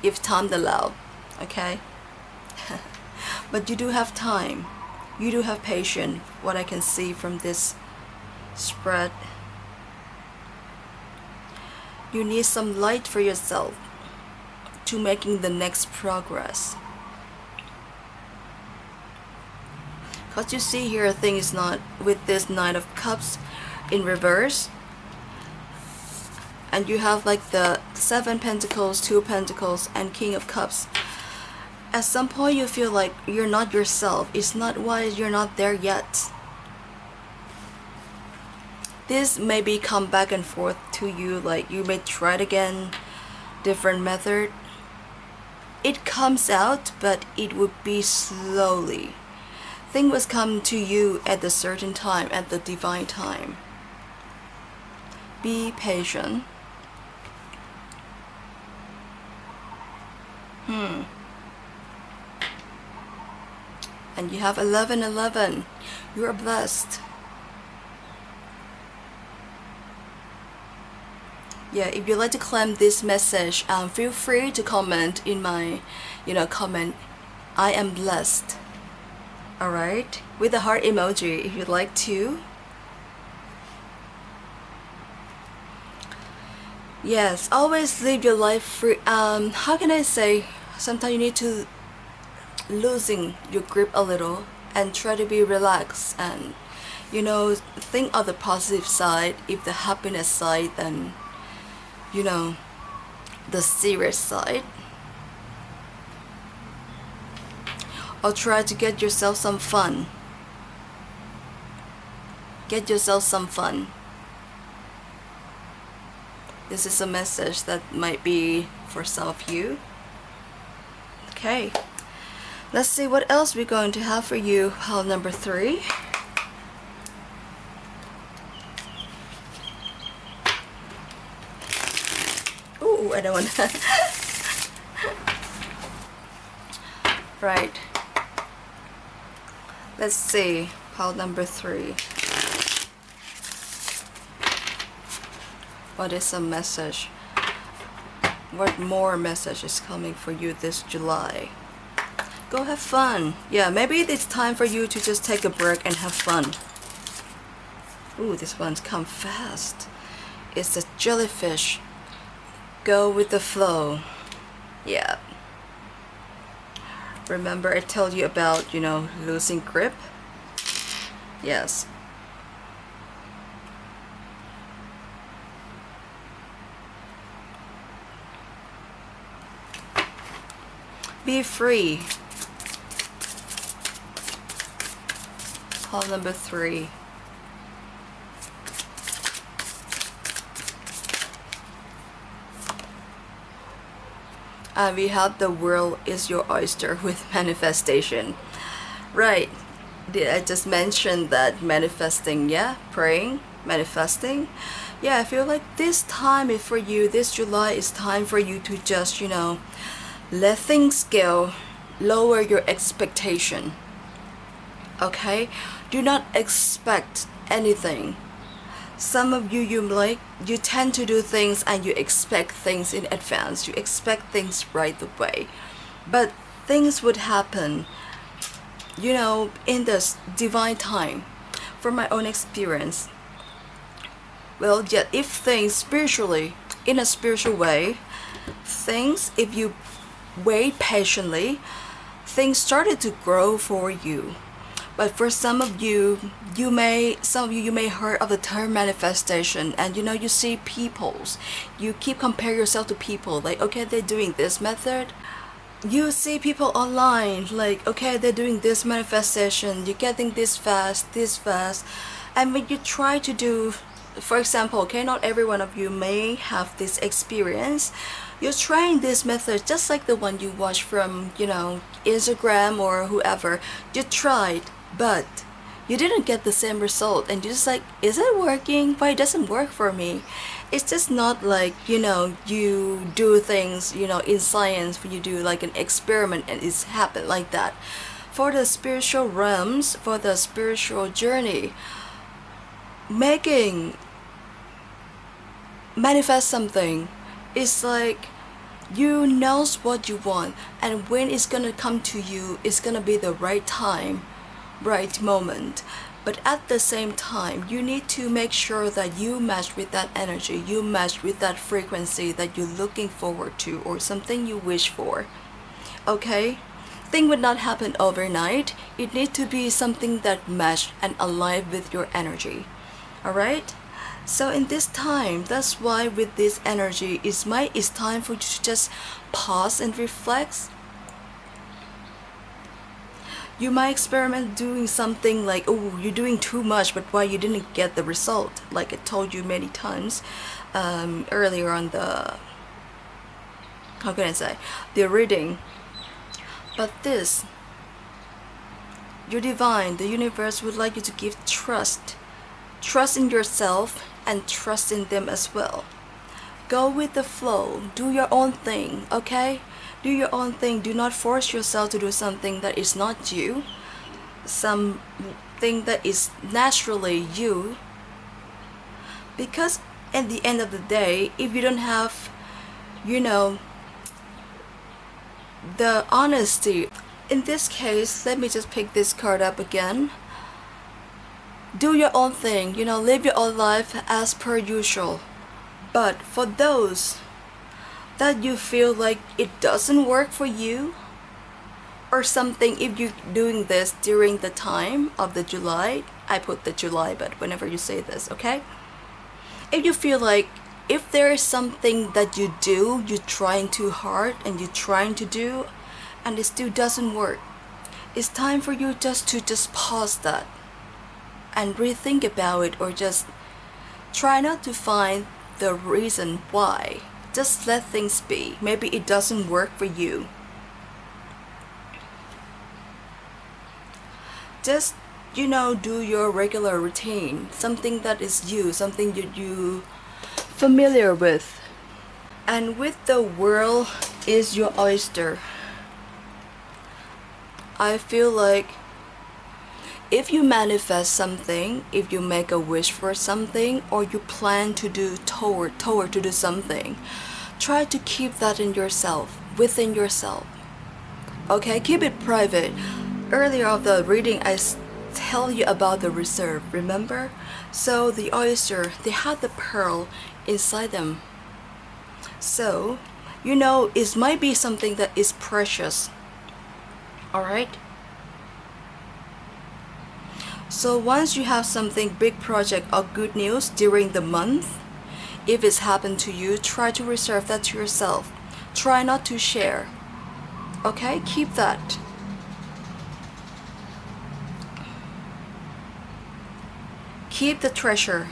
If time allows, okay? But you do have time. You do have patience, what I can see from this spread. You need some light for yourself to making the next progress. Because you see here, thing is not with this Nine of Cups in reverse. And you have like the 7 Pentacles, 2 Pentacles, and King of Cups. at some point you feel like you're not yourself. It's not why you're not there yet. This maybe come back and forth to you, like you may try it again, different method. It comes out, but it would be slowly. Thing was come to you at the certain time, at the divine time. Be patient. And you have 1111. You are blessed. Yeah, if you'd like to claim this message, feel free to comment in my, comment, I am blessed. Alright? With the heart emoji if you'd like to. Yes, always live your life free. How can I say? Sometimes you need to losing your grip a little and try to be relaxed and, think of the positive side. If the happiness side, then, the serious side. Or try to get yourself some fun. Get yourself some fun. This is a message that might be for some of you. Okay. Let's see what else we're going to have for you. Pile number 3. Ooh, I don't want that. Right. Let's see. Pile number 3. What is a message? What more message is coming for you this July? Go have fun. Yeah, maybe it's time for you to just take a break and have fun. Ooh, this one's come fast. It's a jellyfish. Go with the flow. Yeah. Remember I told you about, losing grip? Yes. Be free. Call number 3. And we have the world is your oyster with manifestation. Right. Did I just mention that manifesting, yeah? Praying, manifesting. Yeah, I feel like this time is for you. This July is time for you to just, let things go. Lower your expectation. Okay? Do not expect anything. Some of you, you tend to do things and you expect things in advance. You expect things right away. But things would happen, in this divine time. From my own experience. Well, yet if things spiritually, in a spiritual way, things, if you wait patiently, things started to grow for you. But for some of you, you may heard of the term manifestation, and you see people's. You keep comparing yourself to people, like, okay, they're doing this method. You see people online, like, okay, they're doing this manifestation, you're getting this fast. And when you try to do, for example, okay, not every one of you may have this experience. You're trying this method just like the one you watch from, Instagram or whoever. You tried, but you didn't get the same result, and you're just like, is it working? Why it doesn't work for me? It's just not like, you do things, in science, when you do like an experiment and it's happened like that. For the spiritual realms, for the spiritual journey, manifest something. It's like you knows what you want, and when it's gonna come to you, it's gonna be the right time, right moment. But at the same time, you need to make sure that you match with that energy, you match with that frequency that you're looking forward to, or something you wish for. Okay? Thing would not happen overnight. It needs to be something that match and align with your energy. Alright? So in this time, that's why with this energy, it's time for you to just pause and reflect. You might experiment doing something like, oh, you're doing too much, but why you didn't get the result, like I told you many times earlier on the, how can I say, the reading. But this, your divine, the universe would like you to give trust in yourself and trust in them as well. Go with the flow, do your own thing, okay? Do your own thing. Do not force yourself to do something that is not you, something that is naturally you. Because at the end of the day, if you don't have, the honesty, in this case, let me just pick this card up again. Do your own thing, live your own life as per usual. But for those that you feel like it doesn't work for you, or something, if you're doing this during the time of the July, I put the July, but whenever you say this, okay? If you feel like, if there is something that you do, you're trying too hard and you're trying to do, and it still doesn't work, it's time for you to pause that and rethink about it, or just try not to find the reason why. Just let things be. Maybe it doesn't work for you. Just, do your regular routine. Something that is you, something you familiar with. And with the world is your oyster. I feel like if you manifest something, if you make a wish for something, or you plan to do toward to do something, try to keep that in yourself, within yourself. Okay, keep it private. Earlier of the reading, I tell you about the reserve, remember? So the oyster, they had the pearl inside them. So, it might be something that is precious. Alright? So once you have something, big project or good news during the month, if it's happened to you, try to reserve that to yourself. Try not to share. Okay? Keep that. Keep the treasure.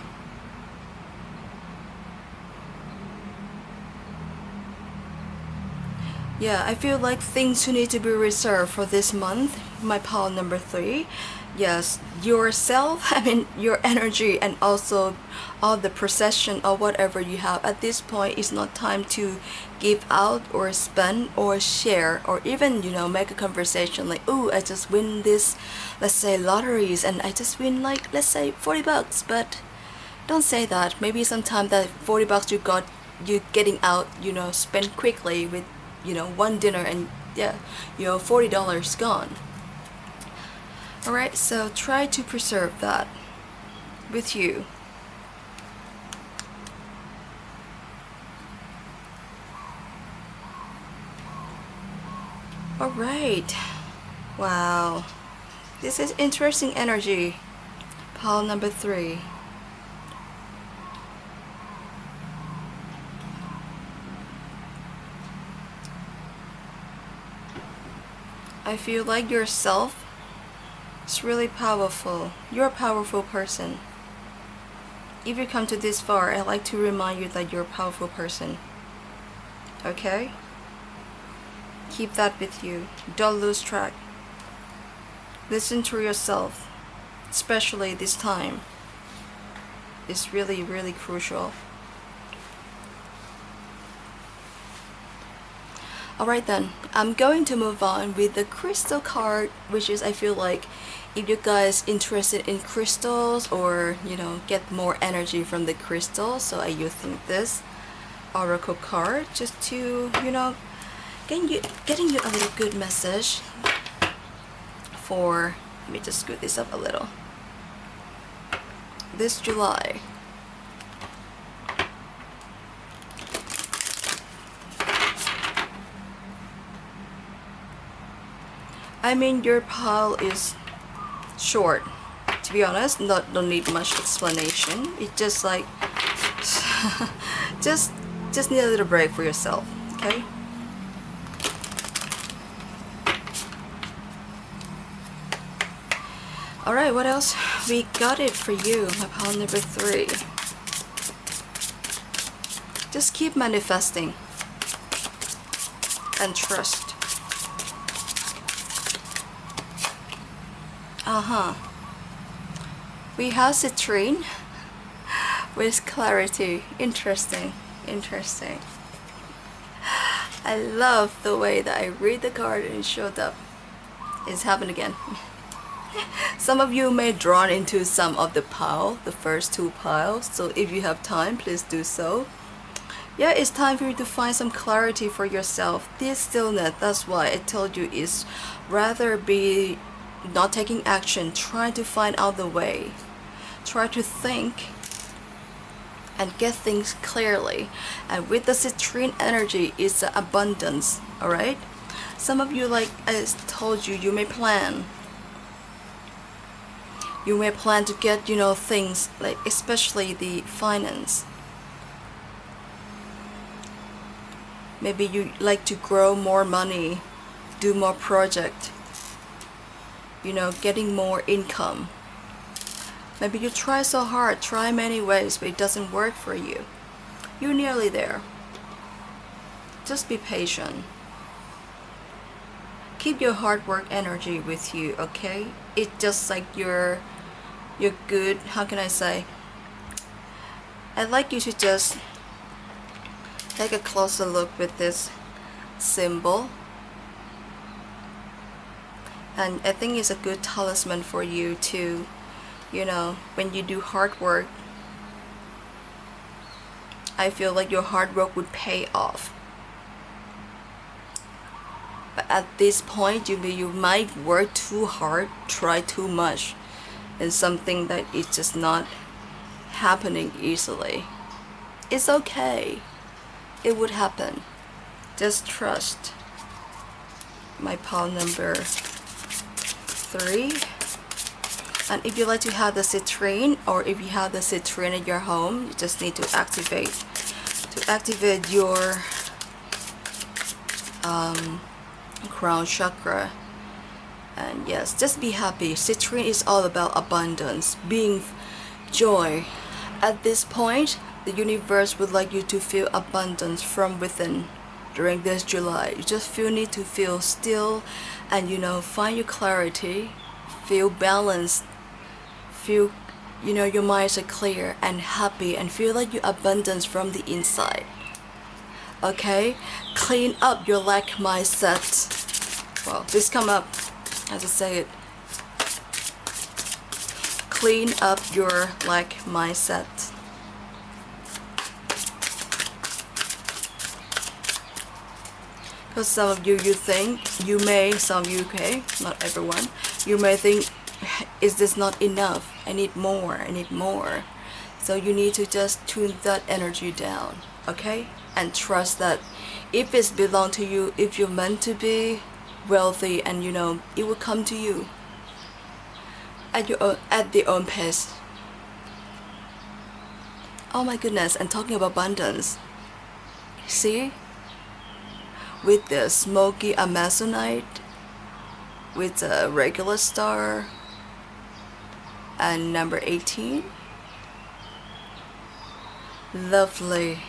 Yeah, I feel like things you need to be reserved for this month, my pile number 3. Yes, yourself, your energy, and also all the possession or whatever you have. At this point, it's not time to give out or spend or share, or even, make a conversation like, oh, I just win this, let's say, lotteries, and I just win like, let's say, $40. But don't say that. Maybe sometime that $40 you getting out, spend quickly with, one dinner, and yeah, your $40 gone. Alright, so try to preserve that with you. Alright. Wow. This is interesting energy. Pile number 3. I feel like yourself is really powerful. You're a powerful person. If you come to this far, I'd like to remind you that you're a powerful person. Okay? Keep that with you. Don't lose track. Listen to yourself, especially this time. It's really, really crucial. Alright then, I'm going to move on with the crystal card, which is, I feel like, if you guys interested in crystals, or get more energy from the crystals, so I using this oracle card just to getting you a little good message for, let me just scoot this up a little, this July. Your pile is short, to be honest. Don't need much explanation. It's just like just need a little break for yourself, okay? Alright, what else? We got it for you, my pile number 3. Just keep manifesting and trust. We have citrine with clarity. Interesting. I love the way that I read the card and it showed up. It's happened again. Some of you may drawn into some of the pile, the first 2 piles, so if you have time, please do so. Yeah, it's time for you to find some clarity for yourself. This stillness, that's why I told you, is rather be not taking action, trying to find out the way. Try to think and get things clearly. And with the citrine energy, it's abundance, alright? Some of you, like I told you, you may plan. You may plan to get, things, like especially the finance. Maybe you like to grow more money, do more project, getting more income. Maybe you try so hard, try many ways, but it doesn't work for you. You're nearly there. Just be patient. Keep your hard work energy with you, okay? It's just like you're good, how can I say? I'd like you to just take a closer look with this symbol. And I think it's a good talisman for you to, when you do hard work, I feel like your hard work would pay off. But at this point, you might work too hard, try too much, and something that is just not happening easily. It's okay. It would happen. Just trust. My pile number 3. And if you like to have the citrine, or if you have the citrine in your home, you just need to activate your crown chakra. And yes, just be happy. Citrine is all about abundance, being joy. At this point, the universe would like you to feel abundance from within during this July. You just need to feel still and find your clarity, feel balanced, feel your minds are clear and happy, and feel like you abundance from the inside. Okay? Clean up your lack mindset. Well, this come up as I say it. Clean up your lack mindset. Because some of you think, some of you, okay, not everyone, you may think, is this not enough? I need more. So you need to just tune that energy down, okay? And trust that if it's belong to you, if you're meant to be wealthy, and it will come to you at the own pace. Oh my goodness, and talking about abundance, see? With the smoky amazonite, with the regular star, and number 18. Lovely.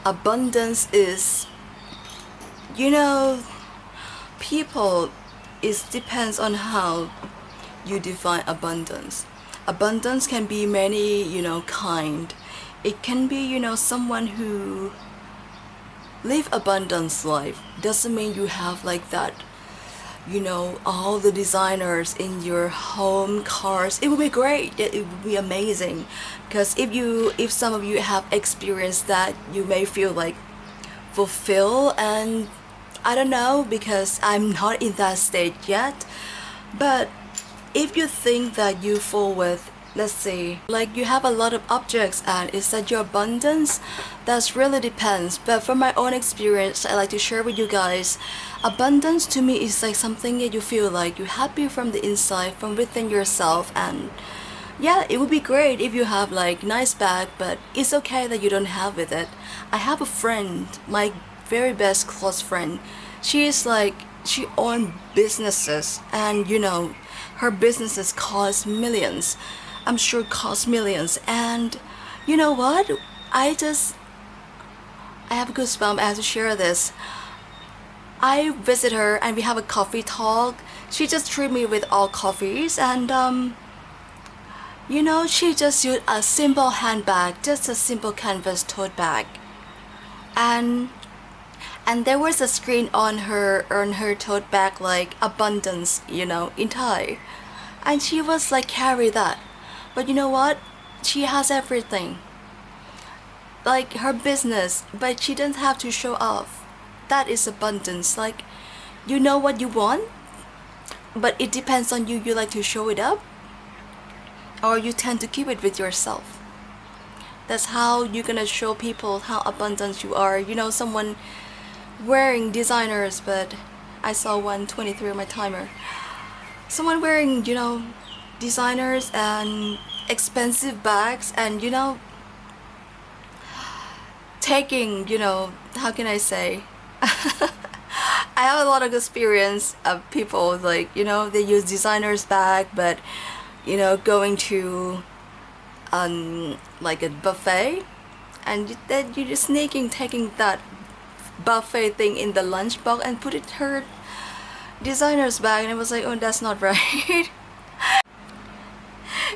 Abundance is, people, it depends on how you define abundance. Abundance can be many, kind. It can be, someone who live abundance life. Doesn't mean you have like that, all the designers in your home, cars. It would be great. It would be amazing. Because if some of you have experienced that, you may feel like fulfilled, and I don't know, because I'm not in that state yet. But if you think that you fall with, let's say, like you have a lot of objects, and is that your abundance? That really depends. But from my own experience, I like to share with you guys, abundance to me is like something that you feel like you're happy from the inside, from within yourself. And yeah, it would be great if you have like nice bag, but it's okay that you don't have with it. I have a friend, my very best close friend. She is like she owned businesses, and her businesses cost millions. I'm sure cost millions. And you know what? I have a goosebump. I have to share this. I visit her and we have a coffee talk. She just treat me with all coffees, and she just used a simple handbag, just a simple canvas tote bag, and there was a screen on her tote bag like abundance, in Thai, and she was like carry that. But you know what? She has everything, like her business, but she doesn't have to show off. That is abundance. Like, you know what you want, but it depends on you. You like to show it up, or you tend to keep it with yourself. That's how you're gonna show people how abundant you are. Someone wearing designers, but I saw 123 on my timer. Someone wearing, designers and expensive bags, and taking, how can I say? I have a lot of experience of people like, they use designers bag, but going to like a buffet, and then you're just taking that buffet thing in the lunchbox and put it her designer's bag, and it was like, oh, that's not right.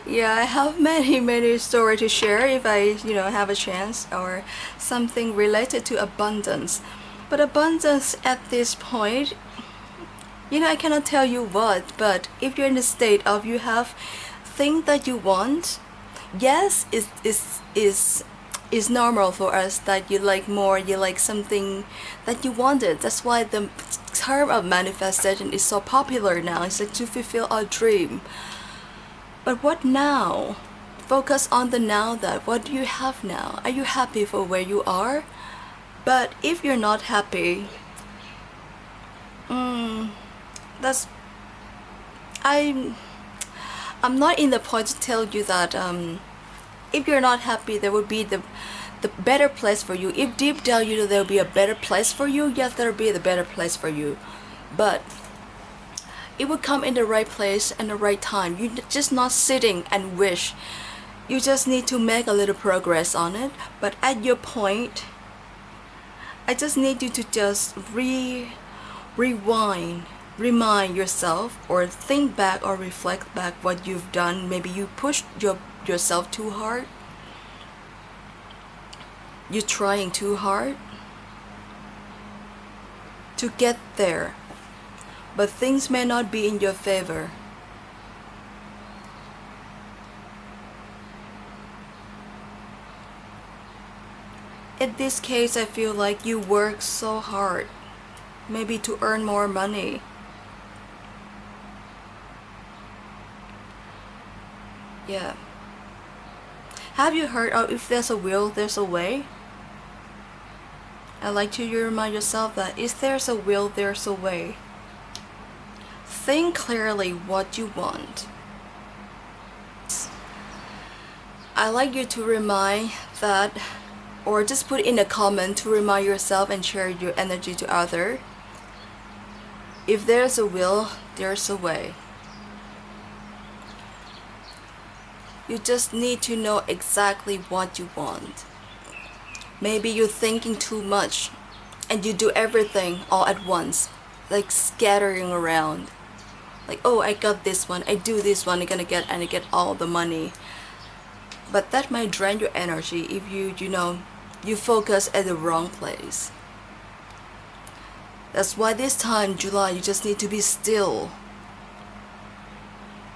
Yeah, I have many stories to share if I have a chance, or something related to abundance. But abundance at this point, I cannot tell you what, but if you're in the state of you have things that you want, yes, is normal for us that you like more, you like something that you wanted. That's why the term of manifestation is so popular now. It's like to fulfill our dream. But what now? Focus on the now. That what do you have now? Are you happy for where you are? But if you're not happy, that's I'm not in the point to tell you that if you're not happy, there will be the better place for you. If deep down you know there will be a better place for you, yes, there will be the better place for you. But it will come in the right place and the right time. You're just not sitting and wish. You just need to make a little progress on it. But at your point, I just need you to just remind yourself, or think back or reflect back what you've done. Maybe you pushed yourself too hard. You're trying too hard to get there, but things may not be in your favor. In this case, I feel like you work so hard, maybe to earn more money. Yeah. Have you heard of if there's a will, there's a way? I like to remind yourself that if there's a will, there's a way. Think clearly what you want. I like you to remind that, or just put in a comment to remind yourself and share your energy to others. If there's a will, there's a way. You just need to know exactly what you want. Maybe you're thinking too much and you do everything all at once, like scattering around. Like, oh, I got this one, I do this one, I get all the money. But that might drain your energy if you focus at the wrong place. That's why this time, July, you just need to be still.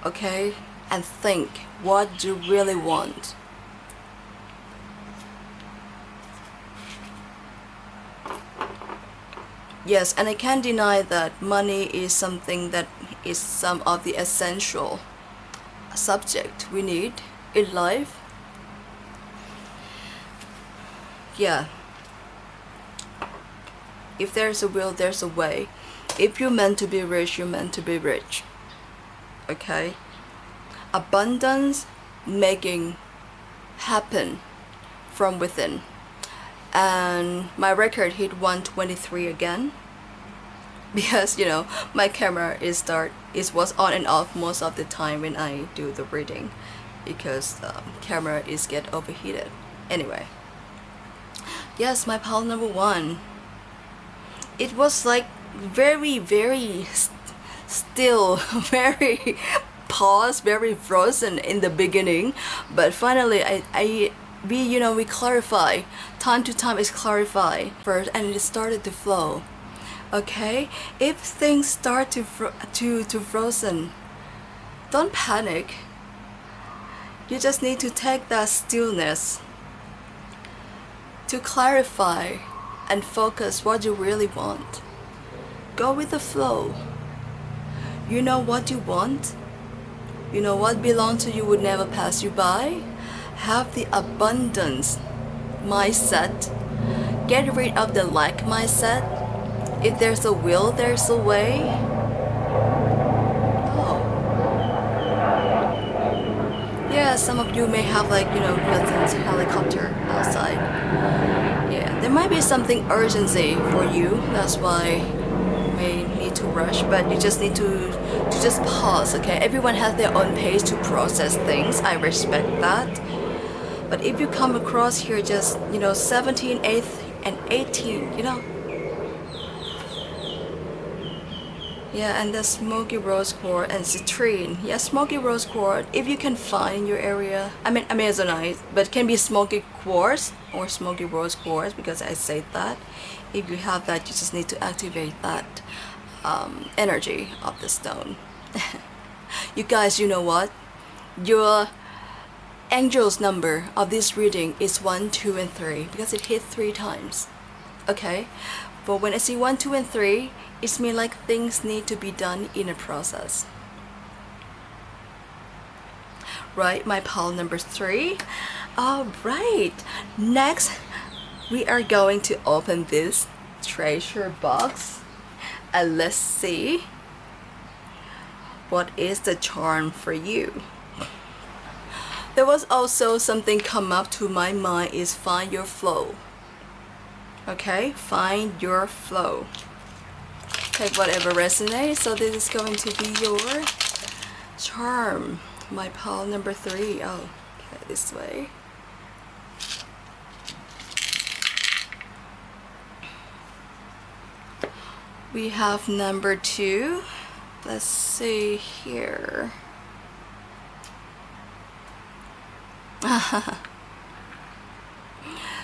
Okay? And think what you really want. Yes, and I can't deny that money is something that is some of the essential subject we need in life. Yeah. If there's a will, there's a way. If you're meant to be rich, you're meant to be rich. Okay? Abundance making happen from within. And my record hit 123 again. because my camera was on and off most of the time when I do the reading, because camera is get overheated. Anyway, yes, my pile number one. It was like very, very still, very paused, very frozen in the beginning, but finally we clarify. Time to time is clarify first, and it started to flow. Okay, if things start to frozen, don't panic. You just need to take that stillness to clarify and focus what you really want. Go with the flow. You know what you want. You know what belongs to you would never pass you by. Have the abundance mindset. Get rid of the lack mindset. If there's a will, there's a way. Oh. Yeah, some of you may have built-in helicopter outside. Yeah, there might be something urgency for you. That's why you may need to rush, but you just need to just pause, okay? Everyone has their own pace to process things. I respect that. But if you come across here just, 17, 8, and 18, Yeah, and the smoky rose quartz and citrine. Yeah, smoky rose quartz, if you can find in your area. I mean, Amazonite, but can be smoky quartz or smoky rose quartz, because I said that. If you have that, you just need to activate that energy of the stone. You guys, you know what? Your angel's number of this reading is 1, 2, and 3, because it hit 3 times. Okay? But when I see 1, 2, and 3, it means like things need to be done in a process. Right, my pile number 3. Alright, next we are going to open this treasure box and let's see what is the charm for you. There was also something come up to my mind is find your flow. Okay, find your flow. Take whatever resonates. So this is going to be your charm. My pile number 3. Oh, okay, this way. We have number 2. Let's see here.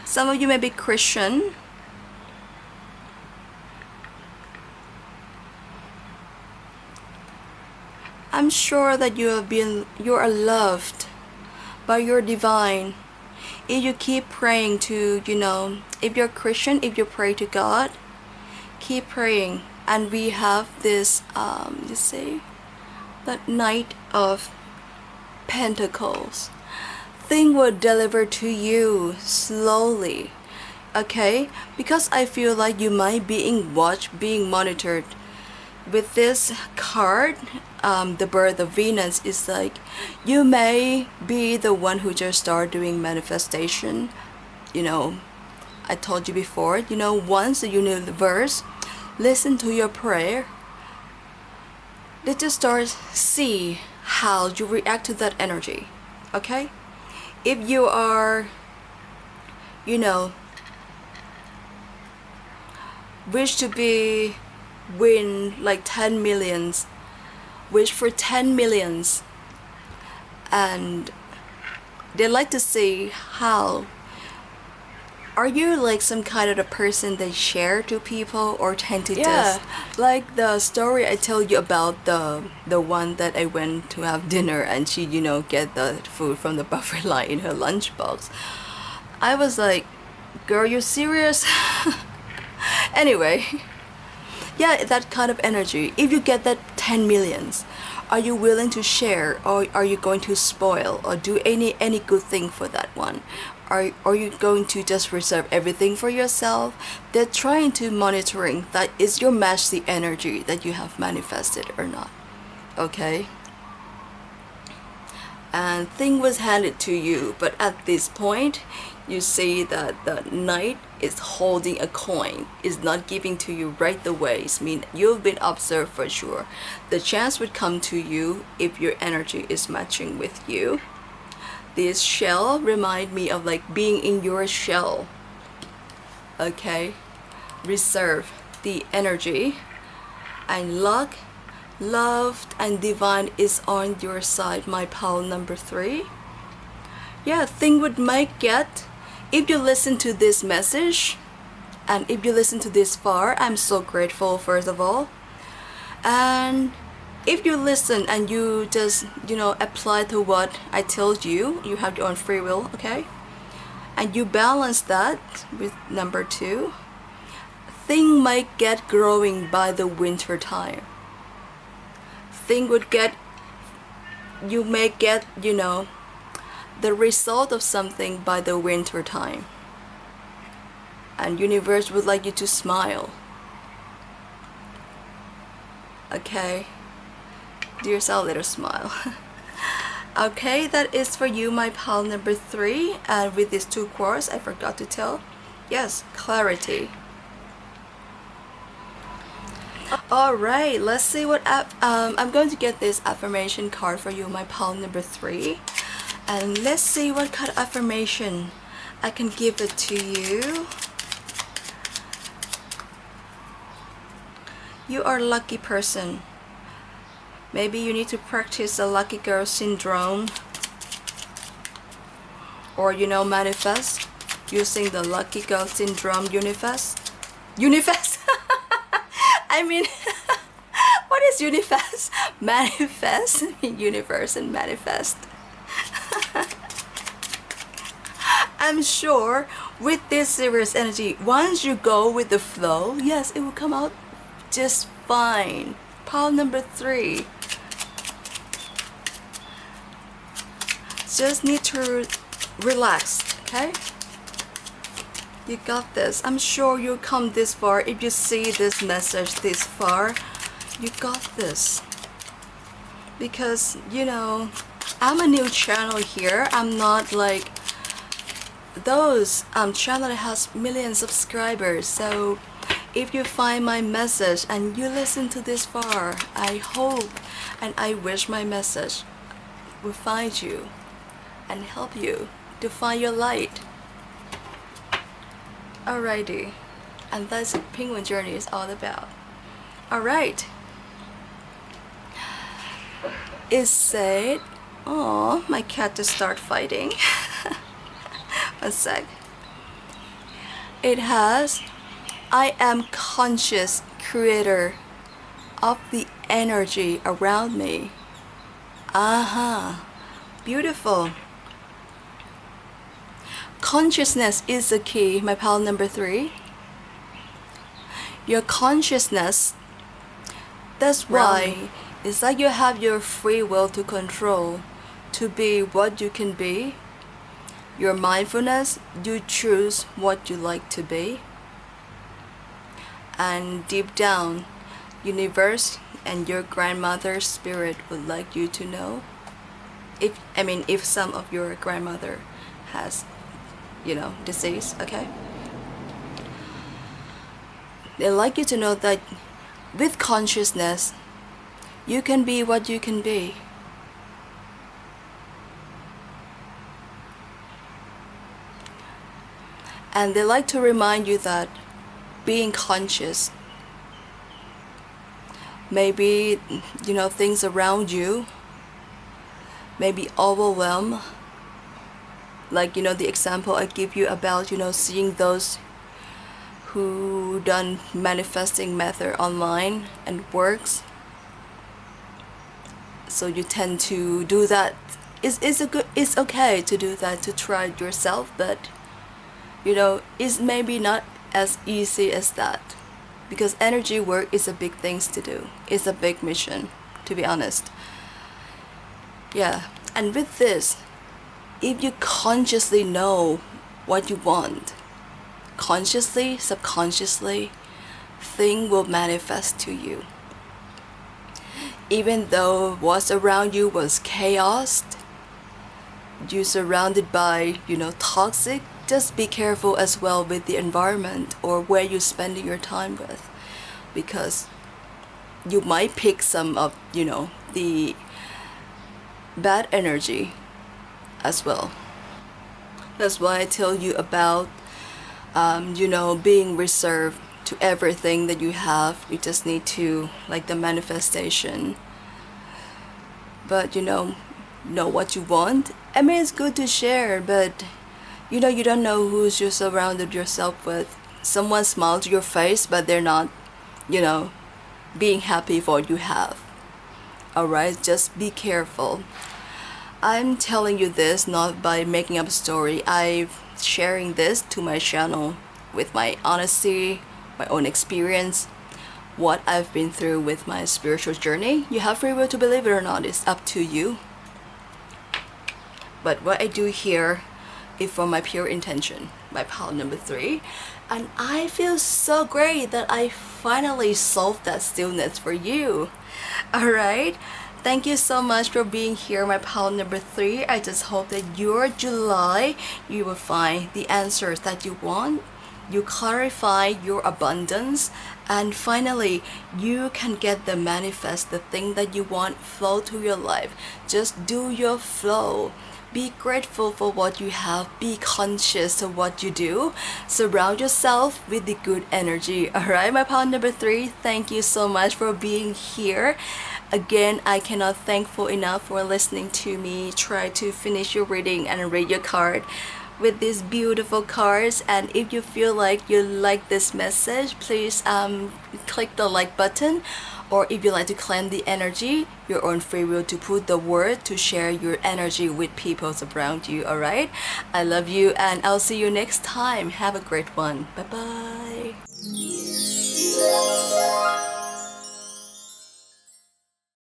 Some of you may be Christian. I'm sure that you are loved by your divine. If you keep praying to, if you're Christian, if you pray to God, keep praying. And we have this, you see, that Knight of Pentacles. Thing will deliver to you slowly, okay? Because I feel like you might be being watched, being monitored. With this card, the birth of Venus is like, you may be the one who just started doing manifestation. I told you before, once the universe listen to your prayer, they just start see how you react to that energy, okay? If you are, wish to be win like 10 millions, wish for 10 millions, and they like to see how are you like some kind of a person that share to people or tend to just like the story I told you about the one that I went to have dinner and she get the food from the buffet line in her lunchbox. I was like, girl, you serious? Anyway, yeah, that kind of energy. If you get that 10 millions, are you willing to share, or are you going to spoil or do any good thing for that one? Are you going to just reserve everything for yourself? They're trying to monitoring that is your match the energy that you have manifested or not. Okay? and thing was handed to you, but at this point you see that the knight is holding a coin, is not giving to you right away. It means you've been observed for sure. The chance would come to you if your energy is matching with you. This shell remind me of like being in your shell. Okay, reserve the energy, and luck, love, and divine is on your side, my pal number 3. Yeah, thing would make it if you listen to this message, and if you listen to this far, I'm so grateful first of all. And if you listen and you just apply to what I told you, you have your own free will, okay, and you balance that with number 2, thing might get growing by the winter time. Thing would get, you may get the result of something by the winter time, and universe would like you to smile. Okay, do yourself a little smile. Okay, that is for you, my pal number 3. And with these 2 quotes, I forgot to tell, yes, clarity. Alright, let's see what I'm going to get this affirmation card for you, my pal number 3. And let's see what kind of affirmation I can give it to you. You are a lucky person. Maybe you need to practice the lucky girl syndrome, or manifest using the lucky girl syndrome. Unifest I mean what is unifest? Manifest. Universe and manifest. I'm sure with this serious energy, once you go with the flow, yes, it will come out just fine. Pile number 3. Just need to relax, okay? You got this. I'm sure you'll come this far. If you see this message this far, you got this. Because, I'm a new channel here. I'm not like those channel that has million subscribers. So if you find my message and you listen to this far, I hope and I wish my message will find you and help you to find your light. Alrighty, and that's what Penguin Journey is all about. Alright, it said, oh, my cat just started fighting. One sec. It has, I am conscious creator of the energy around me. Beautiful. Consciousness is the key, my pal number 3. Your consciousness, that's why it's like you have your free will to control, to be what you can be. Your mindfulness, you choose what you like to be. And deep down, universe and your grandmother's spirit would like you to know. If some of your grandmother has disease, okay, they like you to know that with consciousness you can be what you can be. And they like to remind you that being conscious, maybe things around you may be overwhelmed. Like the example I give you about seeing those who done manifesting method online and works. So you tend to do that. It's okay to do that, to try it yourself, but it's maybe not as easy as that, because energy work is a big things to do. It's a big mission, to be honest. Yeah, and with this, if you consciously know what you want, consciously, subconsciously, thing will manifest to you. Even though what's around you was chaos, you're surrounded by, toxic, just be careful as well with the environment or where you're spending your time with, because you might pick some of, the bad energy as well. That's why I tell you about, being reserved to everything that you have. You just need to, like the manifestation. But, know what you want. I mean, it's good to share, but, you don't know who's you surrounded yourself with. Someone smiles to your face, but they're not, being happy for what you have. Alright, just be careful. I'm telling you this not by making up a story. I'm sharing this to my channel with my honesty, my own experience, what I've been through with my spiritual journey. You have free will to believe it or not, it's up to you. But what I do here is for my pure intention, my pile number 3. And I feel so great that I finally solved that stillness for you. Alright? Thank you so much for being here, my pile number 3. I just hope that your July, you will find the answers that you want. You clarify your abundance, and finally you can get the manifest, the thing that you want flow to your life. Just do your flow. Be grateful for what you have. Be conscious of what you do. Surround yourself with the good energy. Alright, my pile number 3, thank you so much for being here. Again, I cannot thankful enough for listening to me try to finish your reading and read your card with these beautiful cards. And if you feel like you like this message, please click the like button. Or if you like to claim the energy, your own free will to put the word to share your energy with people around you. Alright, I love you and I'll see you next time. Have a great one. Bye bye.